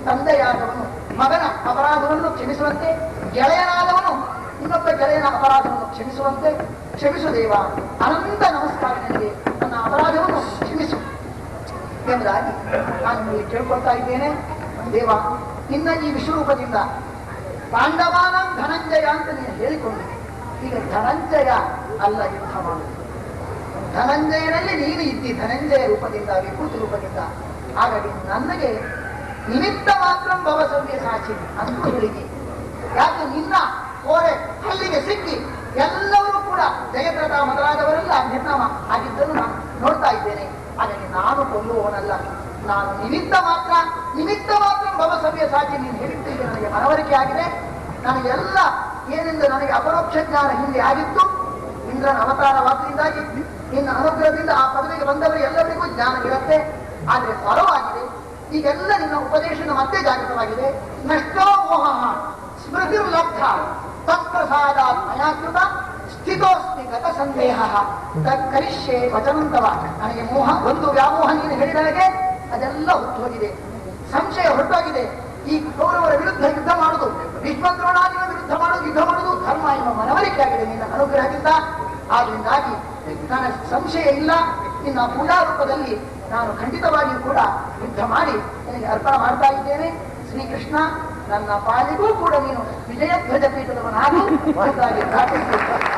ತಂದೆಯಾದವನು ಮಗನ ಅಪರಾಧವನ್ನು ಕ್ಷಮಿಸುವಂತೆ, ಗೆಳೆಯನಾದವನು ಇನ್ನೊಬ್ಬ ಗೆಳೆಯನ ಅಪರಾಧವನ್ನು ಕ್ಷಮಿಸುವಂತೆ ಕ್ಷಮಿಸು ದೇವ. ಅನಂತ ನಮಸ್ಕಾರ ನನಗೆ, ನನ್ನ ಅಪರಾಧವನ್ನು ಕ್ಷಮಿಸು ಎಂಬುದಾಗಿ ನಾನು ನಿಮಗೆ ಕೇಳ್ಕೊಳ್ತಾ ಇದ್ದೇನೆ. ದೇವ, ನಿನ್ನ ಈ ವಿಶ್ವರೂಪದಿಂದ ಪಾಂಡವಾನ ಧನಂಜಯ ಅಂತ ನೀನು ಹೇಳಿಕೊಂಡೆ. ಈಗ ಧನಂಜಯ ಅಲ್ಲ ಯುದ್ಧ ಮಾಡುವುದು. ಧನಂಜಯನಲ್ಲಿ ನೀನು ಇದ್ದಿ, ಧನಂಜಯ ರೂಪದಿಂದ, ವಿಭೂತಿ ರೂಪದಿಂದ. ಹಾಗಾಗಿ ನನಗೆ ನಿಮಿತ್ತ ಮಾತ್ರ ಭವಸವ್ಯ ಸಾಕ್ಷಿ ಅಂತ ಹೇಳಿದೆ. ಯಾಕೆ ನಿನ್ನ ಕೋರೆ ಹಲ್ಲಿಗೆ ಸಿಕ್ಕಿ ಎಲ್ಲರೂ ಕೂಡ ಜಯದ್ರಥ ಮೊದಲಾದವರೆಲ್ಲ ನಿರ್ನಾಮ ಆಗಿದ್ದನ್ನು ನಾನು ನೋಡ್ತಾ ಇದ್ದೇನೆ. ಹಾಗಾಗಿ ನಾನು ಕೊಲ್ಲುವವನಲ್ಲ, ನಾನು ನಿಮಿತ್ತ ಮಾತ್ರ ಭವಸವ್ಯ ಸಾಕಿ ನೀನು ಹೇಳಿದ್ದೀಗ ನನಗೆ ಮನವರಿಕೆ ಆಗಿದೆ. ನನಗೆಲ್ಲ ಏನೆಂದು ನನಗೆ ಅಪರೋಕ್ಷ ಜ್ಞಾನ ಹಿಂದೆ ಆಗಿತ್ತು. ಇಂದ್ರನ ಅವತಾರವಾದ್ರಿಂದಾಗಿ ನಿನ್ನ ಅನುಗ್ರಹದಿಂದ ಆ ಪದವಿಗೆ ಬಂದವರು ಎಲ್ಲರಿಗೂ ಜ್ಞಾನ ಇರುತ್ತೆ. ಆದರೆ ಫಲವಾಗಿದೆ. ಈಗೆಲ್ಲ ನಿನ್ನ ಉಪದೇಶದ ಮತ್ತೆ ಜಾಗೃತವಾಗಿದೆ. ನಷ್ಟೋ ಮೋಹ ಸ್ಮೃತಿರ್ಲಬ್ಧ ತತ್ಪ್ರಸಾದಾತ್ ಮಯಾಕೃತ ಸ್ಥಿತೋಸ್ಮಿ ಗತ ಸಂದೇಹ ಕರಿಷ್ಯೆ ವಚನಂತವ. ನನಗೆ ಮೋಹ ಒಂದು ವ್ಯಾಮೋಹ ನೀನು ಹೇಳಿದಾಗೆ ಅದೆಲ್ಲ ಹೊರಟೋಗಿದೆ, ಸಂಶಯ ಹೊರಟೋಗಿದೆ. ಈ ಕೌರವರ ವಿರುದ್ಧ ಯುದ್ಧ ಮಾಡುವುದು, ಭೀಷ್ಮದ್ರೋಣಾದಿಗಳ ವಿರುದ್ಧ ಮಾಡುವುದು, ಯುದ್ಧ ಮಾಡುವುದು ಧರ್ಮ ಎಂಬ ಮನವರಿಕೆ ಆಗಿದೆ ನಿನ್ನ ಅನುಗ್ರಹದಿಂದ. ಆದ್ರಿಂದಾಗಿ ನನ್ನ ಸಂಶಯ ಇಲ್ಲ. ನಿನ್ನ ಪೂಜಾ ರೂಪದಲ್ಲಿ ನಾನು ಖಂಡಿತವಾಗಿಯೂ ಕೂಡ ಯುದ್ಧ ಮಾಡಿ ನಿನಗೆ ಅರ್ಪಣೆ ಮಾಡ್ತಾ ಇದ್ದೇನೆ. ಶ್ರೀಕೃಷ್ಣ, ನನ್ನ ಪಾಲಿಗೂ ಕೂಡ ನೀನು ವಿಜಯಧ್ವಜ ಪೀಠದವನಾಗಿ ಪ್ರಾರ್ಥಿಸುತ್ತೇನೆ.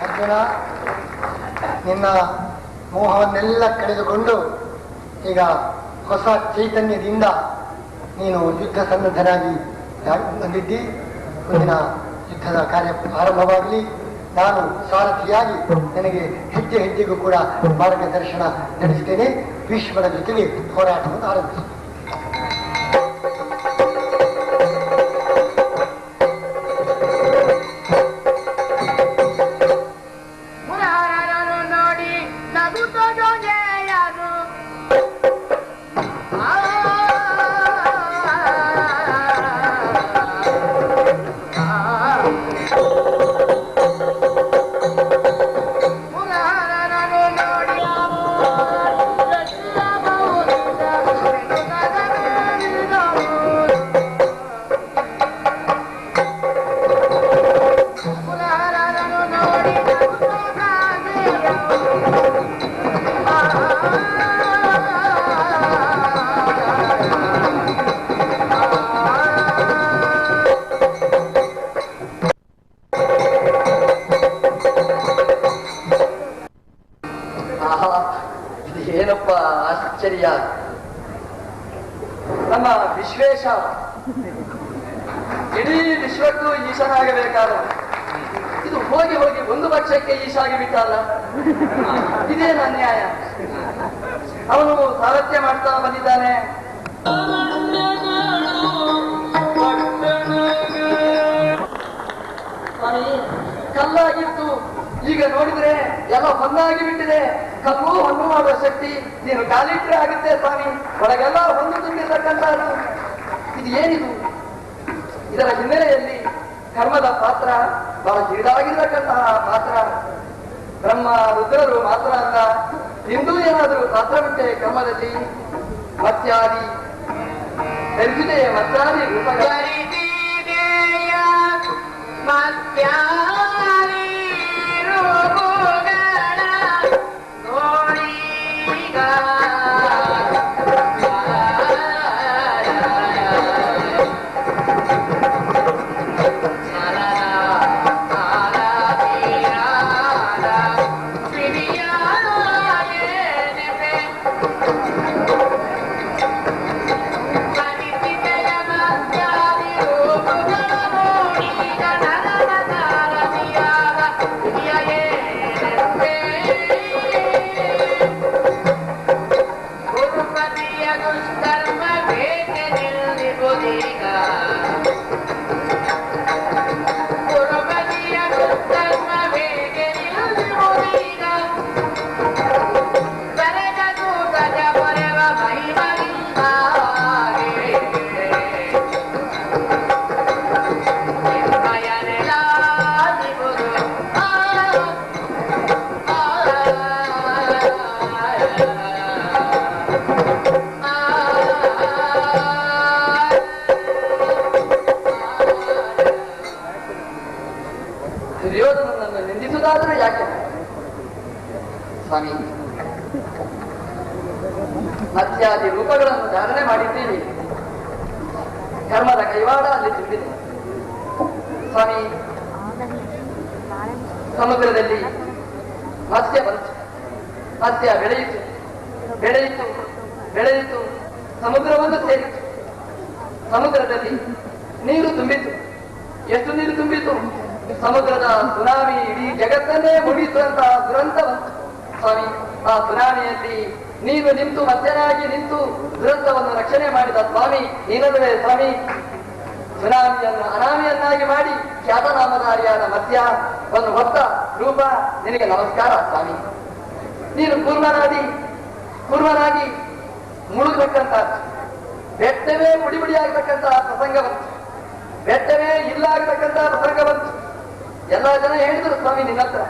ಅರ್ಜುನ, ನಿನ್ನ ಮೋಹವನ್ನೆಲ್ಲ ಕಳೆದುಕೊಂಡು ಈಗ ಹೊಸ ಚೈತನ್ಯದಿಂದ ನೀನು ಯುದ್ಧ ಸನ್ನದ್ಧನಾಗಿ ಬಂದಿದ್ದಿ. ಮುಂದಿನ ಯುದ್ಧದ ಕಾರ್ಯ ಆರಂಭವಾಗಲಿ. ನಾನು ಸಾರಥಿಯಾಗಿ ನನಗೆ ಹೆಜ್ಜೆ ಹೆಜ್ಜೆಗೂ ಕೂಡ ಮಾರ್ಗದರ್ಶನ ನಡೆಸ್ತೇನೆ. ಭೀಷ್ಮರ ಜೊತೆಗೆ ಹೋರಾಟವನ್ನು ಆರಂಭಿಸಿ. ಏನಪ್ಪ ಆಶ್ಚರ್ಯ! ನಮ್ಮ ವಿಶ್ವೇಶ ಇಡೀ ವಿಶ್ವಕ್ಕೂ ಈಶನಾಗಬೇಕಾದ ಇದು ಹೋಗಿ ಹೋಗಿ ಒಂದು ಪಕ್ಷಕ್ಕೆ ಈಶಾಗಿ ಬಿಟ್ಟಲ್ಲ. ಇದೇನು ಅನ್ಯಾಯ? ಅವನು ಸಾರಥ್ಯ ಮಾಡ್ತಾ ಬಂದಿದ್ದಾನೆ. ಕಲ್ಲಾಗಿತ್ತು, ಈಗ ನೋಡಿದ್ರೆ ಎಲ್ಲ ಹೊನ್ನಾಗಿ ಬಿಟ್ಟಿದೆ. ಕಲ್ಲು ಹೊನ್ನು ಮಾಡುವ ಶಕ್ತಿ ನೀನು ಕಾಲಿಟ್ರೆ ಆಗುತ್ತೆ ಸ್ವಾಮಿ. ಒಳಗೆಲ್ಲ ಹೊಂದು ತುಂಬಿರ್ತಕ್ಕಂಥದ್ದು. ಇದು ಏನಿದು? ಇದರ ಹಿನ್ನೆಲೆಯಲ್ಲಿ ಕರ್ಮದ ಪಾತ್ರ ಬಹಳ ಹಿರಿದಾಗಿರ್ತಕ್ಕಂತಹ ಪಾತ್ರ. ಬ್ರಹ್ಮ ರುದ್ರರು ಮಾತ್ರ ಅಲ್ಲ, ಇಂದೂ ಏನಾದರೂ ಪಾತ್ರವಿಟ್ಟೆ ಕರ್ಮದಲ್ಲಿ. ಮತ್ಯಾದಿ ಎಲ್ಲಿದೆ ಮತ್ಯಾದಿ ದುರ್ಯೋಧನನನ್ನು ನಿಂದಿಸುವುದಾದರೂ ಯಾಕೆ ಸ್ವಾಮಿ? ಮತ್ಯಾದಿ ರೂಪಗಳನ್ನು ಧಾರಣೆ ಮಾಡಿದ್ದೀವಿ. ಕರ್ಮದ ಕೈವಾಡ ಅಲ್ಲಿ ತುಂಬಿದೆ ಸ್ವಾಮಿ. ಸಮುದ್ರದಲ್ಲಿ ಮತ್ಸ್ಯ ಬಂತು, ಮತ್ಸ್ಯ ಬೆಳೆಯಿತು ಬೆಳೆಯಿತು ಬೆಳೆಯಿತು, ಸಮುದ್ರವನ್ನು ಸೇರಿತು. ಸಮುದ್ರದಲ್ಲಿ ನೀರು ತುಂಬಿತು. ಎಷ್ಟು ನೀರು ತುಂಬಿತು? ಸಮುದ್ರದ ಸುನಾಮಿ ಇಡೀ ಜಗತ್ತನ್ನೇ ಮುಡಿಸುವಂತಹ ದುರಂತ ಬಂತು ಸ್ವಾಮಿ. ಆ ಸುನಾಮಿಯಲ್ಲಿ ನೀನು ನಿಂತು ಮಧ್ಯನಾಗಿ ನಿಂತು ದುರಂತವನ್ನು ರಕ್ಷಣೆ ಮಾಡಿದ ಸ್ವಾಮಿ ನೀನದುವೇ ಸ್ವಾಮಿ. ಸುನಾಮಿಯನ್ನು ಅನಾಮಿಯನ್ನಾಗಿ ಮಾಡಿ ಖ್ಯಾತನಾಮಧಾರಿಯಾದ ಮಧ್ಯವನ್ನು ಹೊತ್ತ ರೂಪ ನಿನಗೆ ನಮಸ್ಕಾರ ಸ್ವಾಮಿ. ನೀನು ಕೂರ್ಮನಾಗಿ ಮುಳುಗತಕ್ಕಂತ ಬೆಟ್ಟವೇ ಪುಡಿ ಪುಡಿಯಾಗತಕ್ಕಂತಹ ಪ್ರಸಂಗ ಬಂತು, ಬೆಟ್ಟವೇ ಇಲ್ಲ ಆಗತಕ್ಕಂತಹ ಪ್ರಸಂಗ ಬಂತು. ಎಲ್ಲಾ ಜನ ಹೇಳಿದ್ರು ಸ್ವಾಮಿ ನಿನ್ನ ಹತ್ರ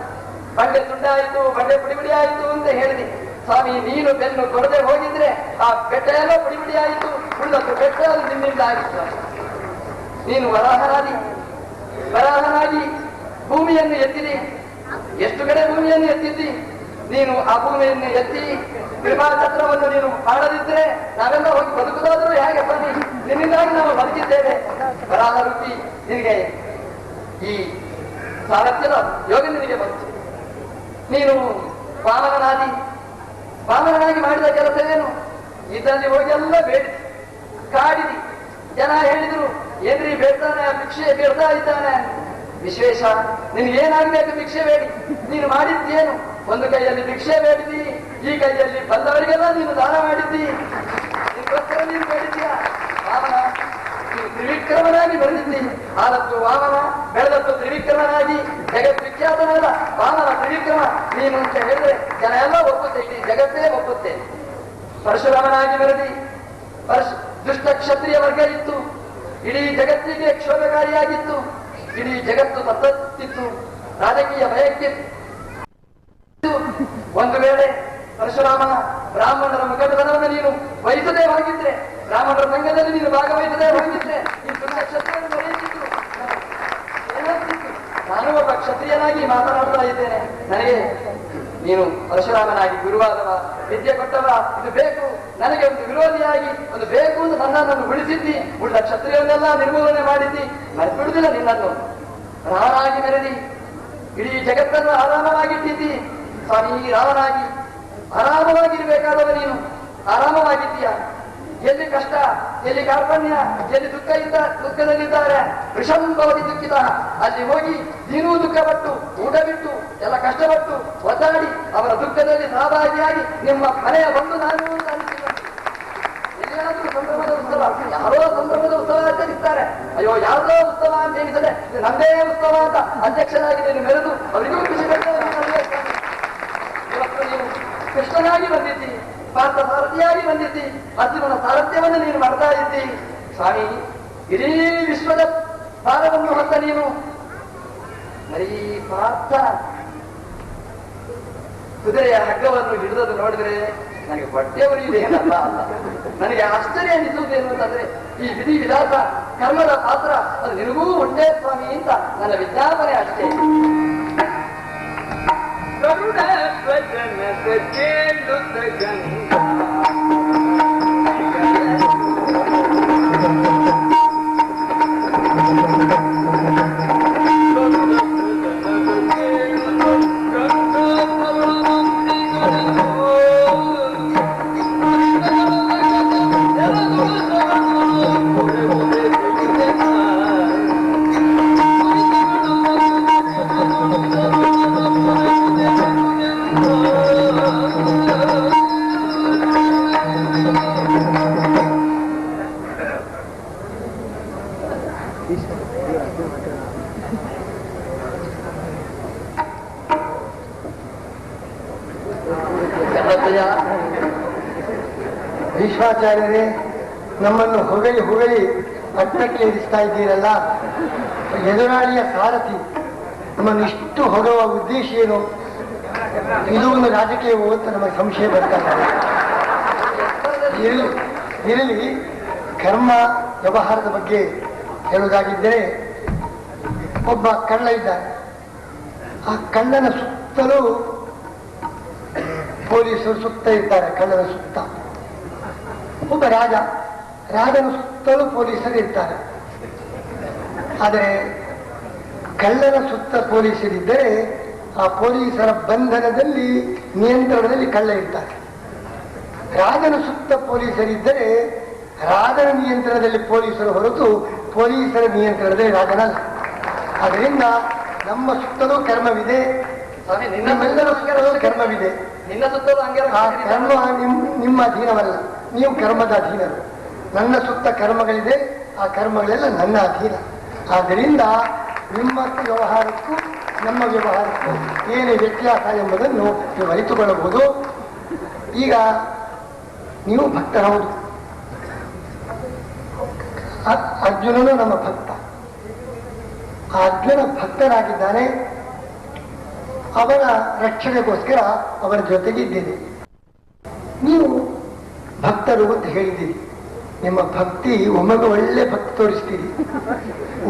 ಬಂಡೆ ತುಂಡಾಯಿತು, ಬಂಡೆ ಪುಡಿ ಪುಡಿ ಆಯಿತು ಅಂತ ಹೇಳಿದಿ ಸ್ವಾಮಿ. ನೀನು ಬೆನ್ನು ಕೊಡದೆ ಹೋಗಿದ್ರೆ ಆ ಬೆಟ್ಟ ಎಲ್ಲ ಪುಡಿ ಪುಡಿ ಆಯಿತು, ಉಳಿದದ್ದು ಬೆಟ್ಟ ಅದು ನಿನ್ನಿಂದ ಆಗಿತ್ತು. ನೀನು ವರಾಹನಾಗಿ ಭೂಮಿಯನ್ನು ಎತ್ತಿದಿ, ಎಷ್ಟು ಕಡೆ ಭೂಮಿಯನ್ನು ಎತ್ತಿದ್ದಿ. ನೀನು ಆ ಭೂಮಿಯನ್ನು ಎತ್ತಿ ಕೃಪಾಚಕ್ರವನ್ನು ನೀನು ಮಾಡದಿದ್ರೆ ನಾವೆಲ್ಲ ಹೋಗಿ ಬದುಕುದಾದ್ರೂ ಹೇಗೆ ಸ್ವಾಮಿ? ನಿನ್ನಿಂದಾಗಿ ನಾವು ಬದುಕಿದ್ದೇವೆ. ವರಾಹ ರೂಪಿ ನಿನಗೆ ಈ ಸಾಮರ್ಥ್ಯದ ಯೋಗ ನಿನಗೆ ಬಂತು. ನೀನು ವಾಮನನಾಗಿ ಮಾಡಿದ ಕೆಲಸವೇನು? ಇದರಲ್ಲಿ ಹೋಗಿ ಎಲ್ಲ ಬೇಡಿ ಕಾಡಿದಿ. ಜನ ಹೇಳಿದ್ರು ಏನ್ರಿ ಬೇಡ್ತಾನೆ, ಭಿಕ್ಷೆ ಬೇಡ್ತಾ ಇದ್ದಾನೆ. ವಿಶ್ವೇಶ ನಿನಗೇನಾಗಬೇಕು ಭಿಕ್ಷೆ ಬೇಡಿ? ನೀನು ಮಾಡಿದ್ದೇನು? ಒಂದು ಕೈಯಲ್ಲಿ ಭಿಕ್ಷೆ ಬೇಡಿದಿ, ಈ ಕೈಯಲ್ಲಿ ಬಂದವರಿಗೆಲ್ಲ ನೀನು ದಾನ ಮಾಡಿದ್ದಿ. ನಿನ್ಗೋಸ್ಕರ ನೀನು ಬೇಡಿದ್ದೀಯ. ವಾಮನ ನೀನು ತ್ರಿವಿಕ್ರಮನಾಗಿ ಬಂದಿದ್ದಿ. ಆದದ್ದು ವಾಮನ, ಬೆಳೆದದ್ದು ತ್ರಿವಿಕ್ರಮನಾಗಿ ಜಗದ್ವಿಖ್ಯಾತನಾದ ವಾಮನ ತ್ರಿವಿಕ್ರಮ ನೀನು ಅಂತ ಹೇಳಿದ್ರೆ ಜನ ಎಲ್ಲ ಒಪ್ಪುತ್ತೆ, ಇಡೀ ಜಗತ್ತೇ ಒಪ್ಪುತ್ತೆ. ಪರಶುರಾಮನಾಗಿ ಬೆಳೆದಿ. ದುಷ್ಟ ಕ್ಷತ್ರಿಯ ವರ್ಗ ಇತ್ತು, ಇಡೀ ಜಗತ್ತಿಗೆ ಕ್ಷೋಭಕಾರಿಯಾಗಿತ್ತು, ಇಡೀ ಜಗತ್ತು ತತ್ತತ್ತಿತ್ತು, ರಾಜಕೀಯ ಭಯಕ್ಕೆ. ಒಂದು ವೇಳೆ ಪರಶುರಾಮನ ಬ್ರಾಹ್ಮಣರ ಮುಖಂಡತನವನ್ನು ನೀನು ವಹಿಸದೇ ಹೋಗಿದ್ರೆ, ಬ್ರಾಹ್ಮಣರ ಸಂಘದಲ್ಲಿ ನೀನು ಭಾಗವಹಿಸದೇ ಹೋಗಿದ್ರೆ ಈ ದುಷ್ಟ ಕ್ಷತ್ರಿಯನ್ನು ನಡೆಯುತ್ತಿತ್ತು. ಏನಾಗ್ತಿತ್ತು? ನಾನು ಒಬ್ಬ ಕ್ಷತ್ರಿಯನಾಗಿ ಮಾತನಾಡ್ತಾ ಇದ್ದೇನೆ, ನನಗೆ ನೀನು ಪರಶುರಾಮನಾಗಿ ಗುರುವಾದವ, ವಿದ್ಯೆ ಕೊಟ್ಟವ, ಇದು ಬೇಕು, ನನಗೆ ಒಂದು ವಿರೋಧಿಯಾಗಿ ಒಂದು ಬೇಕು ಅಂತ ನನ್ನನ್ನು ಉಳಿಸಿದ್ದಿ. ಉಳಿದ ಕ್ಷತ್ರಿಯನ್ನೆಲ್ಲ ನಿರ್ಮೂಲನೆ ಮಾಡಿದ್ದಿ. ಬಿಡುದಿಲ್ಲ ನಿನ್ನನ್ನು. ರಾವನಾಗಿ ಮೆರೆದಿ, ಇಡೀ ಜಗತ್ತನ್ನು ಆರಾಮವಾಗಿಟ್ಟಿದ್ದಿ. ಸ್ವಾಮಿ ರಾವನಾಗಿ ಆರಾಮವಾಗಿರ್ಬೇಕಾದವ ನೀನು ಆರಾಮವಾಗಿದ್ದೀಯ. ಎಲ್ಲಿ ಕಷ್ಟ, ಎಲ್ಲಿ ಕಾರ್ಪಣ್ಯ, ಎಲ್ಲಿ ದುಃಖದಲ್ಲಿದ್ದಾರೆ ವೃಷಂಭವತಿ ದುಃಖಿತ, ಅಲ್ಲಿ ಹೋಗಿ ನೀನೂ ದುಃಖಪಟ್ಟು ಊಟ ಬಿಟ್ಟು ಎಲ್ಲ ಕಷ್ಟಪಟ್ಟು ಒದ್ದಾಡಿ ಅವರ ದುಃಖದಲ್ಲಿ ಸಹಭಾಗಿಯಾಗಿ ನಿಮ್ಮ ಮನೆಯ ಬಂದು ನಾನು ಅಂತ ಅನಿಸಿಲ್ಲ. ಎಲ್ಲಿಯಾದ್ರೂ ಸಂಭ್ರಮದ ಉತ್ಸವ, ಯಾರೋ ಸಂಭ್ರಮದ ಉತ್ಸವ ಆಚರಿಸ್ತಾರೆ, ಅಯ್ಯೋ ಯಾವ್ದೋ ಉತ್ಸವ ಅಂತ ಹೇಳಿದರೆ ನಮ್ದೇ ಉತ್ಸವ ಅಂತ ಅಧ್ಯಕ್ಷನಾಗಿ ನೀನು ಮೆರೆದು ಅವರಿಗೂ ಖುಷಿ ಪಡ್ತಾರೆ. ಇವತ್ತು ನೀನು ಕೃಷ್ಣನಾಗಿ ಬಂದಿದ್ದಿ, ಪಾರ್ಥ ಸಾರಥಿಯಾಗಿ ಬಂದಿದ್ದಿ, ಅರ್ಜುನನ ಸಾರಥ್ಯವನ್ನು ನೀನು ಮಾಡ್ತಾ ಇದ್ದಿ. ಸ್ವಾಮಿ ಇಡೀ ವಿಶ್ವದ ಭಾರವನ್ನು ಹೊತ್ತ ನೀನು ಬರೀ ಪಾರ್ಥ ಕುದುರೆಯ ಹಗ್ಗವನ್ನು ಹಿಡಿದದ್ದು ನೋಡಿದ್ರೆ ನನಗೆ ಹೊಟ್ಟೆವರು ಇದೇನಲ್ಲ ಅಲ್ಲ. ನನಗೆ ಆಶ್ಚರ್ಯ ಅನಿಸುವುದೇನು ಅಂತಂದ್ರೆ ಈ ವಿಧಿ ವಿಲಾಸ ಕರ್ಮದ ಪಾತ್ರ ಅದು ನಿನಗೂ ಉಂಟೆ ಸ್ವಾಮಿ ಅಂತ ನನ್ನ ವಿಜ್ಞಾಪನೆ ಅಷ್ಟೇ. ಕರುಣ ಸ್ವಜನ ಸಚೇಂದುತ ಗಂಗಾ ಭೀಷ್ಮಾಚಾರ್ಯರೇ, ನಮ್ಮನ್ನು ಹೊಗಳಿ ಹೊಗಳಿ ಪಟ್ಟಕ್ಕೆ ಇರಿಸ್ತಾ ಇದ್ದೀರಲ್ಲ. ಎದುರಾಳಿಯ ಸಾರಥಿ ನಮ್ಮನ್ನು ಇಷ್ಟು ಹೊಗಳುವ ಉದ್ದೇಶ ಏನು? ಇದು ಒಂದು ರಾಜಕೀಯವೋ ಅಂತ ನಮಗೆ ಸಂಶಯ ಬರ್ತಾ ಇದೆ. ಇರಲಿ, ಕರ್ಮ ವ್ಯವಹಾರದ ಬಗ್ಗೆ ಹೇಳುವುದಾಗಿದ್ದರೆ, ಒಬ್ಬ ಕಳ್ಳ ಇದ್ದಾನೆ. ಆ ಕಳ್ಳನ ಸುತ್ತಲೂ ಪೊಲೀಸರು ಸುತ್ತ ಇರ್ತಾರೆ. ಕಳ್ಳನ ಸುತ್ತ ಒಬ್ಬ ರಾಜನ ಸುತ್ತಲೂ ಪೊಲೀಸರು ಇರ್ತಾರೆ. ಆದರೆ ಕಳ್ಳನ ಸುತ್ತ ಪೊಲೀಸರಿದ್ದರೆ ಆ ಪೊಲೀಸರ ಬಂಧನದಲ್ಲಿ, ನಿಯಂತ್ರಣದಲ್ಲಿ ಕಳ್ಳ ಇರ್ತಾರೆ. ರಾಜನ ಸುತ್ತ ಪೊಲೀಸರಿದ್ದರೆ ರಾಜನ ನಿಯಂತ್ರಣದಲ್ಲಿ ಪೊಲೀಸರು ಹೊರತು ಪೊಲೀಸರ ನಿಯಂತ್ರಣದಲ್ಲಿ ರಾಜನಲ್ಲ. ಆದ್ದರಿಂದ ನಮ್ಮ ಸುತ್ತಲೂ ಕರ್ಮವಿದೆ, ನಿಮ್ಮೆಲ್ಲರ ಸುತ್ತಲೂ ಕರ್ಮವಿದೆ. ನಿನ್ನ ಸುತ್ತಲೂ ಆ ಅಂಗರಕ್ಷಕರಿದ್ದಾರೆ. ಕರ್ಮ ನಿಮ್ಮ ಅಧೀನವಲ್ಲ, ನೀವು ಕರ್ಮದ ಅಧೀನರು. ನನ್ನ ಸುತ್ತ ಕರ್ಮಗಳಿದೆ, ಆ ಕರ್ಮಗಳೆಲ್ಲ ನನ್ನ ಅಧೀನ. ಆದ್ದರಿಂದ ನಿಮ್ಮ ವ್ಯವಹಾರಕ್ಕೂ ನಮ್ಮ ವ್ಯವಹಾರಕ್ಕೂ ಏನು ವ್ಯತ್ಯಾಸ ಎಂಬುದನ್ನು ನೀವು ಅರಿತುಕೊಳ್ಳಬಹುದು. ಈಗ ನೀವು ಭಕ್ತರೌದು, ಅರ್ಜುನನು ನಮ್ಮ ಭಕ್ತ. ಆ ಅರ್ಜುನ ಭಕ್ತನಾಗಿದ್ದಾನೆ, ಅವನ ರಕ್ಷಣೆಗೋಸ್ಕರ ಅವರ ಜೊತೆಗಿದ್ದೇನೆ. ನೀವು ಭಕ್ತರು ಅಂತ ಹೇಳಿದ್ದೀರಿ. ನಿಮ್ಮ ಭಕ್ತಿ ಒಮ್ಮೊಮ್ಮೆ ಒಳ್ಳೆ ಭಕ್ತಿ ತೋರಿಸ್ತೀರಿ,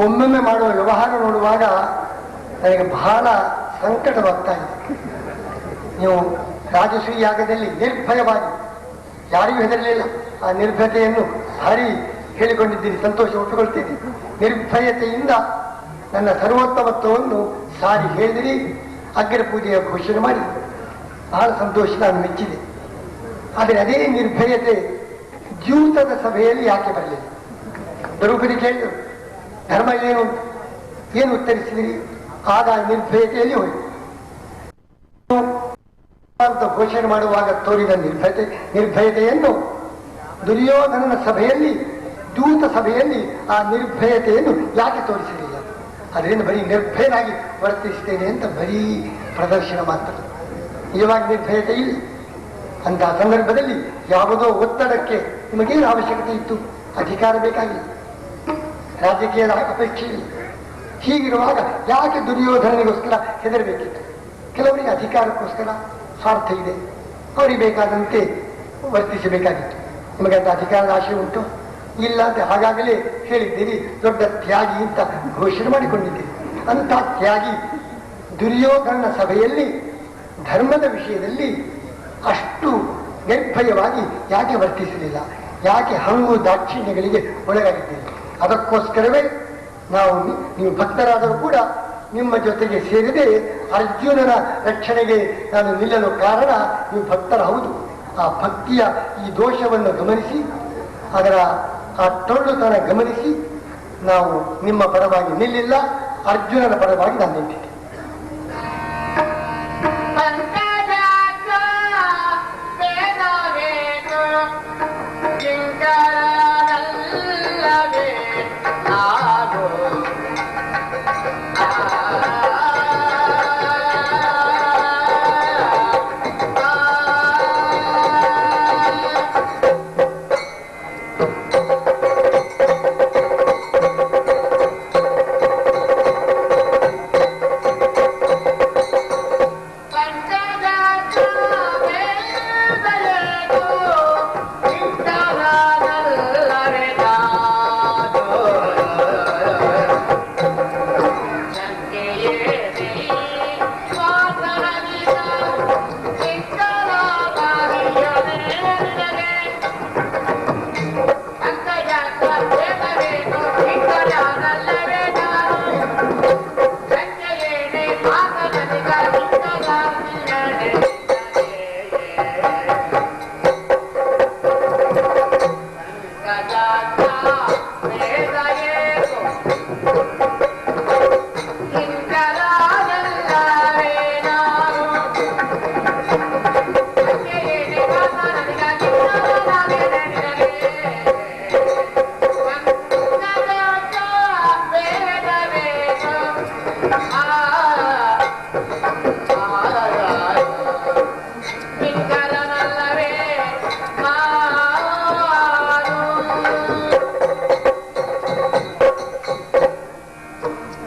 ಒಮ್ಮೊಮ್ಮೆ ಮಾಡುವ ವ್ಯವಹಾರ ನೋಡುವಾಗ ನನಗೆ ಬಹಳ ಸಂಕಟವಾಗ್ತಾ ಇದೆ. ನೀವು ರಾಜಸೂಯ ಯಾಗದಲ್ಲಿ ನಿರ್ಭಯವಾಗಿ, ಯಾರಿಗೂ ಹೆದರಲಿಲ್ಲ, ಆ ನಿರ್ಭಯತೆಯನ್ನು ಭಾರಿ ಹೇಳಿಕೊಂಡಿದ್ದೀರಿ, ಸಂತೋಷ ಒಟ್ಟುಕೊಳ್ತೀರಿ. ನಿರ್ಭಯತೆಯಿಂದ ನನ್ನ ಸರ್ವೋತ್ತಮತ್ವವನ್ನು ಸಾರಿ ಹೇಳಿದಿರಿ, ಅಗ್ರ ಪೂಜೆಯ ಘೋಷಣೆ ಮಾಡಿ ಬಹಳ ಸಂತೋಷ, ನಾನು ಮೆಚ್ಚಿದೆ. ಆದರೆ ಅದೇ ನಿರ್ಭಯತೆ ಜೀವಿತದ ಸಭೆಯಲ್ಲಿ ಯಾಕೆ ಬರಲಿಲ್ಲ? ದ್ರೌಪದಿ ಕೇಳಿದರು, ಧರ್ಮ ಏನು ಉತ್ತರಿಸಿದಿರಿ? ಆಗ ನಿರ್ಭಯತೆಯಲ್ಲಿ ಹೋಯಿತು. ಅಂತ ಘೋಷಣೆ ಮಾಡುವಾಗ ತೋರಿದ ನಿರ್ಭಯತೆಯನ್ನು ದುರ್ಯೋಧನನ ಸಭೆಯಲ್ಲಿ, ದೂತ ಸಭೆಯಲ್ಲಿ ಆ ನಿರ್ಭಯತೆಯನ್ನು ಯಾಕೆ ತೋರಿಸಲಿಲ್ಲ? ಅದರಿಂದ ಬರೀ ನಿರ್ಭಯನಾಗಿ ವರ್ತಿಸ್ತೇನೆ ಅಂತ ಬರೀ ಪ್ರದರ್ಶನ ಮಾತ್ರ. ನಿಜವಾಗಿ ನಿರ್ಭಯತೆ ಇಲ್ಲ. ಅಂತಹ ಸಂದರ್ಭದಲ್ಲಿ ಯಾವುದೋ ಒತ್ತಡಕ್ಕೆ ನಿಮಗೇನು ಅವಶ್ಯಕತೆ ಇತ್ತು? ಅಧಿಕಾರ ಬೇಕಾಗಿಲ್ಲ, ರಾಜಕೀಯದ ಅಪೇಕ್ಷೆ ಇಲ್ಲ. ಹೀಗಿರುವಾಗ ಯಾಕೆ ದುರ್ಯೋಧನನಿಗೋಸ್ಕರ ಹೆದರಬೇಕಿತ್ತು? ಕೆಲವರಿಗೆ ಅಧಿಕಾರಕ್ಕೋಸ್ಕರ ಸ್ವಾರ್ಥ ಇದೆ, ಅವರಿಗೆ ಬೇಕಾದಂತೆ ವರ್ತಿಸಬೇಕಾಗಿತ್ತು. ನಿಮಗಂತ ಅಧಿಕಾರದ ಆಶೆ ಉಂಟು? ಇಲ್ಲ ಅಂತ ಹಾಗಾಗಲೇ ಹೇಳಿದ್ದೀರಿ, ದೊಡ್ಡ ತ್ಯಾಗಿ ಅಂತ ಘೋಷಣೆ ಮಾಡಿಕೊಂಡಿದ್ದೀರಿ. ಅಂತ ತ್ಯಾಗಿ ದುರ್ಯೋಧನನ ಸಭೆಯಲ್ಲಿ ಧರ್ಮದ ವಿಷಯದಲ್ಲಿ ಅಷ್ಟು ನಿರ್ಭಯವಾಗಿ ಯಾಕೆ ವರ್ತಿಸಲಿಲ್ಲ? ಯಾಕೆ ಹಂಗು ದಾಕ್ಷಿಣ್ಯಗಳಿಗೆ ಒಳಗಾಗಿದ್ದೀರಿ? ಅದಕ್ಕೋಸ್ಕರವೇ ನೀವು ಭಕ್ತರಾದರೂ ಕೂಡ ನಿಮ್ಮ ಜೊತೆಗೆ ಸೇರಿದೆ ಅರ್ಜುನನ ರಕ್ಷಣೆಗೆ ನಾನು ನಿಲ್ಲಲು ಕಾರಣ ನೀವು ಭಕ್ತರ ಹೌದು. ಆ ಭಕ್ತಿಯ ಈ ದೋಷವನ್ನು ಗಮನಿಸಿ, ಅದರ ಆ ಟೊಳ್ಳುತನ ಗಮನಿಸಿ ನಾವು ನಿಮ್ಮ ಪರವಾಗಿ ನಿಲ್ಲಿಲ್ಲ, ಅರ್ಜುನನ ಪರವಾಗಿ ನಾನು ನಿಂತಿದ್ದೆ.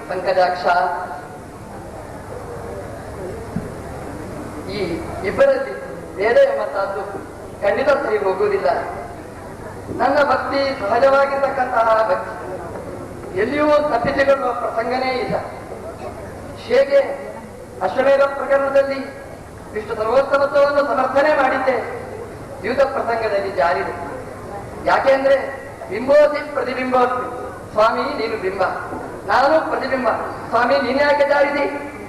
ಪಂಕಜಾಕ್ಷ, ಈ ಇಬ್ಬರಲ್ಲಿ ಭೇದ ಎಂಬಂತಹದ್ದು ಖಂಡಿತ ಸರಿ ಹೋಗುವುದಿಲ್ಲ. ನನ್ನ ಭಕ್ತಿ ಸಹಜವಾಗಿರ್ತಕ್ಕಂತಹ ಭಕ್ತಿ, ಎಲ್ಲಿಯೂ ತಪ್ಪಿಸಿಕೊಳ್ಳುವ ಪ್ರಸಂಗನೇ ಇಲ್ಲ. ಹೇಗೆ ಅಶ್ವಮೇಧ ಪ್ರಕರಣದಲ್ಲಿ ವಿಷ್ಣು ಸರ್ವೋತ್ತಮತ್ವವನ್ನು ಸಮರ್ಥನೆ ಮಾಡಿದ್ದೆ, ದ್ಯೂತ ಪ್ರಸಂಗದಲ್ಲಿ ಜಾರಿದೆ. ಯಾಕೆಂದ್ರೆ ಬಿಂಬೋಸಿ ಪ್ರತಿಬಿಂಬೋಸ್ಮಿ, ಸ್ವಾಮಿ ನೀನು ಬಿಂಬ, ನಾನು ಪ್ರತಿಬಿಂಬ. ಸ್ವಾಮಿ ನೀನ್ ಯಾಕೆ ಜಾರಿದಿ?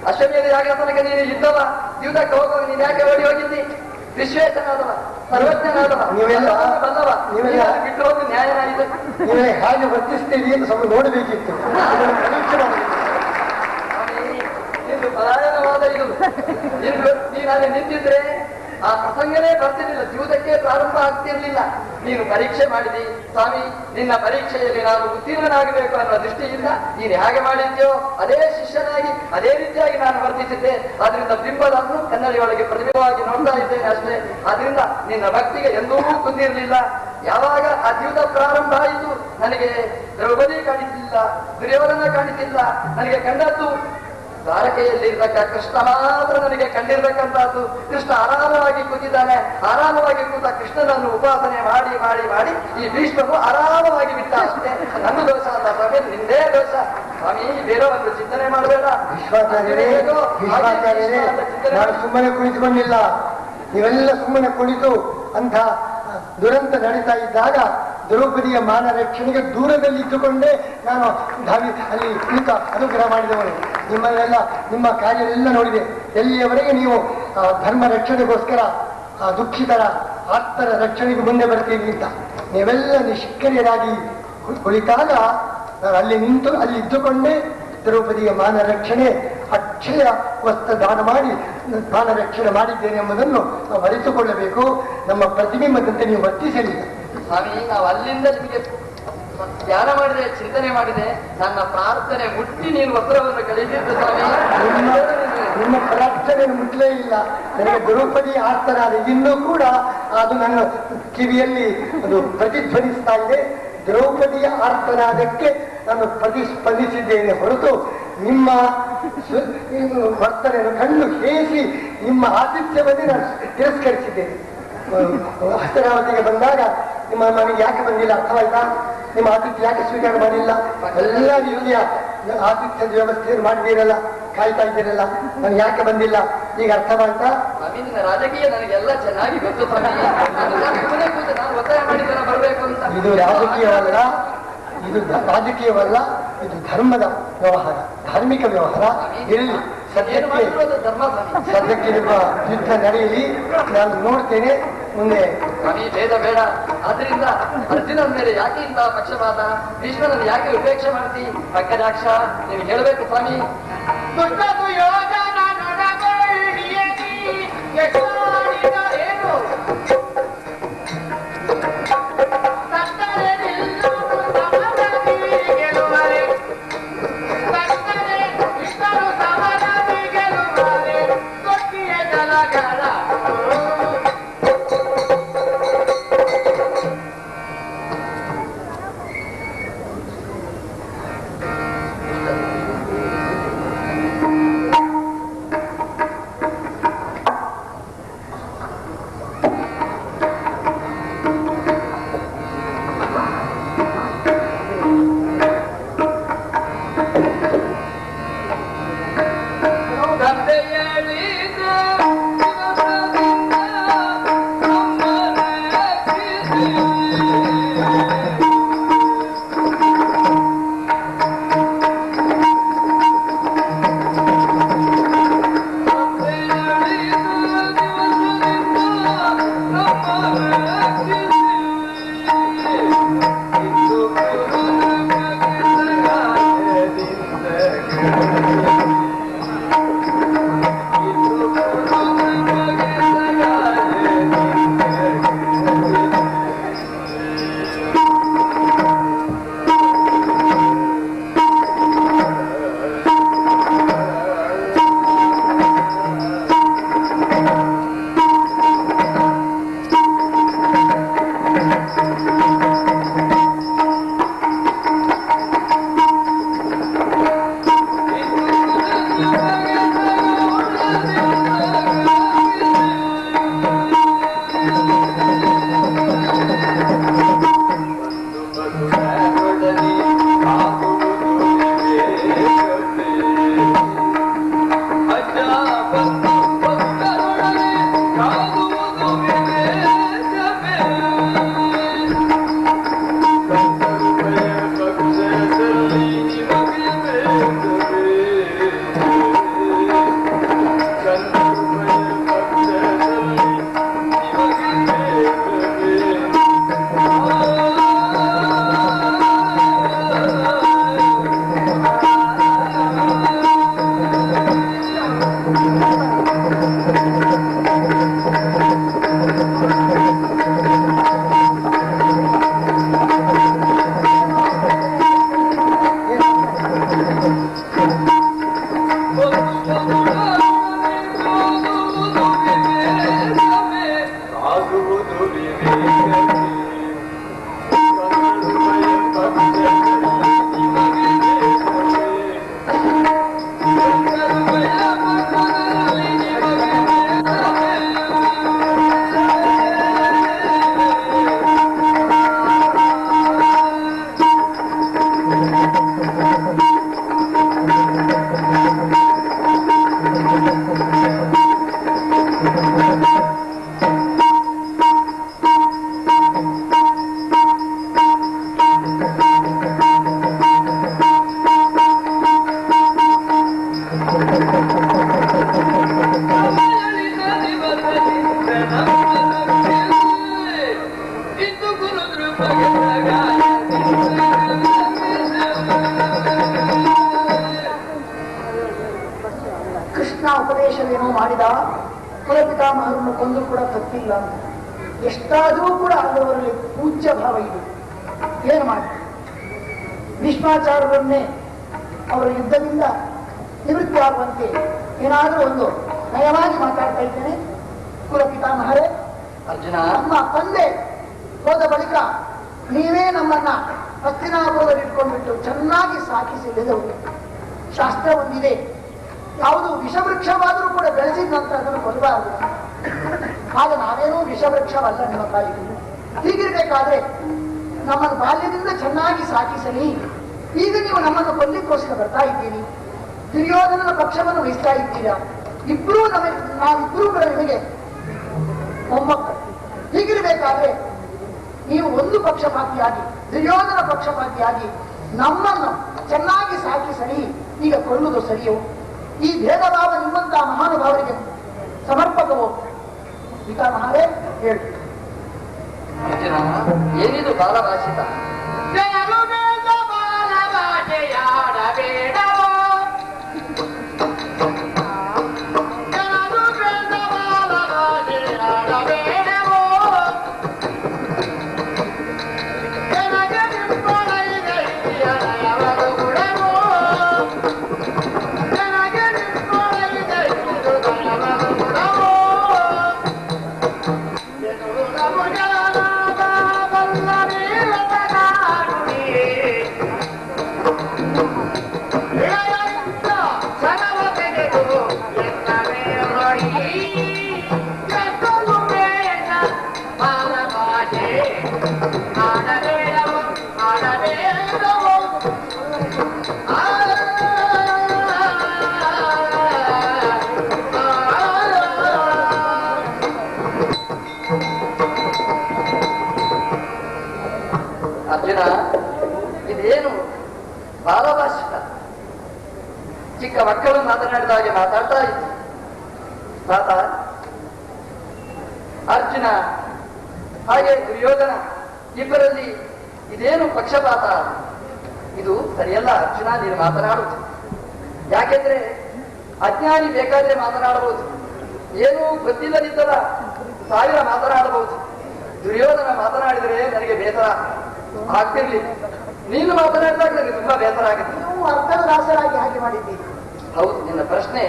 ಅಶ್ವಮೇಧ ಯಾಗ ತನಕ ನೀನು ಇದ್ದವ, ದ್ಯೂತಕ್ಕೆ ಹೋಗುವಾಗ ನೀನ್ ಯಾಕೆ ಓಡಿ ಹೋಗಿದ್ದಿ? ವಿಶ್ವೇಶನಾದವ, ಸರ್ವಜ್ಞನಾದವ, ಬಲ್ಲವ, ಬಿಟ್ಟು ಹೋಗಿ ನ್ಯಾಯನಾಗಿದೆ. ನೀವೇ ಹಾಗೆ ವರ್ತಿಸ್ತೀರಿ ಎಂದು ಸ್ವಲ್ಪ ನೋಡಬೇಕಿತ್ತು, ಪರೀಕ್ಷೆ ಮಾಡಬೇಕಿತ್ತು. ಇದು ಪರಾಯಣವಾದ ಇದು. ನೀನಾದ್ರೆ ನಿಂತಿದ್ರೆ ಆ ಪ್ರಸಂಗನೇ ಬರ್ತಿರ್ಲಿಲ್ಲ, ಜೀವನಕ್ಕೆ ಪ್ರಾರಂಭ ಆಗ್ತಿರ್ಲಿಲ್ಲ. ನೀನು ಪರೀಕ್ಷೆ ಮಾಡಿದಿ ಸ್ವಾಮಿ, ನಿನ್ನ ಪರೀಕ್ಷೆಯಲ್ಲಿ ನಾನು ಉತ್ತೀರ್ಣನಾಗಬೇಕು ಅನ್ನೋ ದೃಷ್ಟಿಯಿಂದ ನೀನು ಹೇಗೆ ಮಾಡಿದ್ಯೋ ಅದೇ ಶಿಷ್ಯನಾಗಿ ಅದೇ ರೀತಿಯಾಗಿ ನಾನು ವರ್ತಿಸಿದ್ದೆ. ಆದ್ರಿಂದ ಬಿಂಬವನ್ನು ಕನ್ನಡಿಯೊಳಗೆ ಪ್ರತಿಭವಾಗಿ ನೋಡ್ತಾ ಇದ್ದೇನೆ ಅಷ್ಟೇ. ಆದ್ರಿಂದ ನಿನ್ನ ಭಕ್ತಿಗೆ ಎಂದೂ ಕುಂದಿರಲಿಲ್ಲ. ಯಾವಾಗ ಆ ಜೀವನ ಪ್ರಾರಂಭ ಆಯಿತು ನನಗೆ ದ್ರೌಪದಿ ಕಾಣಿಸಿಲ್ಲ, ದುರ್ಯೋಧನ ಕಾಣಿಸಿಲ್ಲ. ನನಗೆ ಕಂಡದ್ದು ದ್ವಾರಕೆಯಲ್ಲಿ ಇರ್ತಕ್ಕ ಕೃಷ್ಣ ಮಾತ್ರ ನನಗೆ ಕಂಡಿರ್ಬೇಕಂತದ್ದು. ಕೃಷ್ಣ ಆರಾಮವಾಗಿ ಕೂತಿದ್ದಾನೆ. ಆರಾಮವಾಗಿ ಕೂತ ಕೃಷ್ಣನನ್ನು ಉಪಾಸನೆ ಮಾಡಿ ಮಾಡಿ ಮಾಡಿ ಈ ಭೀಷ್ಮನು ಆರಾಮವಾಗಿ ಬಿಟ್ಟ ಅಷ್ಟೇ. ನನ್ನ ದೋಷ ಅಲ್ಲ ಸ್ವಾಮಿ, ನಿಂದೇ ದೋಷ ಸ್ವಾಮಿ. ಬೇರೆಯವರು ಚಿಂತನೆ ಮಾಡಬೇಡ. ವಿಶ್ವಾಚಾರ್ಯರೇ, ನಾನು ಸುಮ್ಮನೆ ಕುಳಿತುಕೊಂಡಿಲ್ಲ. ನೀವೆಲ್ಲ ಸುಮ್ಮನೆ ಕುಳಿತು ಅಂಥ ದುರಂತ ನಡೀತಾ ಇದ್ದಾಗ ದ್ರೌಪದಿಯ ಮಾನ ರಕ್ಷಣೆಗೆ ದೂರದಲ್ಲಿ ಇದ್ದುಕೊಂಡೇ ನಾನು ಅಲ್ಲಿ ಕುಳಿತ ಅನುಗ್ರಹ ಮಾಡಿದವನು. ನಿಮ್ಮನ್ನೆಲ್ಲ ನಿಮ್ಮ ಕಾರ್ಯವೆಲ್ಲ ನೋಡಿದೆ. ಎಲ್ಲಿಯವರೆಗೆ ನೀವು ಧರ್ಮ ರಕ್ಷಣೆಗೋಸ್ಕರ ದುಃಖಿತರ ಆತ್ತರ ರಕ್ಷಣೆಗೆ ಮುಂದೆ ಬರ್ತೀವಿ ಅಂತ ನೀವೆಲ್ಲ ನಿಷ್ಕ್ರಿಯರಾಗಿ ಕುಳಿತಾಗ ನಾನು ಅಲ್ಲಿ ಇದ್ದುಕೊಂಡೇ ದ್ರೌಪದಿಯ ಮಾನ ರಕ್ಷಣೆ ಅಕ್ಷಯ ವಸ್ತ್ರ ದಾನ ಮಾಡಿ ಮಾನ ರಕ್ಷಣೆ ಮಾಡಿದ್ದೇನೆ ಎಂಬುದನ್ನು ನಾವು ಅರಿತುಕೊಳ್ಳಬೇಕು. ನಮ್ಮ ಪ್ರತಿಬಿಂಬದಂತೆ ನೀವು ವರ್ತಿಸಲಿಲ್ಲ ಸ್ವಾಮಿ. ನಾವು ಅಲ್ಲಿಂದ ನಿಮಗೆ ಧ್ಯಾನ ಮಾಡಿದೆ, ಚಿಂತನೆ ಮಾಡಿದೆ. ನನ್ನ ಪ್ರಾರ್ಥನೆ ಮುಟ್ಟಿ ನೀನು ವಸ್ತ್ರವನ್ನು ಕಳಿಸಿದ್ದು ಸ್ವಾಮಿ. ನಿಮ್ಮ ಪ್ರಾರ್ಥನೆ ಮುಟ್ಲೇ ಇಲ್ಲ. ನನಗೆ ದ್ರೌಪದಿ ಆರ್ತನಾದ ಇನ್ನೂ ಕೂಡ ಅದು ನನ್ನ ಕಿವಿಯಲ್ಲಿ ಅದು ಪ್ರತಿಧ್ವನಿಸ್ತಾ ಇದೆ. ದ್ರೌಪದಿಯ ಆರ್ತನಾದಕ್ಕೆ ನಾನು ಪ್ರತಿಸ್ಪಂದಿಸಿದ್ದೇನೆ ಹೊರತು ನಿಮ್ಮ ವರ್ತನೆಯನ್ನು ಕಂಡು ಹೇಸಿ ನಿಮ್ಮ ಆತಿಥ್ಯವನ್ನೇ ನಾನು ತಿರಸ್ಕರಿಸಿದ್ದೇನೆ. ಹಸ್ತರಾವತಿಗೆ ಬಂದಾಗ ನಿಮ್ಮ ಮನೆಗೆ ಯಾಕೆ ಬಂದಿಲ್ಲ ಅರ್ಥವಾಯ್ತಾ? ನಿಮ್ಮ ಆತಿಥ್ಯ ಯಾಕೆ ಸ್ವೀಕಾರ ಮಾಡಿಲ್ಲ? ಎಲ್ಲ ರೀತಿಯ ಆತಿಥ್ಯದ ವ್ಯವಸ್ಥೆಯನ್ನು ಮಾಡಿದ್ದೀರಲ್ಲ, ಕಾಯ್ತಾ ಇದ್ದೀರಲ್ಲ, ನಾನು ಯಾಕೆ ಬಂದಿಲ್ಲ ಈಗ ಅರ್ಥವಾಯ್ತಾ? ಸ್ವಾಮಿ, ನಿನ್ನ ರಾಜಕೀಯ ನನಗೆಲ್ಲ ಚೆನ್ನಾಗಿ ಗೊತ್ತು ಸ್ವಾಮಿ. ನಾನು ಒತ್ತಾಯ ಮಾಡಿದ್ದೆಲ್ಲ ಬರಬೇಕು ಅಂತ. ಇದು ರಾಜಕೀಯವಲ್ಲ, ಇದು ರಾಜಕೀಯವಲ್ಲ, ಇದು ಧರ್ಮದ ವ್ಯವಹಾರ, ಧಾರ್ಮಿಕ ವ್ಯವಹಾರ. ಇರಲಿ, ಸದ್ಯಕ್ಕೆ ನಿಮ್ಮ ಯುದ್ಧ ನಡೆಯಲಿ, ನಾನು ನೋಡ್ತೇನೆ ಮುಂದೆ. ಸ್ವಾಮಿ, ಭೇದ ಬೇಡ. ಆದ್ರಿಂದ ಅರ್ಜುನನ ಮೇಲೆ ಯಾಕೆ ಇಂತ ಪಕ್ಷಪಾತ? ಭೀಷ್ಮನನ್ನು ಯಾಕೆ ಉಪೇಕ್ಷೆ ಮಾಡ್ತಿ? ಪಕ್ಕದಾಕ್ಷ ನೀವು ಹೇಳಬೇಕು ಸ್ವಾಮಿ. ಕೃಷ್ಣ ಉಪದೇಶವೇನೋ ಮಾಡಿದ, ಕುಲಪಿತಾಮಹರನ್ನು ಕೊಂದು ಕೂಡ ತಪ್ಪಿಲ್ಲ ಅಂತ. ಎಷ್ಟಾದರೂ ಕೂಡ ಅವರಲ್ಲಿ ಪೂಜ್ಯ ಭಾವ ಇದೆ. ಏನು ಮಾಡಿ ಭೀಷ್ಮಾಚಾರ್ಯರನ್ನೇ ಅವರ ಯುದ್ಧದಿಂದ ನಿವೃತ್ತಿ ಆಗುವಂತೆ ಏನಾದರೂ ಒಂದು ನಯವಾಗಿ ಮಾತಾಡ್ತಾ ಇದ್ದೇನೆ. ಕುಲಪಿತಾಮಹರೇ, ಅರ್ಜುನ, ನಮ್ಮ ತಂದೆ ಹೋದ ಬಳಿಕ ನೀವೇ ನಮ್ಮನ್ನ ಹಸ್ತಿನಾಪುರದಲ್ಲಿ ಇಟ್ಕೊಂಡ್ಬಿಟ್ಟು ಚೆನ್ನಾಗಿ ಸಾಕಿಸಿ ಬೆಳೆದವರು. ಶಾಸ್ತ್ರ ಒಂದಿದೆ, ಯಾವುದು ವಿಷವೃಕ್ಷವಾದರೂ ಕೂಡ ಬೆಳೆಸಿದ ನಂತರ ಅದನ್ನು ಕೊಲ್ಲಬಾರದು. ಆಗ ನಾವೇನೂ ವಿಷವೃಕ್ಷವಲ್ಲ ನಿಮ್ಮ ತಾಯಿಗೆ. ಹೀಗಿರ್ಬೇಕಾದ್ರೆ ನಮ್ಮನ್ನು ಬಾಲ್ಯದಿಂದ ಚೆನ್ನಾಗಿ ಸಾಕಿಸಲಿ. ಈಗ ನೀವು ನಮ್ಮನ್ನು ಕೊಲ್ಲಿಕ್ಕೋಸ್ಕರ ಬರ್ತಾ ಇದ್ದೀರಿ, ದುರ್ಯೋಧನನ ಪಕ್ಷವನ್ನು ವಹಿಸ್ತಾ ಇದ್ದೀರಾ. ನಾವಿಬ್ಬರೂ ಕೂಡ ನಿಮಗೆ ಮೊಮ್ಮಕ್ಕಳು. ಹೀಗಿರ್ಬೇಕಾದ್ರೆ ನೀವು ಒಂದು ಪಕ್ಷಪಾತಿಯಾಗಿ, ದುರ್ಯೋಧನ ಪಕ್ಷಪಾತಿಯಾಗಿ ನಮ್ಮನ್ನು ಚೆನ್ನಾಗಿ ಸಾಕಿಸಲಿ. ಈಗ ಕೊಲ್ಲುವುದು ಸರಿಯೋ? ಈ ಭೇದ ಭಾವ ನಿಮ್ಮಂತಹ ಮಹಾನುಭಾವರಿಗೆ ಸಮರ್ಪಕವೋ? ಪಿತಾಮಹರೇ ಹೇಳಿ. ಅರ್ಜುನ, ಏನಿದು ಬಾಲಭಾಷಿತ? ಅರ್ಜುನ, ಇದೇನು ಬಾಲಭಾಷಿತ? ಚಿಕ್ಕ ಮಕ್ಕಳು ಮಾತನಾಡಿದ ಹಾಗೆ ಮಾತಾಡ್ತಾ ಇತ್ತು ತಾತ. ಅರ್ಜುನ ಹಾಗೆ ದುರ್ಯೋಧನ ಇಬ್ಬರಲ್ಲಿ ಇದೇನು ಪಕ್ಷಪಾತ? ಇದು ಸರಿಯಲ್ಲ ಅರ್ಜುನ, ನೀನು ಮಾತನಾಡುವುದು. ಯಾಕೆಂದ್ರೆ ಅಜ್ಞಾನಿ ಬೇಕಾದ್ರೆ ಮಾತನಾಡಬಹುದು, ಏನೂ ಗೊತ್ತಿಲ್ಲದಿದ್ದಲ್ಲ 1000 ಮಾತನಾಡಬಹುದು. ದುರ್ಯೋಧನ ಮಾತನಾಡಿದರೆ ನನಗೆ ಬೇಸರ ಆಗ್ತಿರ್ಲಿಲ್ಲ, ನೀನು ಮಾತನಾಡಿದಾಗ ನನಗೆ ತುಂಬಾ ಬೇಸರ ಆಗುತ್ತೆ. ನೀವು ಅರ್ಥದಾಸರಾಗಿ ಹಾಗೆ ಮಾಡಿದ್ದೀರಿ. ಹೌದು, ನಿನ್ನ ಪ್ರಶ್ನೆ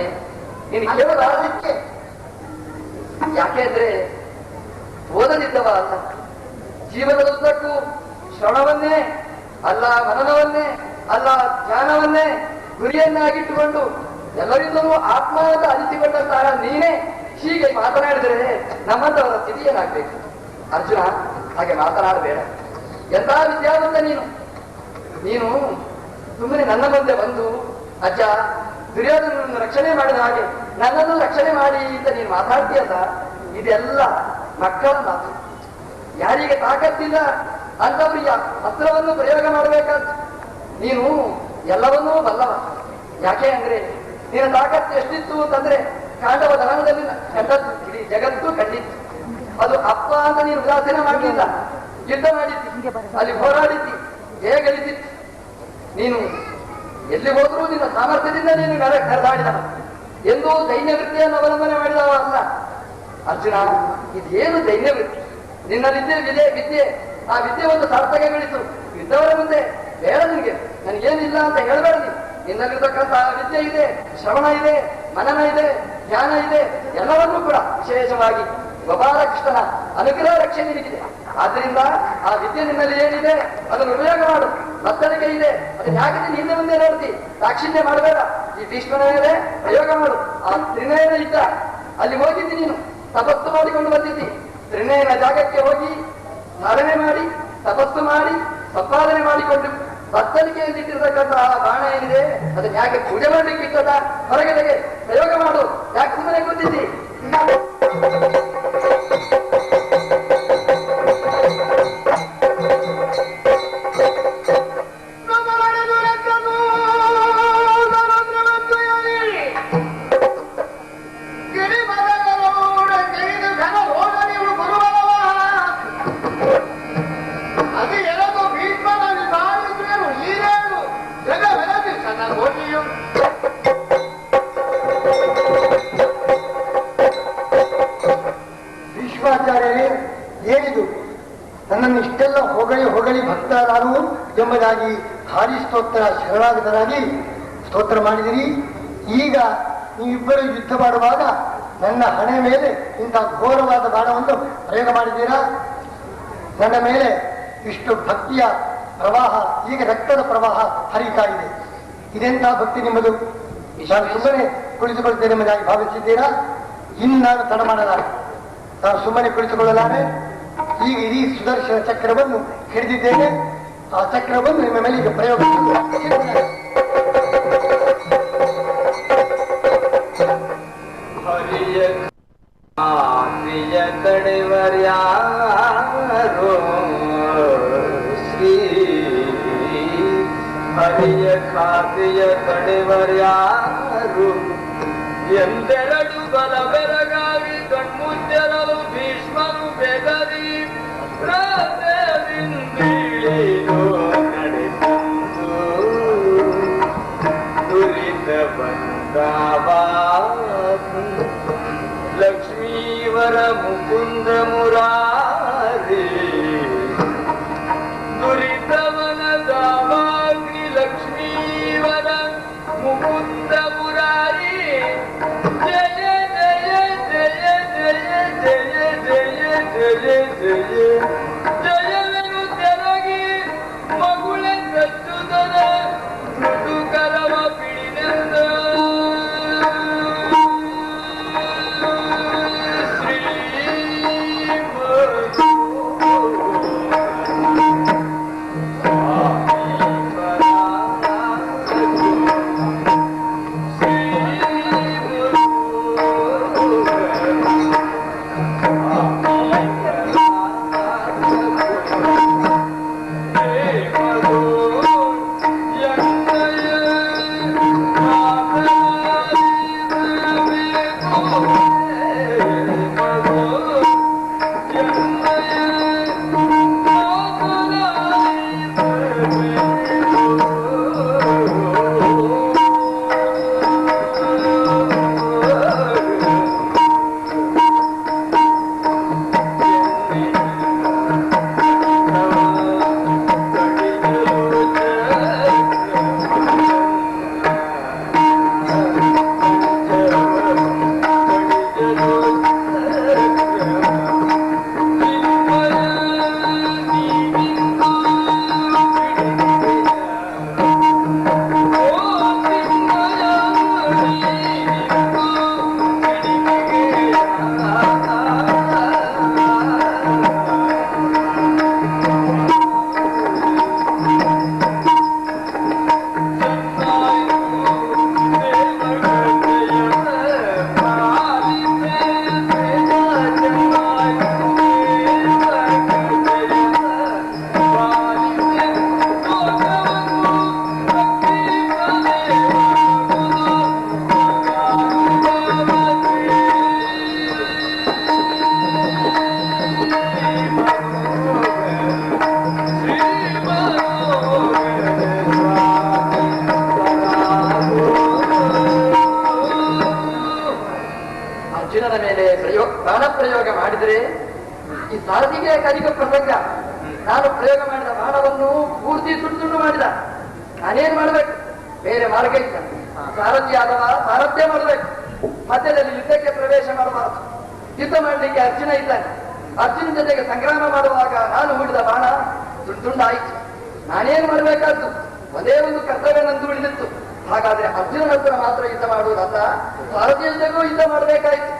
ನೀನು ಕೇವಲ ಅದಕ್ಕೆ ಯಾಕೆಂದ್ರೆ ಓದದಿದ್ದವ ಅಲ್ಲ, ಜೀವನದುದ್ದಕ್ಕೂ ಶ್ರವಣವನ್ನೇ ಅಲ್ಲ, ಮನನವನ್ನೇ ಅಲ್ಲ, ಧ್ಯಾನವನ್ನೇ ಗುರಿಯನ್ನಾಗಿಟ್ಟುಕೊಂಡು ಎಲ್ಲರಿಂದಲೂ ಆತ್ಮ ಅಂತ ಅನಿಸಿಕೊಂಡಂತಹ ನೀನೇ ಹೀಗೆ ಮಾತನಾಡಿದರೆ ನಮ್ಮಂತವರ ಸ್ಥಿತಿ ಏನಾಗ್ಬೇಕು? ಅರ್ಜುನ, ಹಾಗೆ ಮಾತನಾಡಬೇಡ. ಎಂಥ ವಿದ್ಯಾವಂತ ನೀನು ಸುಮ್ಮನೆ ನನ್ನ ಮುಂದೆ ಬಂದು ಅಜ್ಜ ದುರ್ಯೋಧನನ್ನು ರಕ್ಷಣೆ ಮಾಡಿದ ಹಾಗೆ ನನ್ನನ್ನು ರಕ್ಷಣೆ ಮಾಡಿ ಅಂತ ನೀನು ಮಾತಾಡ್ತೀಯಲ್ಲ, ಇದೆಲ್ಲ ಮಕ್ಕಳ ಮಾತು. ಯಾರಿಗೆ ತಾಕತ್ತಿಲ್ಲ ಅಂತವರಿಗೆ ಅಸ್ತ್ರವನ್ನು ಪ್ರಯೋಗ ಮಾಡಬೇಕಾದ ನೀನು ಎಲ್ಲವನ್ನೂ ಬಲ್ಲವ. ಯಾಕೆ ಅಂದ್ರೆ ನಿನ್ನ ತಾಕತ್ತು ಎಷ್ಟಿತ್ತು ಅಂತಂದ್ರೆ ಕಾಂಡವ ದಹನದಲ್ಲಿ ಕಂಡದ್ದು ಇಡೀ ಜಗತ್ತು ಕಂಡಿತ್ತು. ಅದು ಅಪ್ಪ ಅಂತ ನೀನು ಉದಾಸೀನ ಮಾಡಲಿಲ್ಲ, ಯುದ್ಧ ಮಾಡಿದ್ದಿ, ಅಲ್ಲಿ ಹೋರಾಡಿದ್ದಿ, ಹೇಗಳಿದ್ದಿತ್ತು. ನೀನು ಎಲ್ಲಿ ಹೋದ್ರೂ ನಿನ್ನ ಸಾಮರ್ಥ್ಯದಿಂದ ನೀನು ಕರೆದಾಡಿದ, ಎಂದೂ ದೈನ್ಯ ವೃತ್ತಿಯನ್ನು ಅವಲಂಬನೆ ಮಾಡಿದವ ಅಲ್ಲ. ಅರ್ಜುನ, ಇದೇನು ದೈನ್ಯ ವೃತ್ತಿ? ನಿನ್ನಲ್ಲಿದ್ದೇ ವಿದ್ಯೆ, ಆ ವಿದ್ಯೆ ಒಂದು ಸಾರ್ಥಕಗಳಿತು. ಯುದ್ಧವರ ಮುಂದೆ ಬೇಡ ನಿನಗೆ, ನನಗೇನಿಲ್ಲ ಅಂತ ಹೇಳಬೇಡ. ನಿನ್ನಲ್ಲಿರ್ತಕ್ಕಂಥ ವಿದ್ಯೆ ಇದೆ, ಶ್ರವಣ ಇದೆ, ಮನನ ಇದೆ, ಧ್ಯಾನ ಇದೆ, ಎಲ್ಲವನ್ನೂ ಕೂಡ ವಿಶೇಷವಾಗಿ ಗೋಪಾಲಕೃಷ್ಣನ ಅನುಗ್ರಹ ರಕ್ಷೆ ನಿನಗಿದೆ. ಆದ್ರಿಂದ ಆ ವಿದ್ಯೆ ನಿನ್ನಲ್ಲಿ ಏನಿದೆ ಅದನ್ನು ಉಪಯೋಗ ಮಾಡು. ಬತ್ತಳಿಕೆ ಇದೆ, ಅದನ್ನ ಯಾಕೆ ನೀನು ಹಿಂದೆ ಮುಂದೆ ನೋಡ್ತಿ? ದಾಕ್ಷಿಣ್ಯ ಮಾಡಬೇಡ. ಈ ಭೀಷ್ಮನ ಮೇಲೆ ಪ್ರಯೋಗ ಮಾಡು. ಆ ತ್ರಿನಯನ ಇದ್ದ ಅಲ್ಲಿ ಹೋಗಿದ್ದಿ, ನೀನು ತಪಸ್ಸು ಮಾಡಿಕೊಂಡು ಬಂದಿದ್ದಿ. ತ್ರಿನಯನ ಜಾಗಕ್ಕೆ ಹೋಗಿ ಧಾರಣೆ ಮಾಡಿ, ತಪಸ್ಸು ಮಾಡಿ, ಸಂಪಾದನೆ ಮಾಡಿಕೊಂಡು ಬತ್ತಳಿಕೆಯಲ್ಲಿಟ್ಟಿರ್ತಕ್ಕಂತಹ ಬಾಣ ಏನಿದೆ ಅದನ್ನ ಯಾಕೆ ಪೂಜೆ ಮಾಡ್ಲಿಕ್ಕೆ ಇಟ್ಟದ? ಹೊರಗಡೆಗೆ ಪ್ರಯೋಗ ಮಾಡು. ಯಾಕೆ ಸುಮ್ಮನೆ ಕೂತಿದ್ದಿ? ಬಳಿ ಭಕ್ತರಾರು ಎಂಬುದಾಗಿ ಹಾರಿ ಸ್ತೋತ್ರ ಶರಣಾಗತರಾಗಿ ಸ್ತೋತ್ರ ಮಾಡಿದಿರಿ. ಈಗ ನೀವಿಬ್ಬರು ಯುದ್ಧ ಮಾಡುವಾಗ ನನ್ನ ಹಣೆ ಮೇಲೆ ಇಂಥ ಘೋರವಾದ ಬಾಣವನ್ನು ಪ್ರಯೋಗ ಮಾಡಿದ್ದೀರಾ. ನನ್ನ ಮೇಲೆ ಇಷ್ಟು ಭಕ್ತಿಯ ಪ್ರವಾಹ, ಈಗ ರಕ್ತದ ಪ್ರವಾಹ ಹರಿತಾ ಇದೆ. ಇದೆಂಥ ಭಕ್ತಿ ನಿಮ್ಮದು? ನಾನು ಸುಮ್ಮನೆ ಕುಳಿತುಕೊಳ್ತೇನೆ ಎಂಬುದಾಗಿ ಭಾವಿಸಿದ್ದೀರಾ? ಇನ್ನು ನಾನು ತಡ ಮಾಡಲಾರೆ, ನಾನು ಸುಮ್ಮನೆ ಕುಳಿತುಕೊಳ್ಳಲಾರೆ. ಈಗ ಇಡೀ ಸುದರ್ಶನ ಚಕ್ರವನ್ನು ಹಿಡಿದಿದ್ದೇನೆ. ಆ ಚಕ್ರವನ್ನು ನಿಮ್ಮ ಮೇಲೆ ಈಗ ಪ್ರಯೋಗ ಹರಿಯ ತಡೆವರ್ಯಾರೋ ಶ್ರೀ ಹರಿಯ ಖಾತೆಯ ತಡೆವರ್ಯಾರು ಎಂದೆರಡು ಬಲ ಬೆರಗಾಗಿ ಕಣ್ಮುಚ್ಚರಲು ಭೀಷ್ಮನು ಬೆದರಿ ರಾಜವಿಂದಿಳಿದು ನಡೆಸಂದು ದುರಿತ ಬಂದಾವಾಸು ಲಕ್ಷ್ಮೀವರ ಮುಕುಂದ ಮುರಾರಿ ದುರಿತವನ ದಾವಾಗ್ನಿ ಲಕ್ಷ್ಮೀವರ ಮುಕುಂದ ಮುರಾರಿ ಜಯ ಜಯ ಜಯ ಜಯ ಜಯ ಜಯ ಜಯ ಜಯ ಜಯವೆನು ತೆರಗಿ ಮಗುಳ ಕಚ್ಚುದರ ಮೃದು ಕರವ ಪಿಡಿನೆಂದ ಪ್ರಯೋಗ ಮಾಡಿದರೆ ಈ ಸಾರಥಿಗೆ ಕಲಿಕ ಪ್ರಸಂಗ. ನಾನು ಪ್ರಯೋಗ ಮಾಡಿದ ಬಾಣವನ್ನು ಪೂರ್ತಿ ತುಂಡು ಮಾಡಿದ. ನಾನೇನ್ ಮಾಡ್ಬೇಕು? ಬೇರೆ ಮಾರ್ಗ ಇತ್ತ. ಸಾರಥಿ ಅಥವಾ ಸಾರಥ್ಯ ಮಾಡಬೇಕು. ಮಧ್ಯದಲ್ಲಿ ಯುದ್ಧಕ್ಕೆ ಪ್ರವೇಶ ಮಾಡಬಾರದು. ಯುದ್ಧ ಮಾಡಲಿಕ್ಕೆ ಅರ್ಜುನ ಇದ್ದಾನೆ. ಅರ್ಜುನ ಜೊತೆಗೆ ಸಂಗ್ರಾಮ ಮಾಡುವಾಗ ನಾನು ಹೂಡಿದ ಬಾಣ ತುಂಡಾಯಿತು. ನಾನೇನು ಮಾಡಬೇಕಾದ್ದು? ಒಂದೇ ಒಂದು ಕರ್ತವ್ಯ ನಂದು ಉಳಿದಿತ್ತು. ಹಾಗಾದ್ರೆ ಅರ್ಜುನನ ಹತ್ರ ಮಾತ್ರ ಯುದ್ಧ ಮಾಡುವುದಲ್ಲ, ಸಾರಥಿಯ ಜೊತೆಗೂ ಯುದ್ಧ ಮಾಡಬೇಕಾಯಿತು.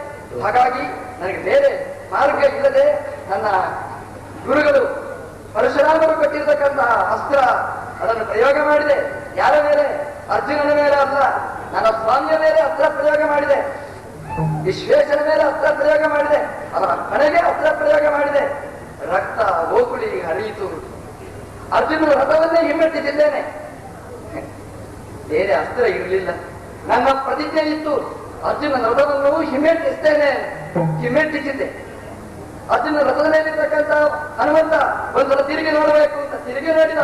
ಹಾಗಾಗಿ ನನಗೆ ಬೇರೆ ಮಾರ್ಗ ಇಲ್ಲದೆ ನನ್ನ ಗುರುಗಳು ಪರಶುರಾಮರು ಕೊಟ್ಟಿರತಕ್ಕಂತಹ ಅಸ್ತ್ರ ಅದನ್ನು ಪ್ರಯೋಗ ಮಾಡಿದೆ. ಯಾರ ಮೇಲೆ? ಅರ್ಜುನನ ಮೇಲೆ ಅಲ್ಲ, ನನ್ನ ಸ್ವಾಮಿಯ ಮೇಲೆ ಅಸ್ತ್ರ ಪ್ರಯೋಗ ಮಾಡಿದೆ. ವಿಶ್ವೇಶನ ಮೇಲೆ ಅಸ್ತ್ರ ಪ್ರಯೋಗ ಮಾಡಿದೆ. ಅವರ ಹಣೆಗೆ ಅಸ್ತ್ರ ಪ್ರಯೋಗ ಮಾಡಿದೆ. ರಕ್ತ ಓಕುಳಿ ಹರಿಯಿತು. ಅರ್ಜುನನ ರಥವನ್ನೇ ಹಿಮ್ಮೆಟ್ಟಿಸಿದ್ದೇನೆ. ಬೇರೆ ಅಸ್ತ್ರ ಇರಲಿಲ್ಲ. ನನ್ನ ಪ್ರತಿಜ್ಞೆ ಇತ್ತು, ಅರ್ಜುನ ರಥವನ್ನು ಹಿಮ್ಮೆಟ್ಟಿಸ್ತೇನೆ. ಹಿಮ್ಮೆಟ್ಟಿಸಿದ್ದೆ. ಅರ್ಜುನ ರಥದ ಮೇಲಿರ್ತಕ್ಕಂಥ ಹನುಮಂತ ಒಂದ್ಸಲ ತಿರುಗಿ ನೋಡಬೇಕು ಅಂತ ತಿರುಗಿ ನೋಡಿದ.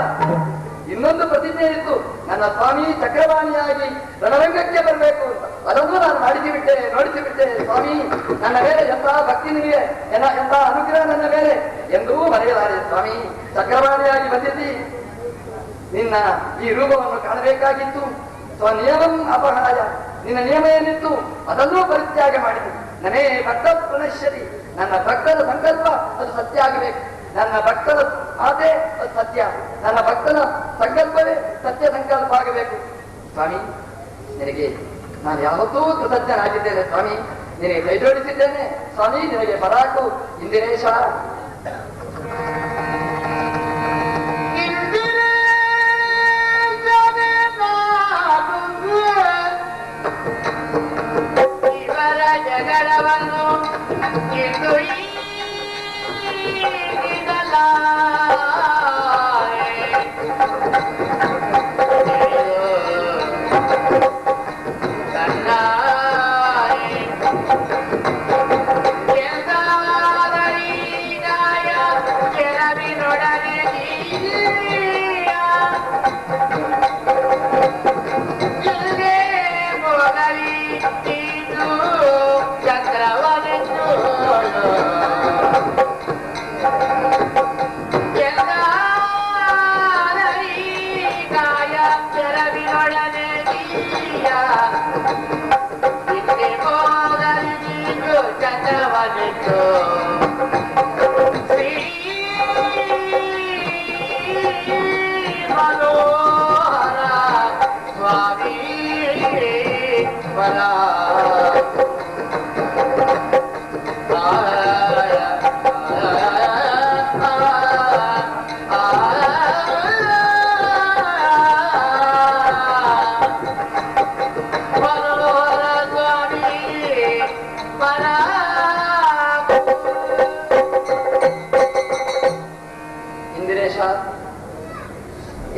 ಇನ್ನೊಂದು ಪ್ರತಿಜ್ಞೆ ಇತ್ತು, ನನ್ನ ಸ್ವಾಮಿ ಚಕ್ರವಾಣಿಯಾಗಿ ರಣರಂಗಕ್ಕೆ ಬರಬೇಕು ಅಂತ. ಅದನ್ನು ನಾನು ಮಾಡಿಸಿಬಿಟ್ಟೆ, ನೋಡಿಸಿಬಿಟ್ಟೆ ಸ್ವಾಮಿ. ನನ್ನ ಮೇಲೆ ಎಂತ ಭಕ್ತಿ ನಿನಗೆ, ಎಂತ ಅನುಗ್ರಹ ನನ್ನ ಮೇಲೆ ಎಂದೂ ಮರೆಯಲಾರೆ ಸ್ವಾಮಿ. ಚಕ್ರವಾಣಿಯಾಗಿ ಬಂದಿದ್ದಿ, ನಿನ್ನ ಈ ರೂಪವನ್ನು ಕಾಣಬೇಕಾಗಿತ್ತು. ಸ್ವನಿಯಮಂ ಅಪಹಾಯ, ನಿನ್ನ ನಿಯಮ ಏನಿತ್ತು ಅದನ್ನೂ ಪರಿತ್ಯಾಗ ಮಾಡಿದೆ. ನನೇ ಭಕ್ತ ಪ್ರಣಶ್ಯತಿ, ನನ್ನ ಭಕ್ತನ ಸಂಕಲ್ಪ ಅದು ಸತ್ಯ ಆಗಬೇಕು. ನನ್ನ ಭಕ್ತನ ಮಾತೆ ಅದು ಸತ್ಯ, ನನ್ನ ಭಕ್ತನ ಸಂಕಲ್ಪವೇ ಸತ್ಯ ಸಂಕಲ್ಪ ಆಗಬೇಕು. ಸ್ವಾಮಿ ನಿನಗೆ ನಾನು ಯಾವತ್ತೂ ಕೃತಜ್ಞನಾಗಿದ್ದೇನೆ ಸ್ವಾಮಿ. ನಿನಗೆ ಕೈ ಜೋಡಿಸಿದ್ದೇನೆ ಸ್ವಾಮಿ. ನಿನಗೆ ಪರಾಕು ಇಂದಿರೇಶ. ಜಗಳವನ್ನು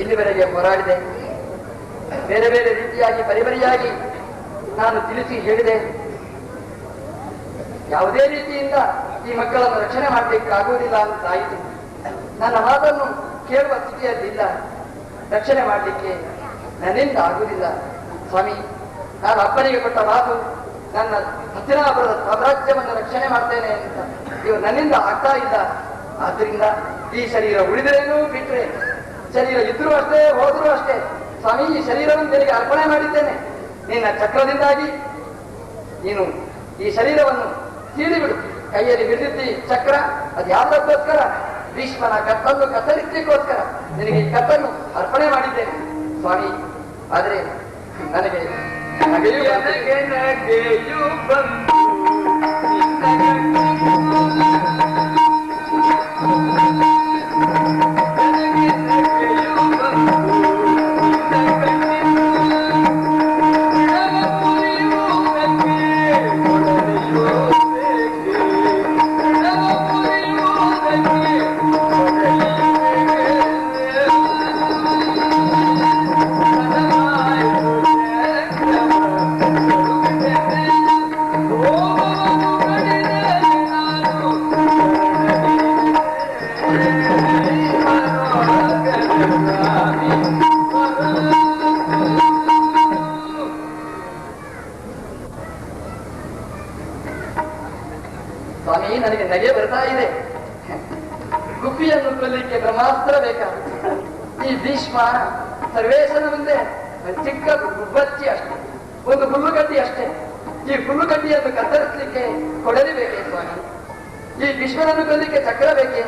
ಇಲ್ಲಿವರೆಗೆ ಹೋರಾಡಿದೆ. ಬೇರೆ ಬೇರೆ ರೀತಿಯಾಗಿ ಪರಿಬರಿಯಾಗಿ ನಾನು ತಿಳಿಸಿ ಹೇಳಿದೆ. ಯಾವುದೇ ರೀತಿಯಿಂದ ಈ ಮಕ್ಕಳನ್ನು ರಕ್ಷಣೆ ಮಾಡಲಿಕ್ಕಾಗುವುದಿಲ್ಲ ಅಂತಾಯಿತು. ನನ್ನ ಮಾತನ್ನು ಕೇಳುವ ಸ್ಥಿತಿಯಲ್ಲಿಲ್ಲ. ರಕ್ಷಣೆ ಮಾಡಲಿಕ್ಕೆ ನನ್ನಿಂದ ಆಗುವುದಿಲ್ಲ ಸ್ವಾಮಿ. ನಾನು ಅಪ್ಪನಿಗೆ ಕೊಟ್ಟ ಮಾತು, ನನ್ನ ಹತ್ತಿರಾಪುರದ ಸಾಮ್ರಾಜ್ಯವನ್ನು ರಕ್ಷಣೆ ಮಾಡ್ತೇನೆ ಅಂತ ಇವು ನನ್ನಿಂದ ಆಗ್ತಾ ಇಲ್ಲ. ಆದ್ದರಿಂದ ಈ ಶರೀರ ಉಳಿದರೇನೂ ಬಿಟ್ಟರೆ, ಶರೀರ ಇದ್ರೂ ಅಷ್ಟೇ ಹೋದ್ರೂ ಅಷ್ಟೇ ಸ್ವಾಮಿ, ಈ ಶರೀರವನ್ನು ನಿನಗೆ ಅರ್ಪಣೆ ಮಾಡಿದ್ದೇನೆ. ನಿನ್ನ ಚಕ್ರದಿಂದಾಗಿ ನೀನು ಈ ಶರೀರವನ್ನು ಸೀಳಿಬಿಡು. ಕೈಯಲ್ಲಿ ಹಿಡಿದಿದ್ದಿ ಚಕ್ರ, ಅದು ಯಾವುದಕ್ಕೋಸ್ಕರ? ಭೀಷ್ಮನ ಕತ್ತನ್ನು ಕತ್ತರಿಸಲಿಕ್ಕೋಸ್ಕರ ನಿನಗೆ ಈ ಕತ್ತನ್ನು ಅರ್ಪಣೆ ಮಾಡಿದ್ದೇನೆ ಸ್ವಾಮಿ. ಆದರೆ ನನಗೆ ಸ್ವಾಮಿ ನನಗೆ ನಗೆ ಬರ್ತಾ ಇದೆ. ಗುಬ್ಬಿಯನ್ನು ಕೊಲ್ಲಿಕ್ಕೆ ಬ್ರಹ್ಮಾಸ್ತ್ರ ಬೇಕಾಗುತ್ತೆ. ಈ ಭೀಷ್ಮ ಸರ್ವೇಶನ ಮುಂದೆ ಚಿಕ್ಕ ಗುಬ್ಬಚ್ಚಿ ಅಷ್ಟೇ, ಒಂದು ಹುಲ್ಲುಗಡ್ಡಿ ಅಷ್ಟೇ. ಈ ಹುಲ್ಲುಗಡ್ಡಿಯನ್ನು ಕತ್ತರಿಸಲಿಕ್ಕೆ ಕೊಡಲಿ ಬೇಕೇ ಸ್ವಾಮಿ? ಈ ಭೀಷ್ಮನನ್ನು ಕೊಲ್ಲಿಕ್ಕೆ ಚಕ್ರ ಬೇಕೇ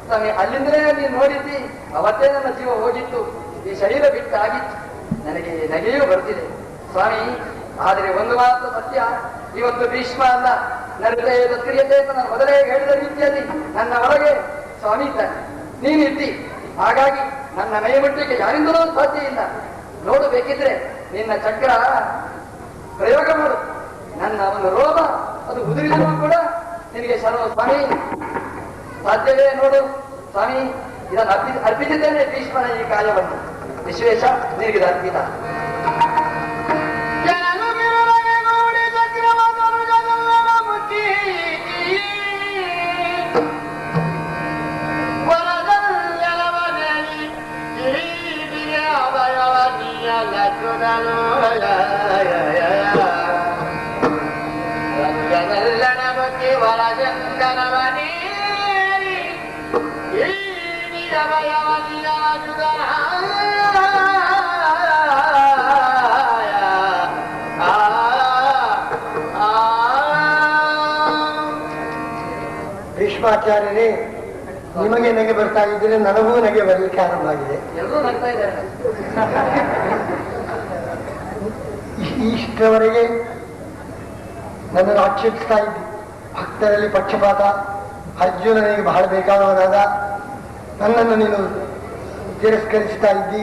ಸ್ವಾಮಿ? ಅಲ್ಲಿಂದಲೇ ನೀನು ನೋಡಿದ್ದಿ, ಅವತ್ತೇ ನನ್ನ ಜೀವ ಹೋಗಿತ್ತು, ಈ ಶರೀರ ಬಿಟ್ಟಾಗಿತ್ತು. ನನಗೆ ನಗೆಯೂ ಬರ್ತಿದೆ ಸ್ವಾಮಿ. ಆದರೆ ಒಂದು ಮಾತು ಸತ್ಯ, ಇವತ್ತು ಭೀಷ್ಮ ಅಲ್ಲ, ನರದಯದ ಕ್ರಿಯತೆ ಅಂತ ನಾನು ಮೊದಲೇ ಹೇಳಿದ ರೀತಿಯಲ್ಲಿ ನನ್ನ ಒಳಗೆ ಸ್ವಾಮಿ ಇದ್ದಾನೆ, ನೀನಿದ್ದಿ. ಹಾಗಾಗಿ ನನ್ನ ಮೈ ಮುಟ್ಟಲಿಕ್ಕೆ ಯಾರಿಂದಲೂ ಸಾಧ್ಯ ಇಲ್ಲ. ನೋಡು, ಬೇಕಿದ್ರೆ ನಿನ್ನ ಚಕ್ರ ಪ್ರಯೋಗ ಮಾಡು. ನನ್ನ ಒಂದು ರೋಗ ಅದು ಉದುರಿದರೂ ಕೂಡ ನಿನಗೆ ಶರಣು ಸ್ವಾಮಿ. ಸಾಧ್ಯವೇ ನೋಡು ಸ್ವಾಮಿ. ಇದನ್ನು ಅರ್ಪಿಸಿದ್ದೇನೆ ಭೀಷ್ಮನ ಈ ಕಾರ್ಯವನ್ನು. ವಿಶ್ವೇಶ ನಿನಗೆ ಅರ್ಪಿತ. ವರಚಂದನವನೇ ಭೀಷ್ಮಾಚಾರ್ಯರೇ, ನಿಮಗೆ ನಗೆ ಬರ್ತಾ ಇದ್ರೆ ನನಗೂ ನಗೆ ಬರಲಿಕ್ಕೆ ಆರಂಭ ಆಗಿದೆ. ಎಲ್ಲರೂ ನಗ್ತಾ ಇದ್ದಾರೆ. ಇಷ್ಟರವರೆಗೆ ನನ್ನನ್ನು ಆಕ್ಷೇಪಿಸ್ತಾ ಇದ್ದಿ. ಭಕ್ತರಲ್ಲಿ ಪಕ್ಷಪಾತ, ಅರ್ಜುನನಿಗೆ ಬಹಳ ಬೇಕಾದವನಾದ, ನನ್ನನ್ನು ನೀನು ತಿರಸ್ಕರಿಸ್ತಾ ಇದ್ದಿ,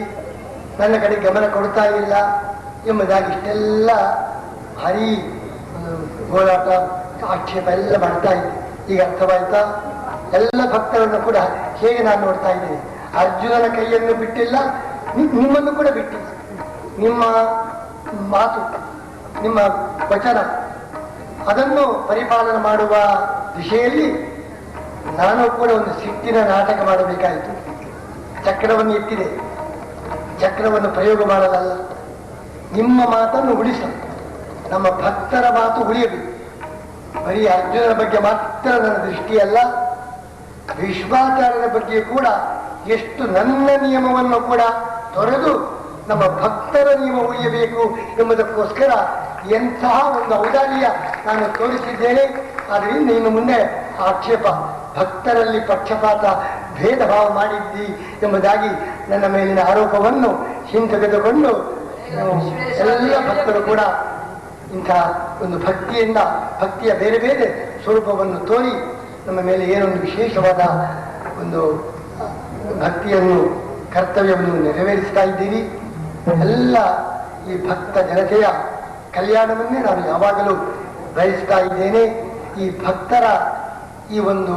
ನನ್ನ ಕಡೆ ಗಮನ ಕೊಡ್ತಾ ಇಲ್ಲ ಎಂಬುದಾಗಿ ಇಷ್ಟೆಲ್ಲ ಹರಿ ಹೋರಾಟ ಆಕ್ಷೇಪ ಎಲ್ಲ ಮಾಡ್ತಾ ಇದ್ದೆ. ಈಗ ಅರ್ಥವಾಯ್ತಾ? ಎಲ್ಲ ಭಕ್ತರನ್ನು ಕೂಡ ಹೇಗೆ ನಾನು ನೋಡ್ತಾ ಇದ್ದೇನೆ. ಅರ್ಜುನನ ಕೈಯನ್ನು ಬಿಟ್ಟಿಲ್ಲ, ನಿಮ್ಮನ್ನು ಕೂಡ ಬಿಟ್ಟಿಲ್ಲ. ನಿಮ್ಮ ಮಾತು, ನಿಮ್ಮ ವಚನ, ಅದನ್ನು ಪರಿಪಾಲನೆ ಮಾಡುವ ದಿಶೆಯಲ್ಲಿ ನಾನು ಕೂಡ ಒಂದು ಸಿಟ್ಟಿನ ನಾಟಕ ಮಾಡಬೇಕಾಯಿತು. ಚಕ್ರವನ್ನು ಎತ್ತಿದೆ, ಚಕ್ರವನ್ನು ಪ್ರಯೋಗ ಮಾಡಲಲ್ಲ. ನಿಮ್ಮ ಮಾತನ್ನು ಉಳಿಸಲು, ನಮ್ಮ ಭಕ್ತರ ಮಾತು ಉಳಿಯಬೇಕು. ಬರೀ ಅರ್ಜುನನ ಬಗ್ಗೆ ಮಾತ್ರ ನನ್ನ ದೃಷ್ಟಿಯಲ್ಲ, ಭೀಷ್ಮಾಚಾರ್ಯರ ಬಗ್ಗೆ ಕೂಡ ಎಷ್ಟು ನನ್ನ ನಿಯಮವನ್ನು ಕೂಡ ತೊರೆದು ನಮ್ಮ ಭಕ್ತರ ನಿಯಮ ಉಳಿಯಬೇಕು ಎಂಬುದಕ್ಕೋಸ್ಕರ ಎಂತಹ ಒಂದು ಔದಾರ್ಯ ನಾನು ತೋರಿಸಿದ್ದೇನೆ. ಆದ್ದರಿಂದ ಇನ್ನು ಮುಂದೆ ಆಕ್ಷೇಪ, ಭಕ್ತರಲ್ಲಿ ಪಕ್ಷಪಾತ, ಭೇದ ಭಾವ ಮಾಡಿದ್ದಿ ಎಂಬುದಾಗಿ ನನ್ನ ಮೇಲಿನ ಆರೋಪವನ್ನು ಹಿಂತೆಗೆದುಕೊಂಡು ಎಲ್ಲ ಭಕ್ತರು ಕೂಡ ಇಂಥ ಒಂದು ಭಕ್ತಿಯ ಬೇರೆ ಬೇರೆ ಸ್ವರೂಪವನ್ನು ತೋರಿ ನಮ್ಮ ಮೇಲೆ ಏನೊಂದು ವಿಶೇಷವಾದ ಒಂದು ಭಕ್ತಿಯನ್ನು, ಕರ್ತವ್ಯವನ್ನು ನೆರವೇರಿಸ್ತಾ ಇದ್ದೀರಿ. ಎಲ್ಲ ಈ ಭಕ್ತ ಜನತೆಯ ಕಲ್ಯಾಣವನ್ನೇ ನಾನು ಯಾವಾಗಲೂ ಬಯಸ್ತಾ ಇದ್ದೇನೆ. ಈ ಭಕ್ತರ ಈ ಒಂದು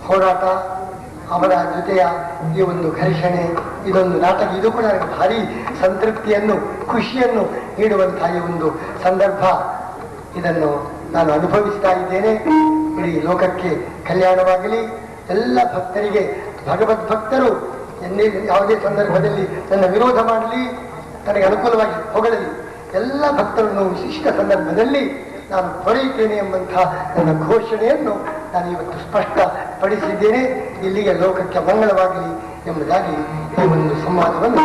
ಹೋರಾಟ, ಅವರ ಜೊತೆಯ ಈ ಒಂದು ಘರ್ಷಣೆ, ಇದೊಂದು ನಾಟಕ, ಇದು ಕೂಡ ನನಗೆ ಭಾರಿ ಸಂತೃಪ್ತಿಯನ್ನು, ಖುಷಿಯನ್ನು ನೀಡುವಂತಹ ಈ ಒಂದು ಸಂದರ್ಭ. ಇದನ್ನು ನಾನು ಅನುಭವಿಸ್ತಾ ಇದ್ದೇನೆ. ಇಡೀ ಲೋಕಕ್ಕೆ ಕಲ್ಯಾಣವಾಗಲಿ. ಎಲ್ಲ ಭಕ್ತರಿಗೆ, ಭಗವದ್ ಭಕ್ತರು ಯಾವುದೇ ಸಂದರ್ಭದಲ್ಲಿ ನನ್ನ ವಿರೋಧ ಮಾಡಲಿ, ನನಗೆ ಅನುಕೂಲವಾಗಿ ಹೊಗಳಲಿ, ಎಲ್ಲ ಭಕ್ತರನ್ನು ವಿಶಿಷ್ಟ ಸಂದರ್ಭದಲ್ಲಿ ನಾನು ಪಡೆಯುತ್ತೇನೆ ಎಂಬಂತಹ ನನ್ನ ಘೋಷಣೆಯನ್ನು ನಾನು ಇವತ್ತು ಸ್ಪಷ್ಟಪಡಿಸಿದ್ದೇನೆ. ಇಲ್ಲಿಗೆ ಲೋಕಕ್ಕೆ ಮಂಗಳವಾಗಲಿ ಎಂಬುದಾಗಿ ಈ ಒಂದು ಸಂವಾದವನ್ನು